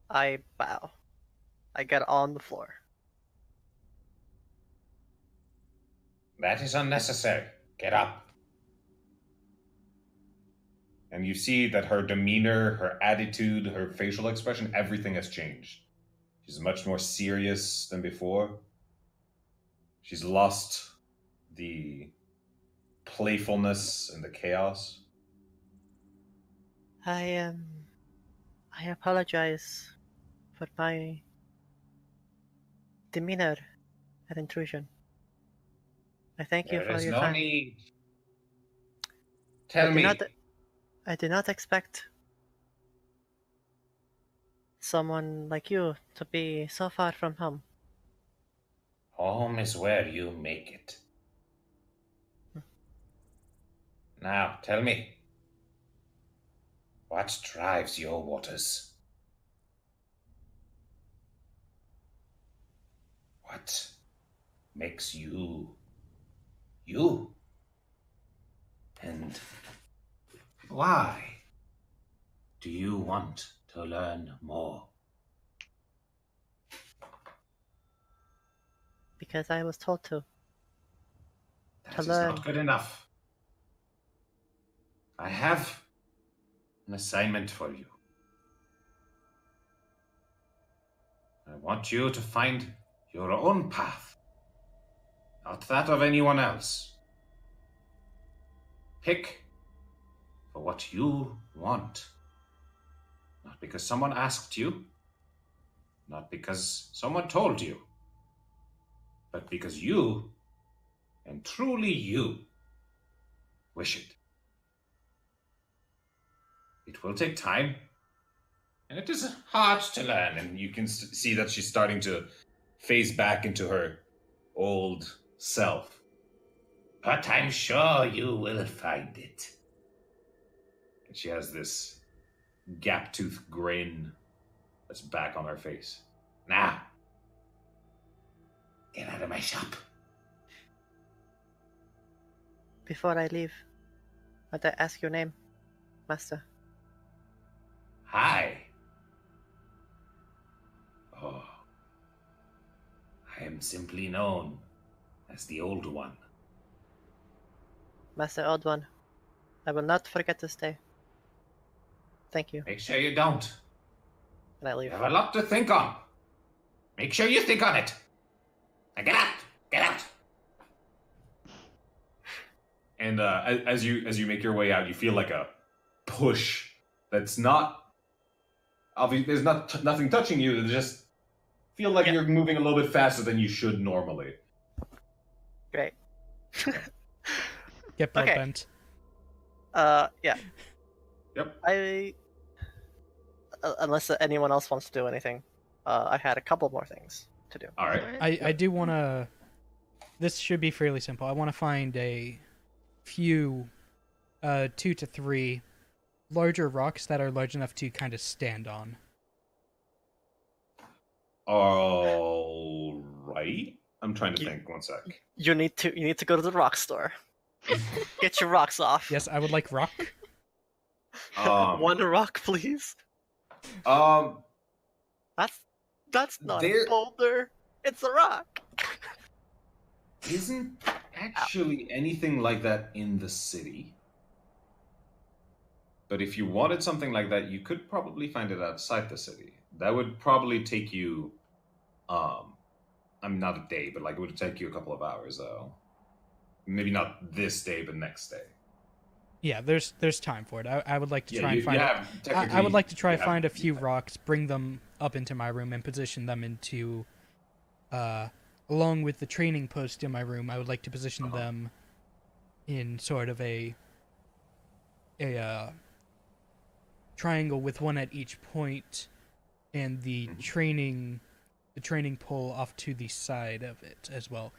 I bow. I get on the floor. That is unnecessary. Get up. And you see that her demeanor, her attitude, her facial expression, everything has changed. She's much more serious than before. She's lost the playfulness and the chaos. I apologize for my demeanor and intrusion. I thank you There for is your no time. need. Tell me. I did not expect someone like you to be so far from home. Home is where you make it. Now, tell me. What drives your waters? What makes you you? And why do you want to learn more? Because I was told to. That is learn. not good enough. I have an assignment for you. I want you to find your own path, not that of anyone else. Pick for what you want. Not because someone asked you, not because someone told you, but because you, and truly you, wish it. It will take time, and it is hard to learn, and you can see that she's starting to phase back into her old self. But I'm sure you will find it. And she has this gap-toothed grin that's back on her face. Now, get out of my shop. Before I leave, might I ask your name, Master? Hi. Oh. I am simply known as the Old One. Master Old One, I will not forget to stay. Thank you. Make sure you don't. And I You leave. have a lot to think on. Make sure you think on it. Now get out! Get out! And as you make your way out, you feel like a push that's not obvious. There's nothing touching you. They just feel like you're moving a little bit faster than you should normally. Great. Get blood Okay. bent. Yeah. Yep. Unless anyone else wants to do anything, I had a couple more things to do. All right. I do want to. This should be fairly simple. I want to find a few, 2 to 3 larger rocks that are large enough to kind of stand on. All right. I'm trying to think. One sec. You need to go to the rock store. Get your rocks off. Yes, I would like rock. One rock, please. Um. That's not a boulder. It's a rock. Isn't actually anything like that in the city. But if you wanted something like that, you could probably find it outside the city. That would probably take you, not a day, but like it would take you a couple of hours though. Maybe not this day, but next day. Yeah, there's time for it. I would like to try and find. Yeah, I would like to try find a few rocks, bring them up into my room, and position them into. Along with the training post in my room, I would like to position them in sort of a triangle with one at each point, and the training pole off to the side of it as well,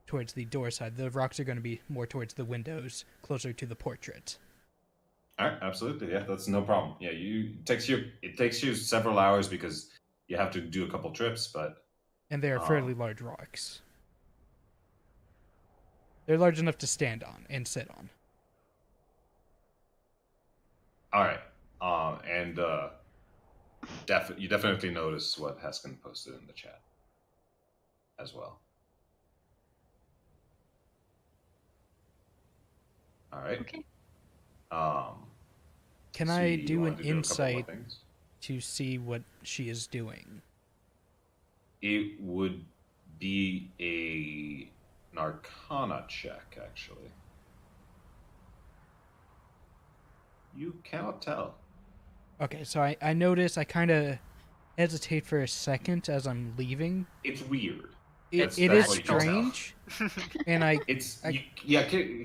towards the door side. The rocks are going to be more towards the windows, closer to the portrait. All right, absolutely. Yeah, that's no problem. Yeah, it takes you several hours because you have to do a couple trips, but. And they are fairly large rocks. They're large enough to stand on and sit on. All right. And you definitely notice what Heskin posted in the chat as well. All right. Okay. Can So I you do wanted an to do a couple more insight things? to see what she is doing? It would be an Arcana check, actually. You cannot tell. Okay, so I notice I kind of hesitate for a second as I'm leaving. It's weird. It That's is what you can tell. strange, and I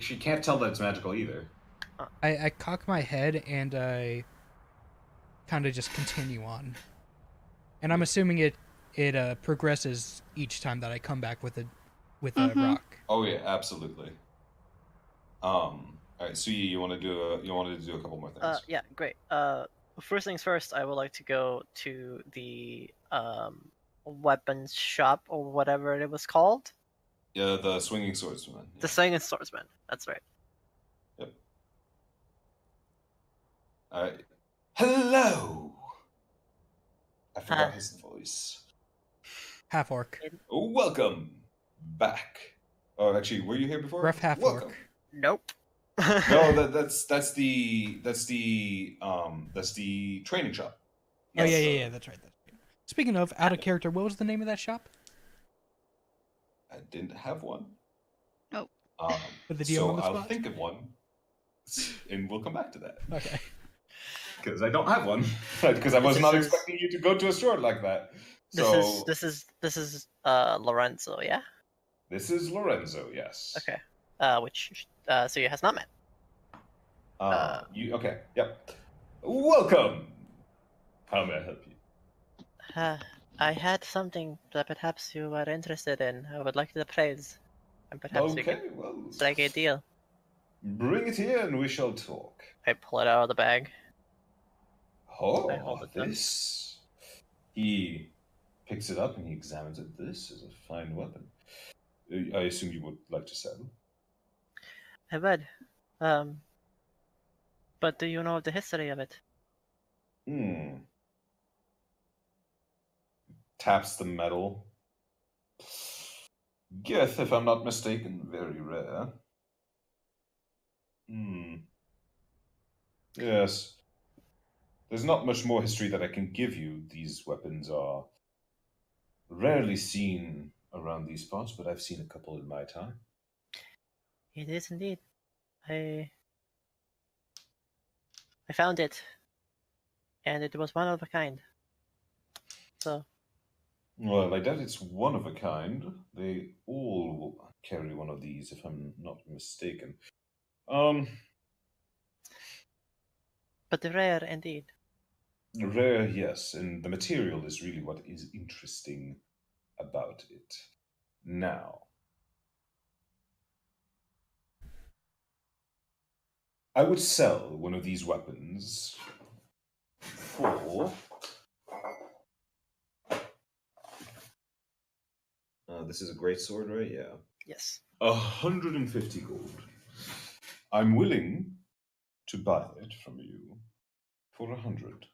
She can't tell that it's magical either. I cock my head and I kind of just continue on. And I'm assuming it progresses each time that I come back with a rock. Oh yeah, absolutely. All right, so you wanted to do a couple more things. Yeah, great. First things first, I would like to go to the weapons shop or whatever it was called. Yeah, the swinging swordsman. The Swinging Swordsman. That's right. Yep. All right. Hello. I forgot his voice. Half orc. Welcome back. Oh, actually, were you here before? Rough half Welcome. orc. Nope. No, that's the training shop. Oh yeah, that's right. Speaking of out of character, what was the name of that shop? I didn't have one. Oh. Put the DM So on the I'll spot? think of one, and we'll come back to that. Okay. Because I don't have one. Because I was not expecting you to go to a store like that. So This is Lorenzo, yeah? this is Lorenzo, yes. Okay. Which so you has not met. Okay, yep. Welcome. How may I help you? I had something that perhaps you are interested in. I would like to praise. And perhaps we Okay, can well, strike a deal. bring it here and we shall talk. I pull it out of the bag. I Oh, hold it down. this. He picks it up and he examines it. This is a fine weapon. I assume you would like to sell. I would. But do you know the history of it? Taps the metal. Yes, if I'm not mistaken, very rare. Yes. There's not much more history that I can give you. These weapons are rarely seen around these parts, but I've seen a couple in my time. It is indeed. I found it, and it was one of a kind. So. Well, I doubt it's one of a kind. They all carry one of these, if I'm not mistaken. But rare indeed. Rare, yes, and the material is really what is interesting about it. Now, I would sell one of these weapons for... this is a great sword, right? Yeah. Yes. 150 gold. I'm willing to buy it from you for 100.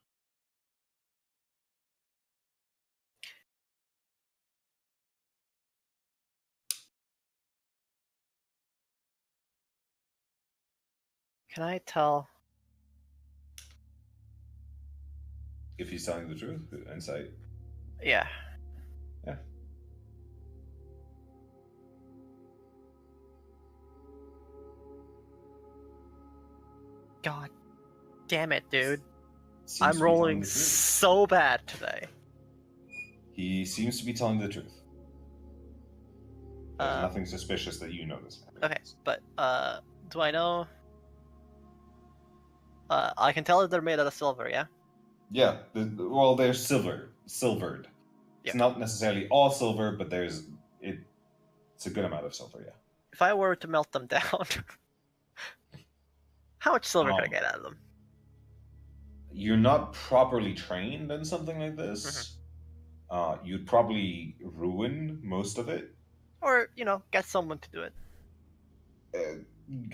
Can I tell? If he's telling the truth, insight. Yeah. Yeah. God damn it, dude. Seems I'm to be telling rolling the truth. so bad today. He seems to be telling the truth. There's nothing suspicious that you notice. Okay, but do I know? I can tell that they're made out of silver, yeah? Yeah, well, they're silvered. It's Yeah. not necessarily all silver, but it's a good amount of silver, yeah. If I were to melt them down, how much silver could I get out of them? You're not properly trained in something like this. You'd probably ruin most of it. Or, get someone to do it.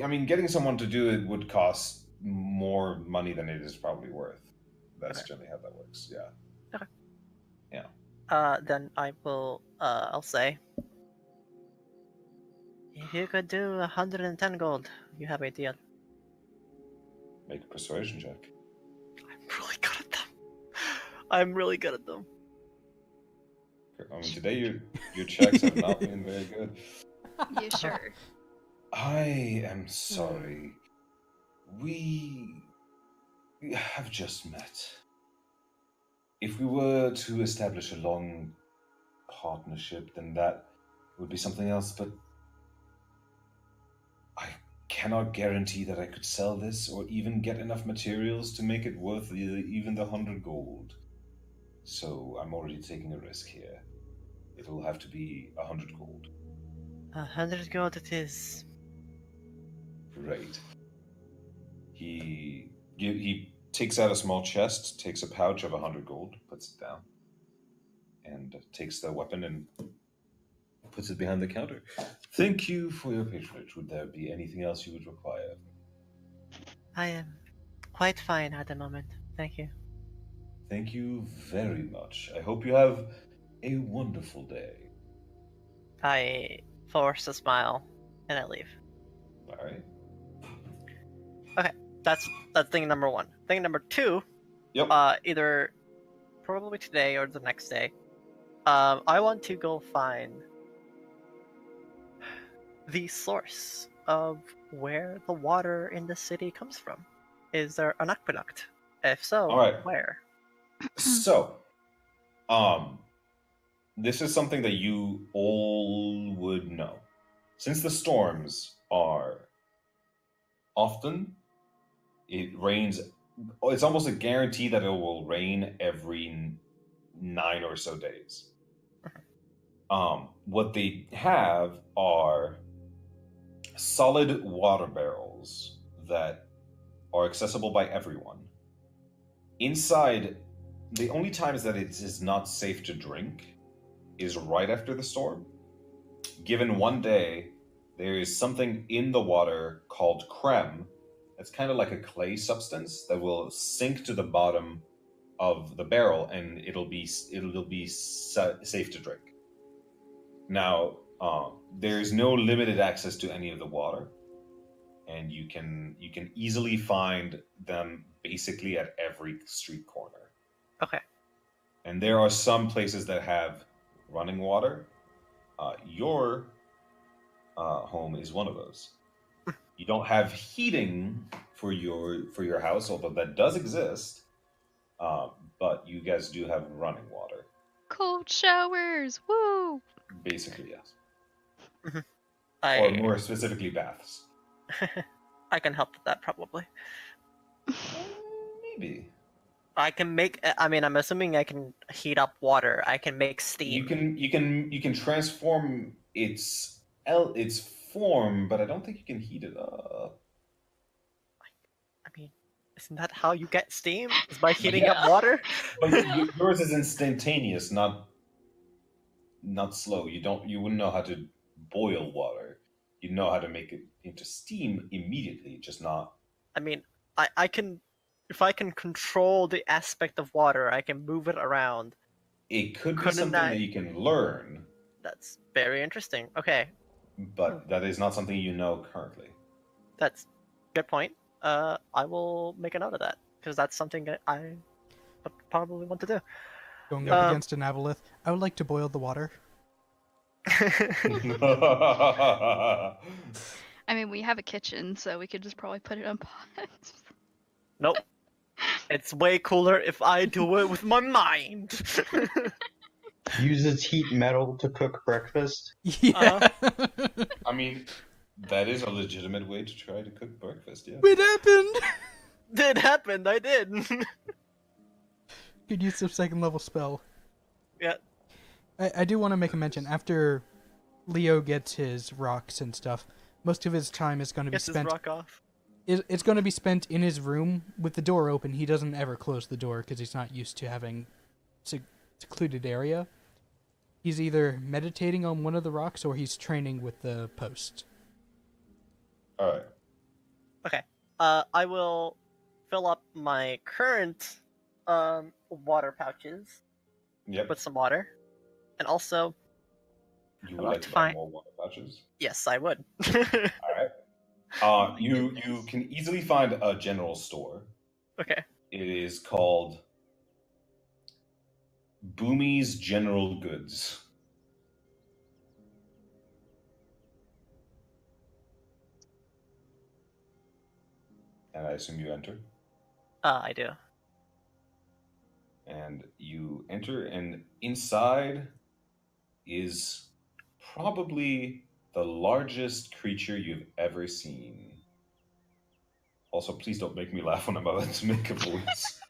I mean, getting someone to do it would cost more money than it is probably worth. That's generally how that works, yeah. Okay. Yeah. Then I will, I'll say, if you could do 110 gold, you have a deal. Make a persuasion check. I'm really good at them. I'm really good at them. I mean, today your checks have not been very good. You sure? I am sorry. We have just met. If we were to establish a long partnership, then that would be something else, but I cannot guarantee that I could sell this or even get enough materials to make it worth even the 100 gold. So I'm already taking a risk here. It'll have to be 100 gold. 100 gold it is. Great. He takes out a small chest, takes a pouch of 100 gold, puts it down, and takes the weapon and puts it behind the counter. Thank you for your patronage. Would there be anything else you would require? I am quite fine at the moment. Thank you. Thank you very much. I hope you have a wonderful day. I force a smile and I leave. All right. That's thing number one. Thing number two, Yep. either probably today or the next day, I want to go find the source of where the water in the city comes from. Is there an aqueduct? If so, All right. where? So, this is something that you all would know. Since the storms are often, it rains. It's almost a guarantee that it will rain every 9 or so days. What they have are solid water barrels that are accessible by everyone. Inside, the only times that it is not safe to drink is right after the storm. Given one day, there is something in the water called creme. It's kind of like a clay substance that will sink to the bottom of the barrel, and it'll be safe to drink. Now, there is no limited access to any of the water, and you can easily find them basically at every street corner. Okay. And there are some places that have running water. Your home is one of those. You don't have heating for your house, although that does exist. But you guys do have running water. Cold showers, woo! Basically, yes. I Or more specifically, baths. I can help with that probably. Maybe. I can make. I mean, I'm assuming I can heat up water. I can make steam. You can transform its form, but I don't think you can heat it up. I mean, isn't that how you get steam? Is by heating up water? But yours is instantaneous, not slow. You wouldn't know how to boil water. You know how to make it into steam immediately, just not. I mean, I can. If I can control the aspect of water, I can move it around. It could be Couldn't something I- that you can learn, That's very interesting. Okay, but that is not something you know currently. that's good point. I will make a note of that because that's something that I would probably want to do. Going up against an aboleth, I would like to boil the water. I mean, we have a kitchen, so we could just probably put it on pots. Nope. It's way cooler if I do it with my mind. Uses heat metal to cook breakfast. Yeah. I mean, that is a legitimate way to try to cook breakfast, yeah. It happened! It happened, I did. Could use some second level spell. Yeah. I do want to make a mention. After Leo gets his rocks and stuff, most of his time is going to be Gets his spent. rock off. It's going to be spent in his room with the door open. He doesn't ever close the door because he's not used to having secluded area. He's either meditating on one of the rocks or he's training with the post. All right. Okay. I will fill up my current water pouches Yep. with some water, and also You I'd would like like to to buy find- more water pouches? yes, I would. All right. You can easily find a general store. Okay. It is called Boomy's General Goods. And I assume you enter. I do. And you enter, and inside is probably the largest creature you've ever seen. Also, please don't make me laugh when I'm about to make a voice.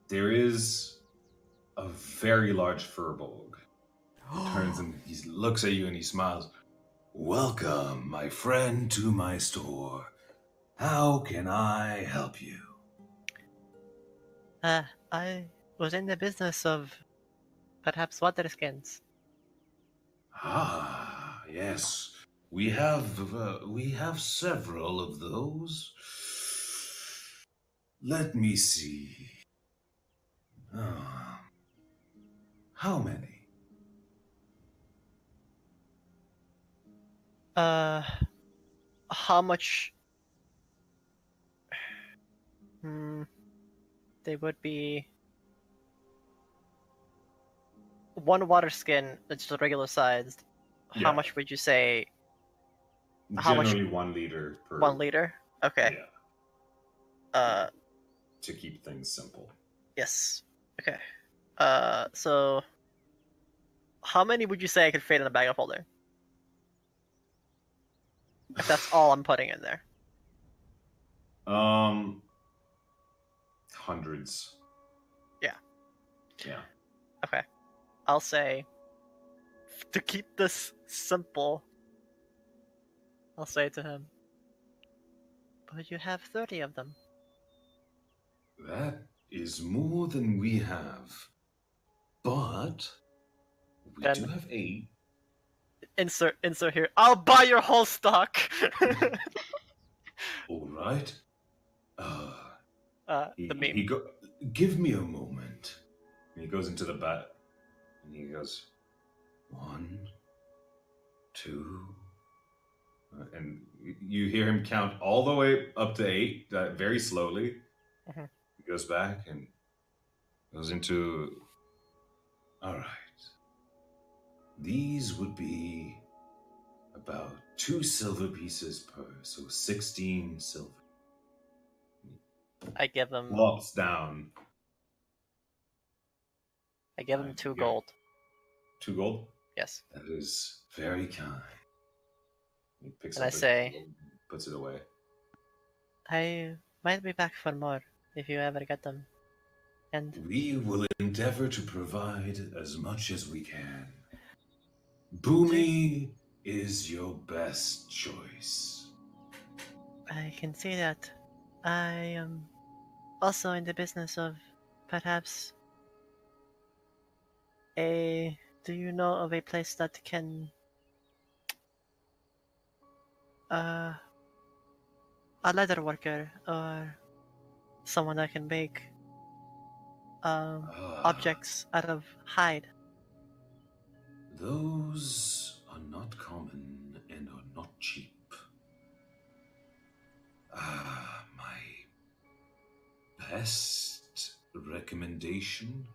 There is a very large furbolg. He turns and he looks at you and he smiles. Welcome, my friend, to my store. How can I help you? I was in the business of perhaps water skins. Ah, yes. We have several of those. Let me see. Ah, how many? How much? They would be one water skin that's just regular sized. Yeah. How much would you say? Generally 1 liter per. 1 liter. Okay. Yeah. To keep things simple. Yes. Okay. So how many would you say I could fit in a bag of holding? If that's all I'm putting in there. Hundreds. Yeah. Yeah. Okay. I'll say, to keep this simple, I'll say to him, but you have 30 of them. That is more than we have. But we Then- do have 8. Insert here. I'll buy your whole stock. All right. The meme. Give me a moment. And he goes into the bat, and he goes, 1, 2, and you hear him count all the way up to 8, very slowly. Mhm. He goes back and goes into. All right. These would be about 2 silver pieces per, so 16 silver. I give him Flops down. 2 gold. 2 gold? Yes. That is very kind. He picks And up I say, gold and puts it away. I might be back for more if you ever get them. And We will endeavor to provide as much as we can. Boomy is your best choice. I can see that. I am also in the business of perhaps do you know of a place that can a leather worker or someone that can make objects out of hide? Those are not common and are not cheap. My best recommendation?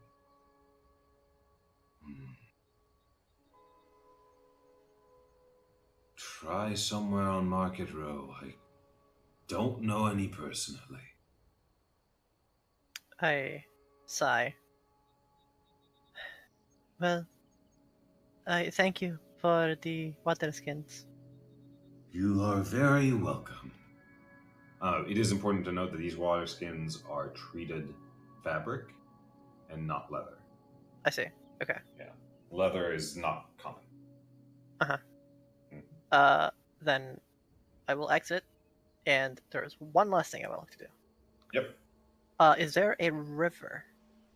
Try somewhere on Market Row. I don't know any personally. I sigh. Well, I thank you for the water skins. You are very welcome. It is important to note that these water skins are treated fabric and not leather. I see. Okay. Yeah. Leather is not common. Then I will exit, and there's one last thing I would like to do. Yep. Is there a river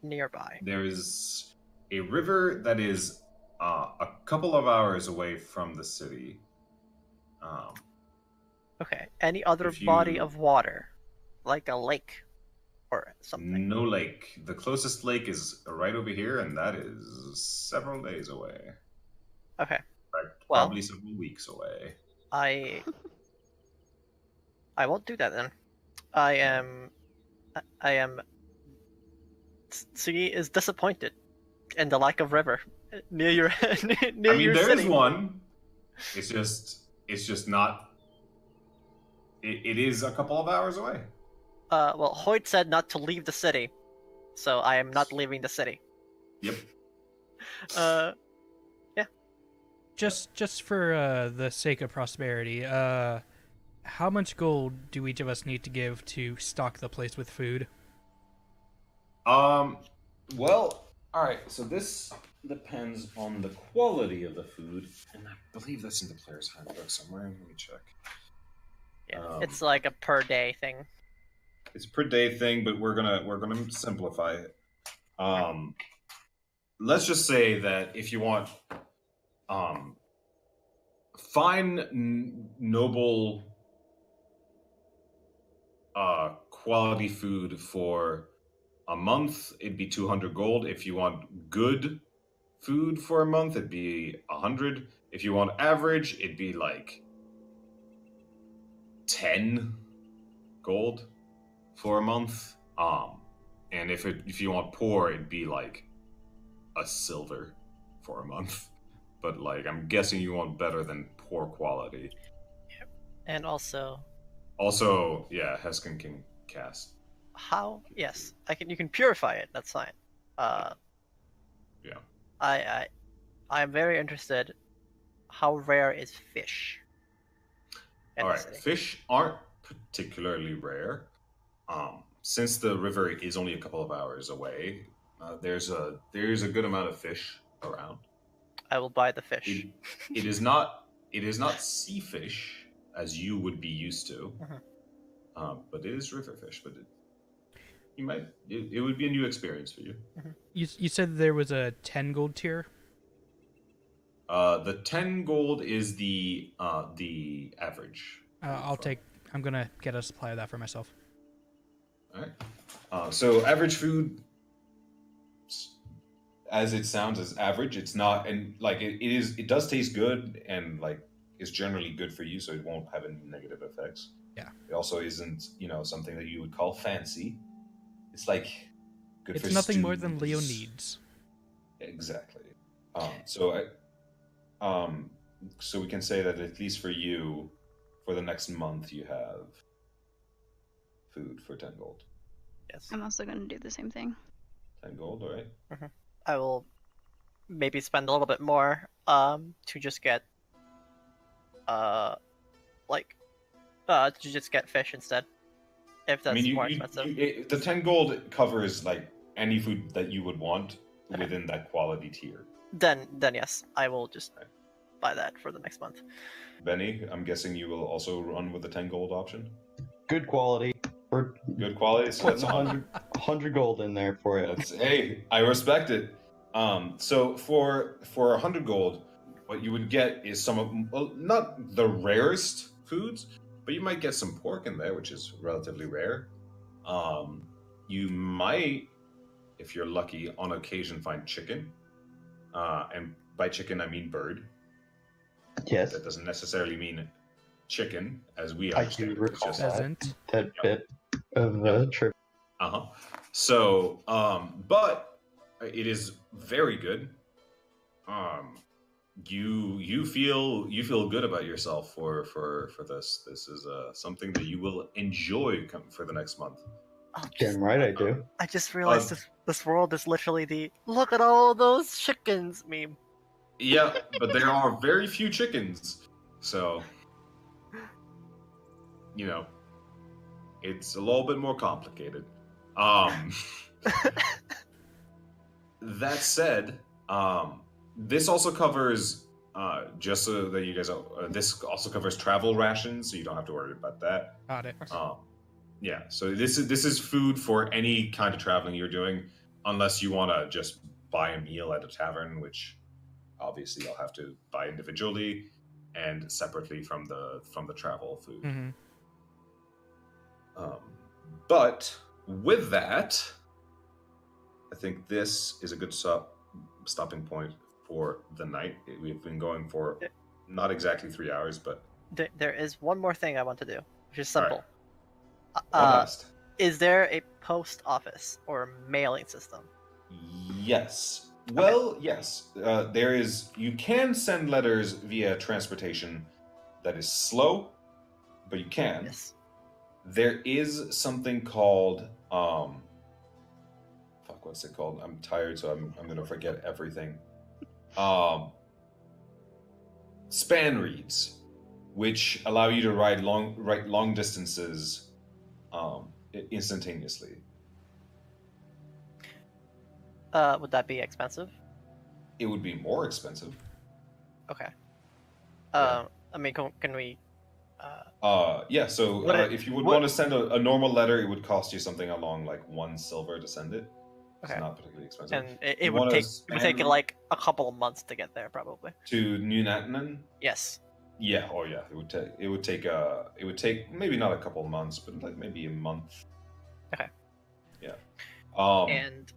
nearby? There is a river that is a couple of hours away from the city. Okay. Any other body of water, like a lake? or something. No lake. The closest lake is right over here, and that is several days away. Okay. Like, Well- probably several weeks away. I won't do that then. I am. Tsugi is disappointed in the lack of river near your near I mean, your there is city. one. It's just not. It is a couple of hours away. Well, Hoyt said not to leave the city, so I am not leaving the city. Yep. Just for the sake of prosperity, how much gold do each of us need to give to stock the place with food? Well, all right. So this depends on the quality of the food, and I believe that's in the player's handbook somewhere. Let me check. Yeah, it's like a per day thing. It's a per day thing, but we're gonna simplify it. Let's just say that if you want, fine, noble, quality food for a month, it'd be 200 gold. If you want good food for a month, it'd be 100. If you want average, it'd be like 10 gold for a month. And if you want poor, it'd be like a silver for a month. But like, I'm guessing you want better than poor quality. And also, yeah, Heskin can cast. how? Yes, you can purify it. That's fine. Yeah. I'm very interested. How rare is fish? in All the right, city? fish aren't particularly rare. Since the river is only a couple of hours away, there's a good amount of fish around. I will buy the fish. It is not sea fish as you would be used to, but it is river fish. But it would be a new experience for you. You said there was a 10 gold tier? The 10 gold is the average. I'm gonna get a supply of that for myself. All right. So average food, as it sounds, is average. It's not, and like it does taste good, and like is generally good for you, so it won't have any negative effects. Yeah. It also isn't, something that you would call fancy. It's like good for It's nothing more stews. than Leo needs. Exactly. So we can say that at least for you, for the next month, you have food for 10 gold. Yes. I'm also going to do the same thing. 10 gold, all right? I will maybe spend a little bit more to just get fish instead. If that's more expensive. The 10 gold covers like any food that you would want within that quality tier. Then yes, I will just buy that for the next month. Benny, I'm guessing you will also run with the 10 gold option? Good quality. We're Good quality? So putting that's 100 gold in there for it. hey, I respect it. So for 100 gold, what you would get is some of, well, not the rarest foods, but you might get some pork in there, which is relatively rare. You might, if you're lucky, on occasion find chicken. And by chicken, I mean bird. Yes, That doesn't necessarily mean chicken, as we I understand do it. It's recall just that bit of trip. So, but it is very good. You feel good about yourself for this. This is something that you will enjoy for the next month. Damn right I do. I just realized this world is literally the look at all those chickens meme. Yeah, but there are very few chickens, so it's a little bit more complicated. That said, this also covers just so that you guys this also covers travel rations, so you don't have to worry about that. Got it. Yeah, so this is food for any kind of traveling you're doing, unless you want to just buy a meal at a tavern, which obviously you'll have to buy individually and separately from the travel food. Mm-hmm. But with that, I think this is a good stopping point for the night. We've been going for not exactly 3 hours, but There is one more thing I want to do, which is All right. simple. One last. Is there a post office or mailing system? Yes. Well, yes. There is. You can send letters via transportation that is slow, but you can. Yes. There is something called fuck, what's it called? I'm tired, so I'm gonna forget everything. Span reads, which allow you to write long distances instantaneously. Would that be expensive? It would be more expensive. Okay. Yeah. I mean, can we? Yeah. So if you would want to send a normal letter, it would cost you something along like 1 silver to send it. It's Okay. not particularly expensive. And it would take like a couple of months to get there, probably. To New Natanen? Yes. Yeah. Oh yeah. It would take maybe not a couple of months, but like maybe a month. Okay. Yeah. And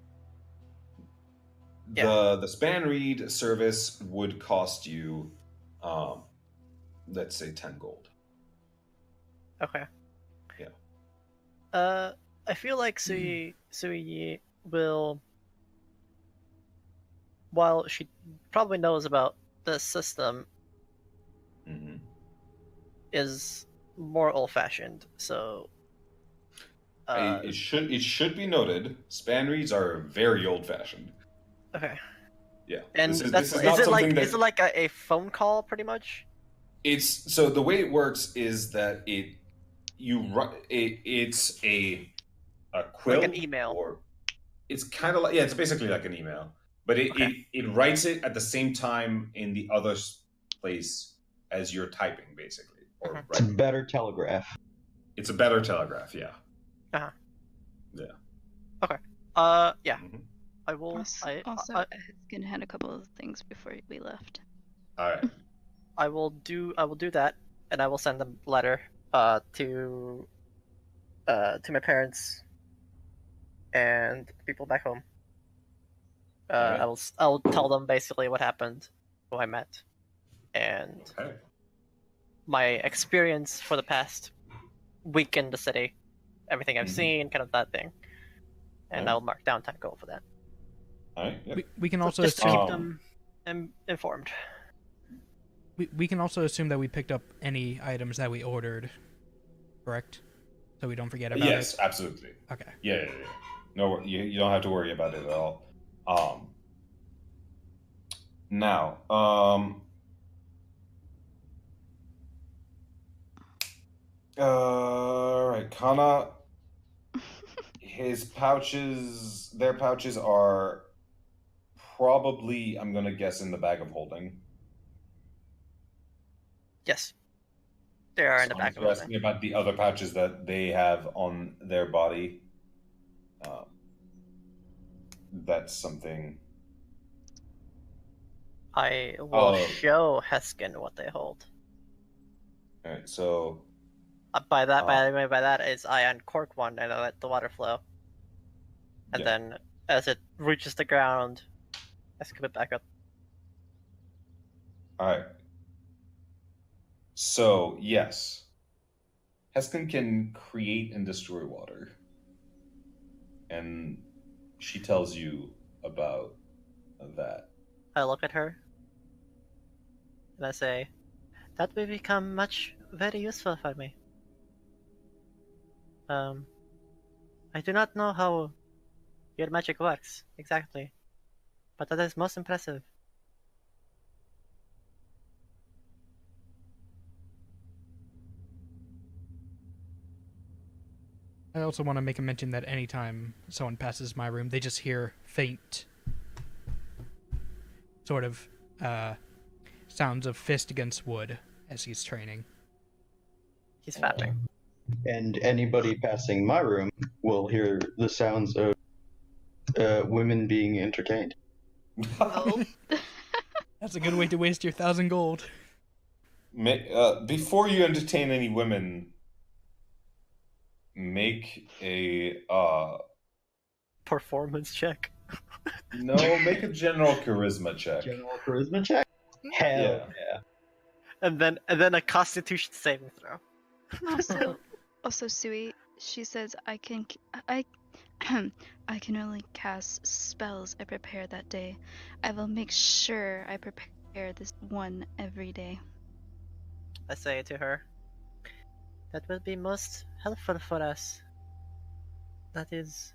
the span read service would cost you, let's say 10 gold. Okay. Yeah. I feel like Sui will, while she probably knows about the system, is more old-fashioned. So it should be noted, span reads are very old-fashioned. Okay. Yeah. And this is is not it something like a phone call, pretty much? It's so the way it works is that it's a quill, like an email, or it's kind of like, yeah, it's basically like an email, but it writes it at the same time in the other place as you're typing, basically. Or It's a better telegraph. It's a better telegraph, yeah. Yeah. Okay. Yeah. Mm-hmm. I will. Heskin had a couple of things before we left. All right. I will do that, and I will send a letter to my parents and people back home. Right. I'll tell them basically what happened, who I met, and my experience for the past week in the city, everything I've seen, kind of that thing, and I'll mark down 10 gold for that. All right. Yep. We can also just assume to keep them informed. We can also assume that we picked up any items that we ordered, correct? So we don't forget about it. Yes, absolutely. Okay. Yeah. No, you don't have to worry about it at all. Now, all right, Kana. Their pouches are probably, I'm gonna guess, in the bag of holding. Yes. They are in the bag of holding. Asking about the other pouches that they have on their body. That's something. I will show Heskin what they hold. All right, so. By that is I uncork one and I let the water flow, and then as it reaches the ground, I scoop it back up. All right. So yes, Heskin can create and destroy water, and she tells you about that. I look at her and I say, "That will become very useful for me. I do not know how your magic works exactly, but that is most impressive." I also want to make a mention that anytime someone passes my room, they just hear faint sort of sounds of fist against wood as he's training. He's fapping. And anybody passing my room will hear the sounds of women being entertained. Oh. That's a good way to waste your 1,000 gold. Before you entertain any women, make a Performance check. no, make a general charisma check. General charisma check. Hell Yeah. yeah. And then a Constitution saving throw. Also, Sui, she says I can only cast spells I prepare that day. I will make sure I prepare this one every day. I say to her, that will be most helpful for us. That is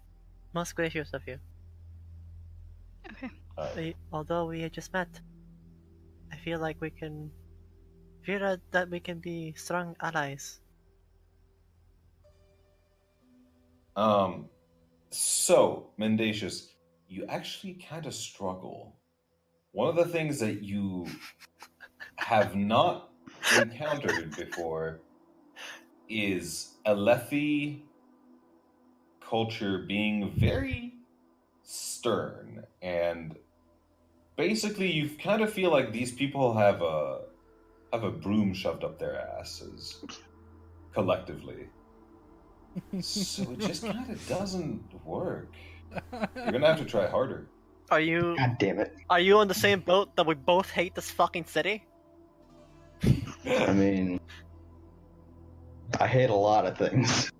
most gracious of you. Okay. Although we had just met, I feel like we can be strong allies. So, Mendacious, you actually kind of struggle. One of the things that you have not encountered before is Alethi culture being very stern, and basically you kind of feel like these people have a broom shoved up their asses collectively. So it just kind of doesn't work. You're gonna have to try harder. Are you God damn it. are you on the same boat that we both hate this fucking city? I mean, I hate a lot of things.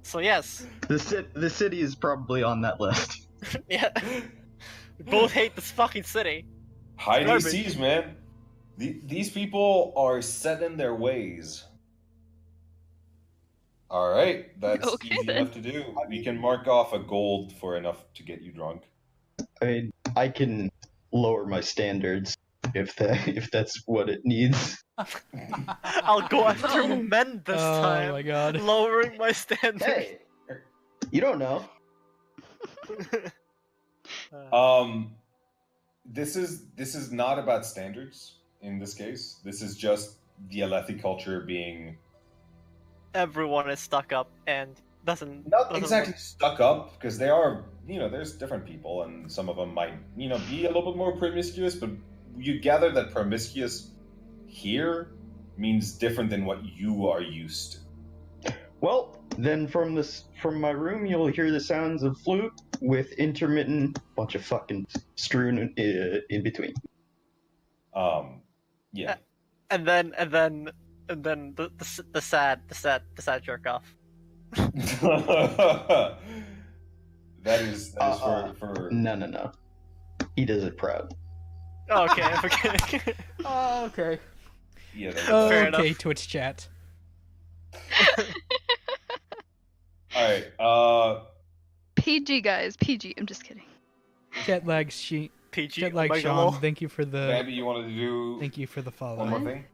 So yes. The city is probably on that list. Yeah. We both hate this fucking city. High Garbage. DCs, man. These people are set in their ways. All right, that's Okay, easy then. enough to do. We can mark off a gold for enough to get you drunk. I mean, I can lower my standards if that's what it needs. I'll go after men this time. Oh my god. Lowering my standards. Hey, you don't know. This is not about standards in this case. This is just the Alethi culture being Everyone is stuck up and doesn't exactly stuck up, because they are, there's different people, and some of them might, be a little bit more promiscuous, but you gather that promiscuous here means different than what you are used to. Well, then from my room, you'll hear the sounds of flute with intermittent bunch of fucking strewn in between. Yeah. And then the sad jerk off. that is for No. He does it proud. Okay, okay. Oh, okay. yeah. Fair Okay, enough. Twitch chat. All right. PG, guys. PG. I'm just kidding. Jet lag sheet. PG. Jet lag Sean. Thank you for the. Maybe you wanted to do Thank you for the follow. one more What? thing.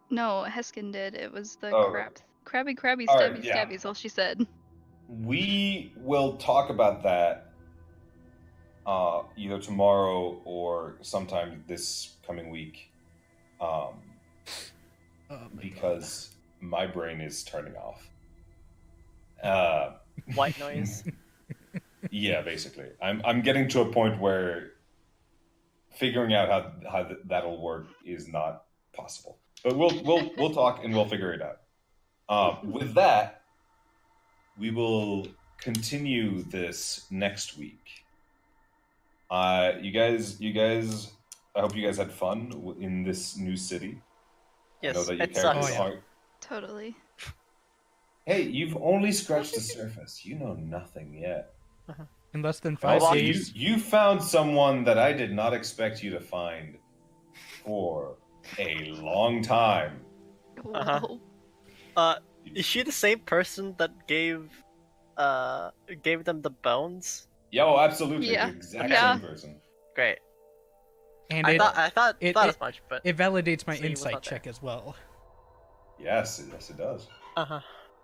No, Heskin did. It was the Oh. crabby, All right, stabby, yeah. stabby is all she said. We will talk about that either tomorrow or sometime this coming week, Oh my because my brain is turning off. White noise. Yeah, basically, I'm getting to a point where figuring out how that'll work is not possible. But we'll talk and we'll figure it out. With that, we will continue this next week. You guys, I hope you guys had fun in this new city. Yes, I know that your it characters sucks. aren't. Totally. Hey, you've only scratched the surface. You know nothing yet. In less than 5 Also, days. you found someone that I did not expect you to find for a long time. Uh-huh. Whoa. Is she the same person that gave them the bones? Yo, absolutely, Yeah. the exact Yeah. same person. Great. And I thought it- as much, but it validates my So he was insight not there. check as well. Yes, it does.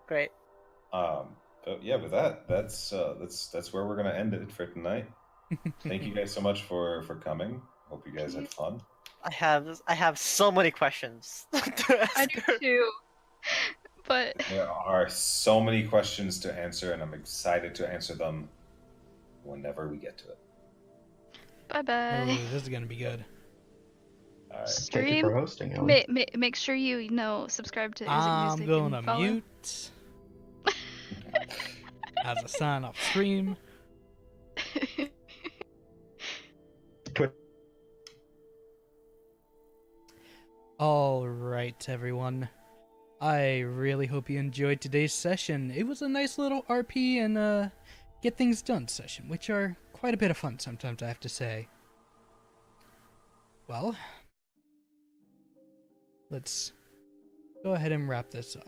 Great. But yeah, with that's where we're gonna end it for tonight. Thank you guys so much for coming. Hope you guys had fun. I have so many questions to ask I do her. too. But There are so many questions to answer, and I'm excited to answer them whenever we get to it. bye Oh, bye. this is gonna be good. All right. Thank you for hosting, Ellie. Make sure you subscribe to Isaac I'm Music going and to follow. mute. as a sign off stream. Alright, everyone. I really hope you enjoyed today's session. It was a nice little RP and get things done session, which are quite a bit of fun sometimes, I have to say. Well, let's go ahead and wrap this up.